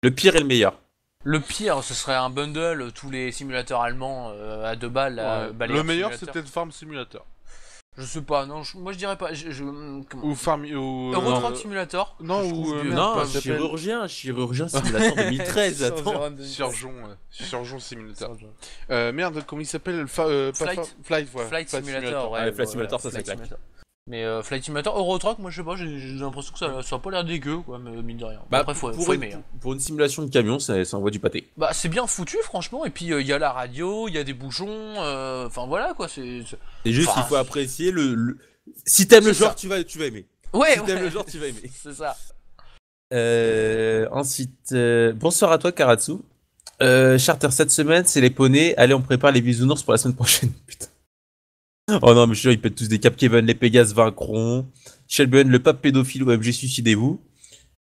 Le pire et le meilleur. Le pire, ce serait un bundle, tous les simulateurs allemands à 2 balles. Ouais. Le meilleur, c'est peut-être Farm Simulator. Je sais pas, non, moi je dirais pas. Comment Ou Farm. Ou, Euro Truck Simulator. Non, je ou. trouve que- merde, Non, comment ça s'appelle chirurgien simulateur 2013, attends. Surgeon Simulator. Merde, comment il s'appelle pas Flight. Flight, ouais. Flight Simulator, ouais. Ah, Flight Simulator, ça, Flight c'est claque. Simulator. Mais Flight Simulator, Euro Truck, moi je sais pas, j'ai l'impression que ça a pas l'air dégueu, quoi, mais mine de rien. Bah, Après, faut aimer. Hein. pour une simulation de camion, ça envoie du pâté. Bah, c'est bien foutu, franchement, et puis il y a la radio, il y a des bouchons, enfin voilà, quoi, c'est. C'est juste Enfin, qu'il faut apprécier Si t'aimes le c'est genre, ça. tu vas aimer. Ouais, Si t'aimes le genre, tu vas aimer. c'est ça. Ensuite, bonsoir à toi, Karatsu. Charter cette semaine, c'est les poneys. Allez, on prépare les bisounours pour la semaine prochaine. Putain. Oh non, mais je suis sûr, ils pètent tous des caps. Kevin, les Pégases vaincront. Shelburne, le pape pédophile, OMG, suicidez-vous.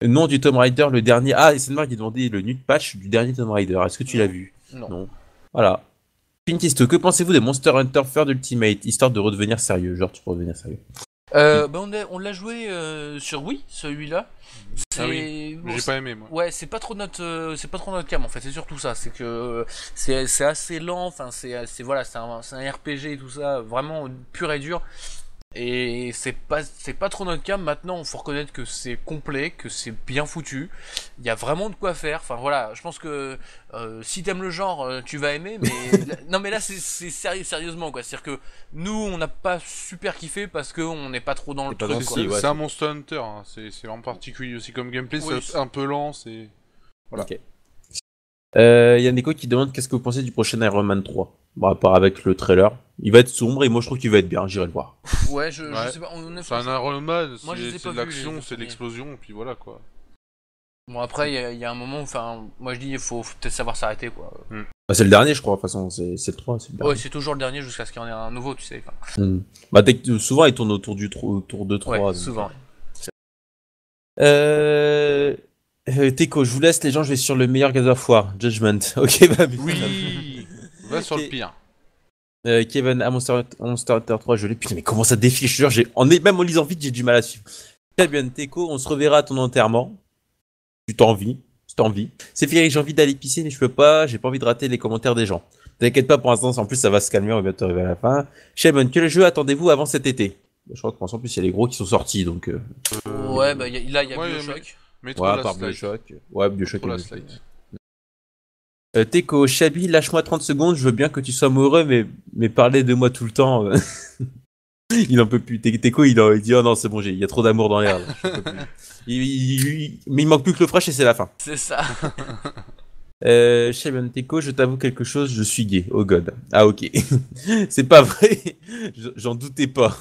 Nom du Tomb Raider, le dernier. Ah, et c'est Marc qui demandait le nude patch du dernier Tomb Raider. Est-ce que tu l'as vu? Non. Voilà. Pinkisto, que pensez-vous des Monster Hunter Third Ultimate, histoire de redevenir sérieux? Genre, tu peux redevenir sérieux. Bah on l'a joué sur Wii, celui-là. Ah oui, bon, j'ai pas aimé, moi. Ouais, c'est pas trop notre cam en fait, c'est surtout ça, c'est que c'est assez lent, enfin c'est voilà, c'est un RPG et tout ça, vraiment pur et dur. Et c'est pas trop notre cam. Maintenant, faut reconnaître que c'est complet, que c'est bien foutu. Il y a vraiment de quoi faire. Enfin voilà, je pense que si t'aimes le genre, tu vas aimer. Mais non, mais là c'est sérieusement quoi. C'est-à-dire que nous, on n'a pas super kiffé parce que on n'est pas trop dans le pas truc. dans quoi. le- ouais, C'est un Monster Hunter, hein. C'est en particulier aussi comme gameplay, Oui. c'est un peu lent, c'est. Voilà. Ok. Y a Neko qui demande qu'est-ce que vous pensez du prochain Iron Man 3. Bon, à part avec le trailer. Il va être sombre et moi je trouve qu'il va être bien, j'irai le voir. Ouais, je Ouais. sais pas. C'est un Iron Man, Moi, je les ai c'est pas de vus, l'action, les c'est de premiers. l'explosion, puis voilà quoi. Bon après il y a un moment, enfin moi je dis il faut peut-être savoir s'arrêter quoi. Bah, c'est le dernier, je crois. De toute façon, c'est le 3, c'est le dernier. Ouais c'est toujours le dernier jusqu'à ce qu'il y en ait un nouveau tu sais. Enfin, Bah, souvent, il tourne autour autour de 3. ouais souvent. Teco, je vous laisse, les gens, je vais sur le meilleur God of War, Judgment. Ok, bah, Oui. Va sur le Ok. pire. Kevin, à Monster Hunter 3, je l'ai. Putain, mais comment ça défile, je te jure, même en lisant vite, j'ai du mal à suivre. Très bien, Teco, on se reverra à ton enterrement. Tu t'envies, si t'as envie. C'est Frédéric, j'ai envie d'aller pisser, mais je peux pas, j'ai pas envie de rater les commentaires des gens. T'inquiète pas, pour l'instant, en plus, ça va se calmer, on va bientôt arriver à la fin. Shemon, quel jeu attendez-vous avant cet été? Je crois qu'en plus, il y a les gros qui sont sortis, donc. Ouais bah là il y a Ouais, Bioshock. Metro Ouais, à Last part Light. Bioshock. Ouais, Bioshock. Metro et Last Bioshock. Light. Teco, Chabi, lâche-moi 30 secondes, je veux bien que tu sois amoureux, mais parler de moi tout le temps. Il en peut plus. Teco, il dit, oh non, c'est bon, il y a trop d'amour dans l'air. Là. Je peux plus. Mais il manque plus que le fresh et c'est la fin. C'est ça. Shaban Teco, je t'avoue quelque chose, je suis gay. Oh god. Ah ok. C'est pas vrai. J'en doutais pas.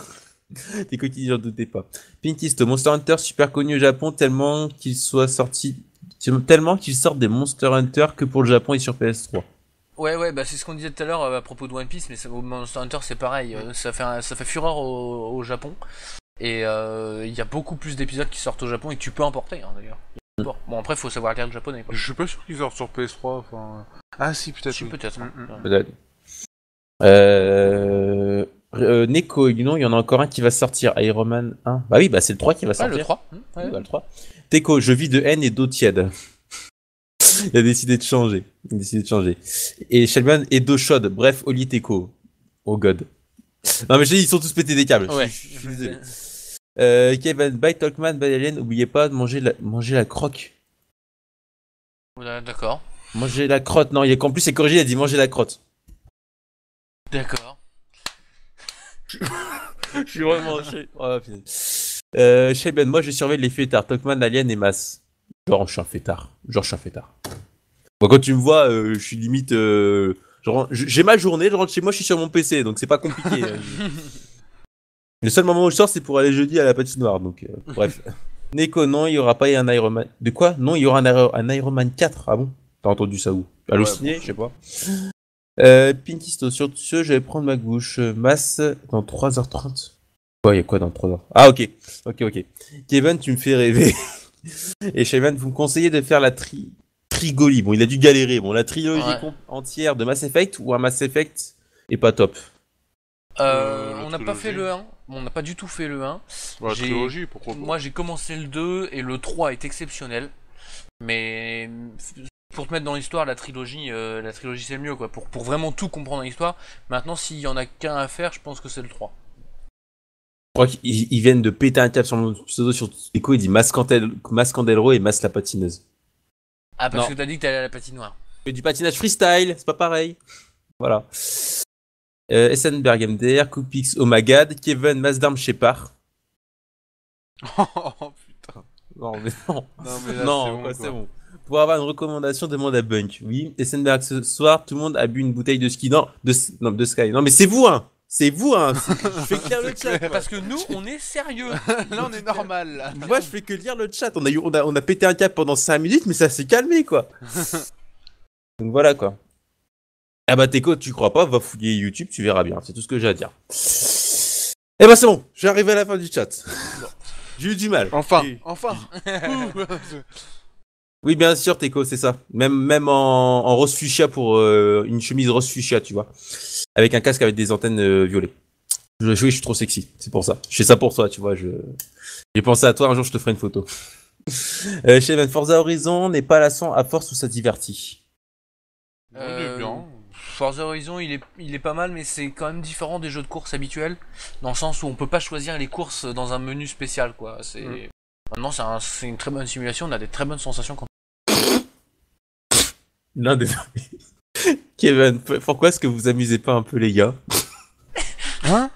Teco qui dit j'en doutais pas. Pinkist, Monster Hunter super connu au Japon tellement qu'il sortent des Monster Hunter que pour le Japon et sur PS3. Ouais bah c'est ce qu'on disait tout à l'heure à propos de One Piece, mais au Monster Hunter c'est pareil, ça fait fureur au Japon. Et il y a beaucoup plus d'épisodes qui sortent au Japon et que tu peux importer hein, d'ailleurs. Bon après faut savoir lire le japonais quoi. Je suis pas sûr qu'ils sortent sur PS3. Enfin. Ah si peut-être. Si Oui. peut-être. Peut-être. Neko, non, il y en a encore un qui va sortir. Iron Man 1. Bah oui, bah c'est le 3 qui va Ouais sortir. le 3. Oui, bah, le 3. Teco, je vis de haine et d'eau tiède. Il a décidé de changer. Et Shelban et d'eau chaude. Bref, Oli Teco. Oh god. Non mais je dis, ils sont tous pétés des câbles. Ouais. Je suis désolé. Kevin, bye Talkman, bye Alien. Oubliez pas de manger la croque. D'accord. Manger la crotte. Non, qu'en plus c'est corrigé, il a dit manger la crotte. D'accord. Je suis vraiment. Oh, Shelban, moi je surveille les fêtards. Talkman, Alien et Mas. Genre je suis un fêtard. Bon, quand tu me vois, je suis limite. J'ai ma journée, je rentre chez moi, je suis sur mon PC, donc c'est pas compliqué. Le seul moment où je sors, c'est pour aller jeudi à la patinoire, donc bref. Neko, non, il y aura pas un Iron Man. De quoi? Non, il y aura un Iron Man 4. Ah bon? T'as entendu ça où? Halluciné, je sais pas. Pinkisto, sur ce, je vais prendre ma gauche. Masse dans 3h30. Quoi, il y a quoi dans 3h? Ah, ok. Kevin, tu me fais rêver. Et Shaman, vous me conseillez de faire la trigolie. Bon, il a dû galérer. Bon, la trilogie entière de Mass Effect ou un Mass Effect est pas top. On n'a pas fait le 1. On n'a pas du tout fait le 1. La trilogie, pourquoi pas. Moi j'ai commencé le 2 et le 3 est exceptionnel. Mais pour te mettre dans l'histoire, la trilogie c'est le mieux quoi. Pour vraiment tout comprendre dans l'histoire. Maintenant, s'il y en a qu'un à faire, je pense que c'est le 3. Je crois qu'ils viennent de péter un câble sur mon pseudo sur Echo, il dit Mascandelro et Mas la patineuse. Ah, parce que t'as dit que t'allais à la patinoire. Mais du patinage freestyle, c'est pas pareil. Voilà. Essenberg MDR, Coupix, Omagad, Kevin, Masdarm Shepard. Oh putain. Non, mais non. Non, mais là, Non, c'est bon. Pour avoir une recommandation, demande à Bunk. Oui, Essenberg, ce soir, tout le monde a bu une bouteille de ski. Non, de Sky. Non, mais c'est vous, hein. Je fais que lire le chat. Parce que nous, on est sérieux. Là, on est normal. Là. Moi, je fais que lire le chat. On a pété un câble pendant 5 minutes, mais ça s'est calmé, quoi. Donc voilà, quoi. Ah bah, Teco, tu crois pas, va fouiller YouTube, tu verras bien. C'est tout ce que j'ai à dire. Eh bah, c'est bon. Je suis arrivé à la fin du chat. J'ai eu du mal. Enfin. Oui, bien sûr, Teco, c'est ça. Même en rose fuchsia pour une chemise rose fuchsia, tu vois. Avec un casque avec des antennes violettes. Oui, je suis trop sexy, c'est pour ça. Je fais ça pour toi, tu vois. J'ai pensé à toi, un jour je te ferai une photo. Chez Forza Horizon n'est pas lassant à force où ça divertit. Bien. Forza Horizon, il est pas mal, mais c'est quand même différent des jeux de course habituels, dans le sens où on peut pas choisir les courses dans un menu spécial, quoi. Maintenant, c'est une très bonne simulation, on a des très bonnes sensations quand. L'un des. Kevin, pourquoi est-ce que vous amusez pas un peu les gars? Hein?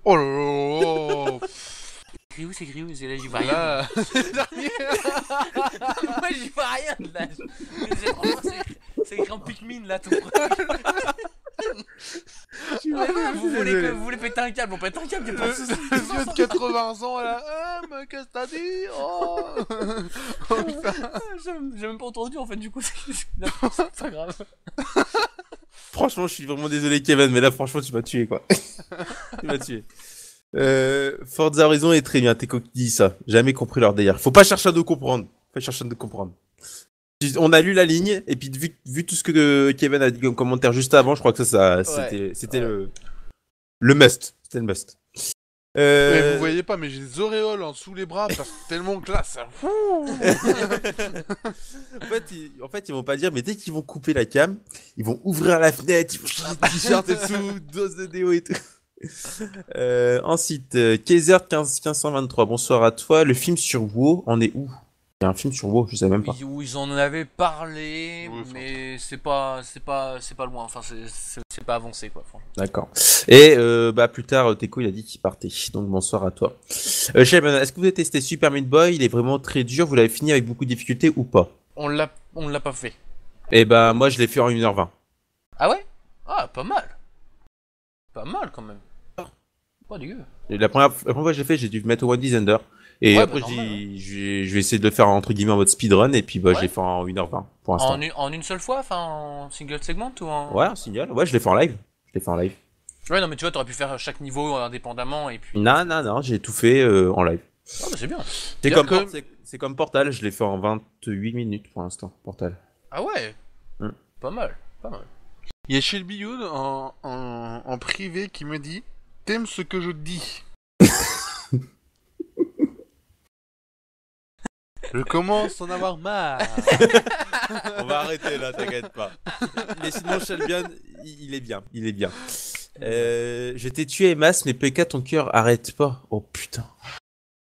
Oh là là. C'est écrit où, c'est là, j'y vois rien. Moi, j'y vois rien, là. C'est écrit en Pikmin, là, tout. Vous voulez péter un câble, on pète un câble, y'a pas de soucis. Le vieux de 80 ans là, mais qu'est-ce que t'as dit? Oh, oh putain. J'ai même pas entendu en fait, du coup, c'est pas grave. Franchement, je suis vraiment désolé, Kevin, mais là, franchement, tu m'as tué, quoi. Tu m'as tué. Forza Horizon est très bien, Teco qui dit ça. Jamais compris leur délire. Faut pas chercher à nous comprendre. On a lu la ligne, et puis vu tout ce que Kevin a dit comme commentaire juste avant, je crois que c'était le must. C'était le must. Mais vous voyez pas, mais j'ai des auréoles en dessous les bras parce que tellement classe. En fait, ils vont pas dire, mais dès qu'ils vont couper la cam, ils vont ouvrir la fenêtre, ils vont changer de t-shirt et tout, dose de déo et tout. Ensuite, Kaiser 1523, bonsoir à toi. Le film sur WoW en est où? Il y a un film sur WoW, je sais même pas. Où ils en avaient parlé, Oui, mais c'est pas loin, enfin c'est pas avancé quoi. Franchement. D'accord. Et plus tard, Teco il a dit qu'il partait. Donc bonsoir à toi. Shaman, est-ce que vous avez testé Super Meat Boy? Il est vraiment très dur. Vous l'avez fini avec beaucoup de difficultés ou pas? On l'a pas fait. Eh ben moi je l'ai fait en 1h20. Ah ouais? Ah pas mal. Pas mal quand même. Pas dégueu. Et la première fois que j'ai fait, j'ai dû mettre au One Descender. Et Ouais, après bah, je vais essayer de le faire entre guillemets en mode speedrun. Et puis Ouais. je l'ai fait en 1h20 pour l'instant. En une seule fois, enfin en single segment ou en... Ouais, un signal. Ouais, je l'ai fait en live. Ouais non mais tu vois, t'aurais pu faire chaque niveau indépendamment et puis... Non, j'ai tout fait en live. Ah bah c'est bien. C'est comme Portal, je l'ai fait en 28 minutes pour l'instant, Portal. Ah ouais. Pas mal. Il y a Shelby Youd en privé qui me dit: t'aimes ce que je dis? Je commence à en avoir marre. On va arrêter là, t'inquiète pas. Mais sinon, Shelbian, il est bien. Je t'ai tué, Emas, mais PK, ton cœur arrête pas. Oh putain.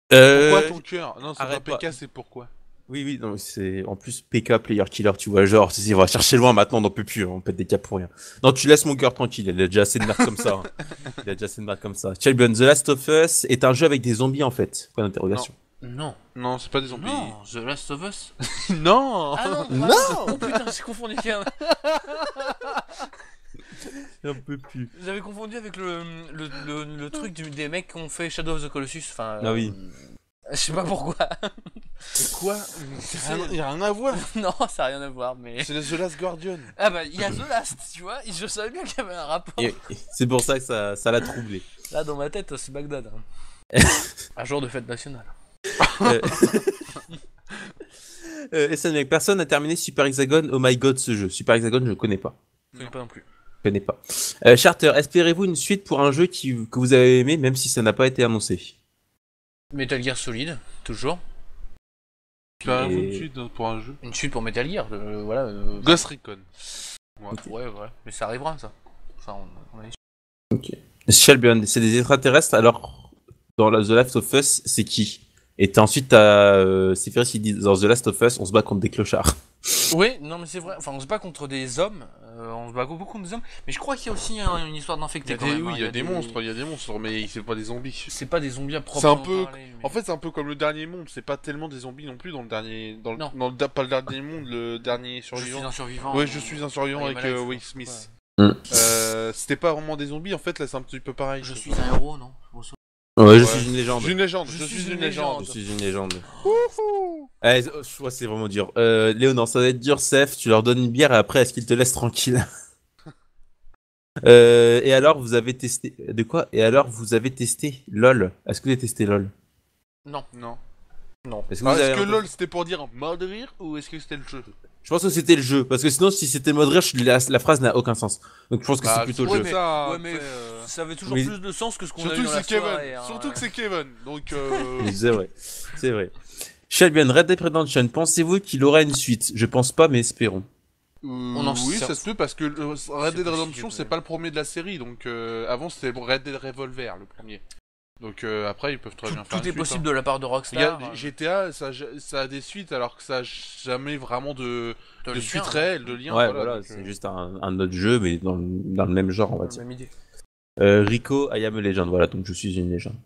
Pourquoi ton cœur? Non, c'est pas arrête pas. PK, c'est pourquoi. Oui, non, c'est en plus PK Player Killer, tu vois, genre, on va chercher loin maintenant, on n'en peut plus, on pète des câbles pour rien. Non, tu laisses mon cœur tranquille, il a déjà assez de merde comme ça. Shelbian, The Last of Us est un jeu avec des zombies en fait. Point d'interrogation. Non. Non, c'est pas des zombies. Non, The Last of Us. Non. Ah non. Non. Oh putain, j'ai confondu. J'en peux plus. J'avais confondu avec le truc des mecs qui ont fait Shadow of the Colossus. Enfin. Ah oui. Je sais pas pourquoi. Quoi? Il y a rien à voir. Non, ça a rien à voir, mais. C'est le The Last Guardian. Ah bah, il y a The Last, tu vois. Je savais bien qu'il y avait un rapport. C'est pour ça que ça l'a troublé. Là, dans ma tête, c'est Bagdad. Hein. Un jour de fête nationale. SNMec, personne n'a terminé Super Hexagon. Oh my god, ce jeu. Super Hexagon, je connais pas. Je connais pas non plus. Je connais pas. Charter, espérez-vous une suite pour un jeu que vous avez aimé, même si ça n'a pas été annoncé? Metal Gear Solid, toujours. Tu as Et- une suite pour un jeu. Une suite pour Metal Gear, voilà. Ghost Recon. Ouais, mais ça arrivera, ça. Enfin, on a Shelbion, c'est des extraterrestres, alors dans The Last of Us, c'est qui? Et ensuite t'as Sephiroth qui dit dans The Last of Us, on se bat contre des clochards. Oui, non mais c'est vrai, enfin on se bat contre des hommes, on se bat beaucoup contre des hommes, mais je crois qu'il y a aussi une histoire d'infectés quand même. Oui, hein, il y a des monstres, mais c'est pas des zombies. C'est pas des zombies à C'est proprement un peu. parler, mais- En fait, c'est un peu comme le dernier monde. C'est pas tellement des zombies non plus dans le dernier. Non. Pas le dernier monde, le dernier Je suis survivant. un survivant. Ouais, je suis un survivant Life, avec je Will crois. Smith. Ouais. C'était pas vraiment des zombies en fait, là c'est un petit peu pareil. Je suis un héros, non? Ouais, je Ouais. suis une légende. Je suis une légende. Je Je suis suis une une légende. Je suis une légende. Wouhou. Je vois, c'est vraiment dur. Léonard, ça va être dur, Seth. Tu leur donnes une bière et après, est-ce qu'ils te laissent tranquille? Et alors, vous avez testé. De quoi? Et alors, vous avez testé LOL? Est-ce que vous avez testé LOL? Non. Non. Est-ce Alors, vous est-ce avez que entendu- LOL c'était pour dire mode rire ou est-ce que c'était le jeu? Je pense que c'était le jeu. Parce que sinon, si c'était le mode rire, la phrase n'a aucun sens. Donc, je pense que c'est plutôt le ouais, jeu. mais ça, Ouais, mais après, ça avait toujours Oui. plus de sens que ce qu'on a surtout eu que dans la c'est Kevin. soirée. Hein, Surtout que c'est Kevin. Donc. C'est vrai. C'est vrai. Shelbian, Red Dead Redemption, pensez-vous qu'il aura une suite? Je pense pas, mais espérons. en Oui, sait- ça se peut parce que Red Dead possible, Redemption c'est mais- pas le premier de la série, donc avant c'était Red Dead Revolver le premier. Donc après ils peuvent très bien faire Tout une est suite, possible hein. de la part de Rockstar. Regarde, GTA ça a des suites alors que ça a jamais vraiment de lien, suite hein. réelle, de lien. Ouais, voilà, voilà, donc, c'est juste un autre jeu, mais dans le même genre, on va dire. Même idée. Rico, I am a legend, voilà, donc je suis une légende.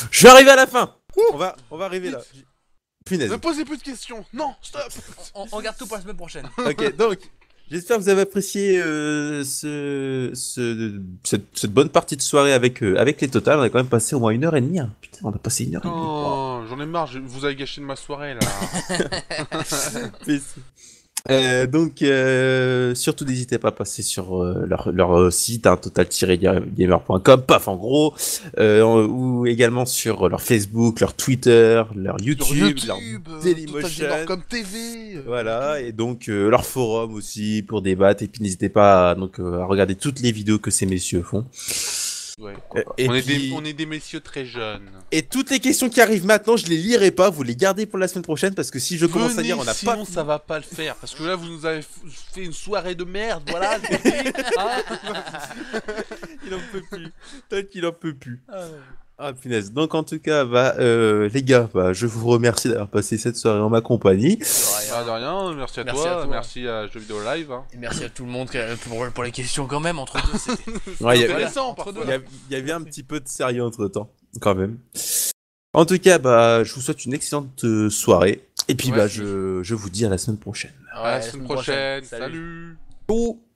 Je suis arrivé à la fin! On va arriver là. Punaise. Ne posez plus de questions. Non, stop. On garde tout pour la semaine prochaine. Ok, donc, J'espère que vous avez apprécié cette bonne partie de soirée avec les Total. On a quand même passé au moins 1h30. Hein. Putain, on a passé 1h30. Oh, j'en ai marre, vous avez gâché de ma soirée là. Donc, surtout n'hésitez pas à passer sur leur site, hein, total-gamer.com, paf en gros, ou également sur leur Facebook, leur Twitter, leur YouTube, leur Dailymotion, comme TV. voilà, et donc leur forum aussi pour débattre. Et puis n'hésitez pas à regarder toutes les vidéos que ces messieurs font. Ouais. Et On puis- est des messieurs très jeunes. Et toutes les questions qui arrivent maintenant, je les lirai pas, vous les gardez pour la semaine prochaine parce que si je commence à Venez, dire on n'a sinon pas ça va pas le faire parce que là vous nous avez fait une soirée de merde, voilà. je vous dis, hein. il en peut plus. Tant qu'il en peut plus. Ah punaise. Donc en tout cas, les gars, je vous remercie d'avoir passé cette soirée en ma compagnie. Ah, de rien, merci à Merci toi, à toi. merci à Jeux Vidéo Live. Hein. Et merci à tout le monde pour les questions quand même, entre deux. Ouais, il y avait- Intéressant entre parfois. il y avait un petit peu de sérieux entre temps, quand même. En tout cas, je vous souhaite une excellente soirée. Et puis Ouais, je vous dis à la semaine prochaine. À la semaine prochaine, salut. Ciao.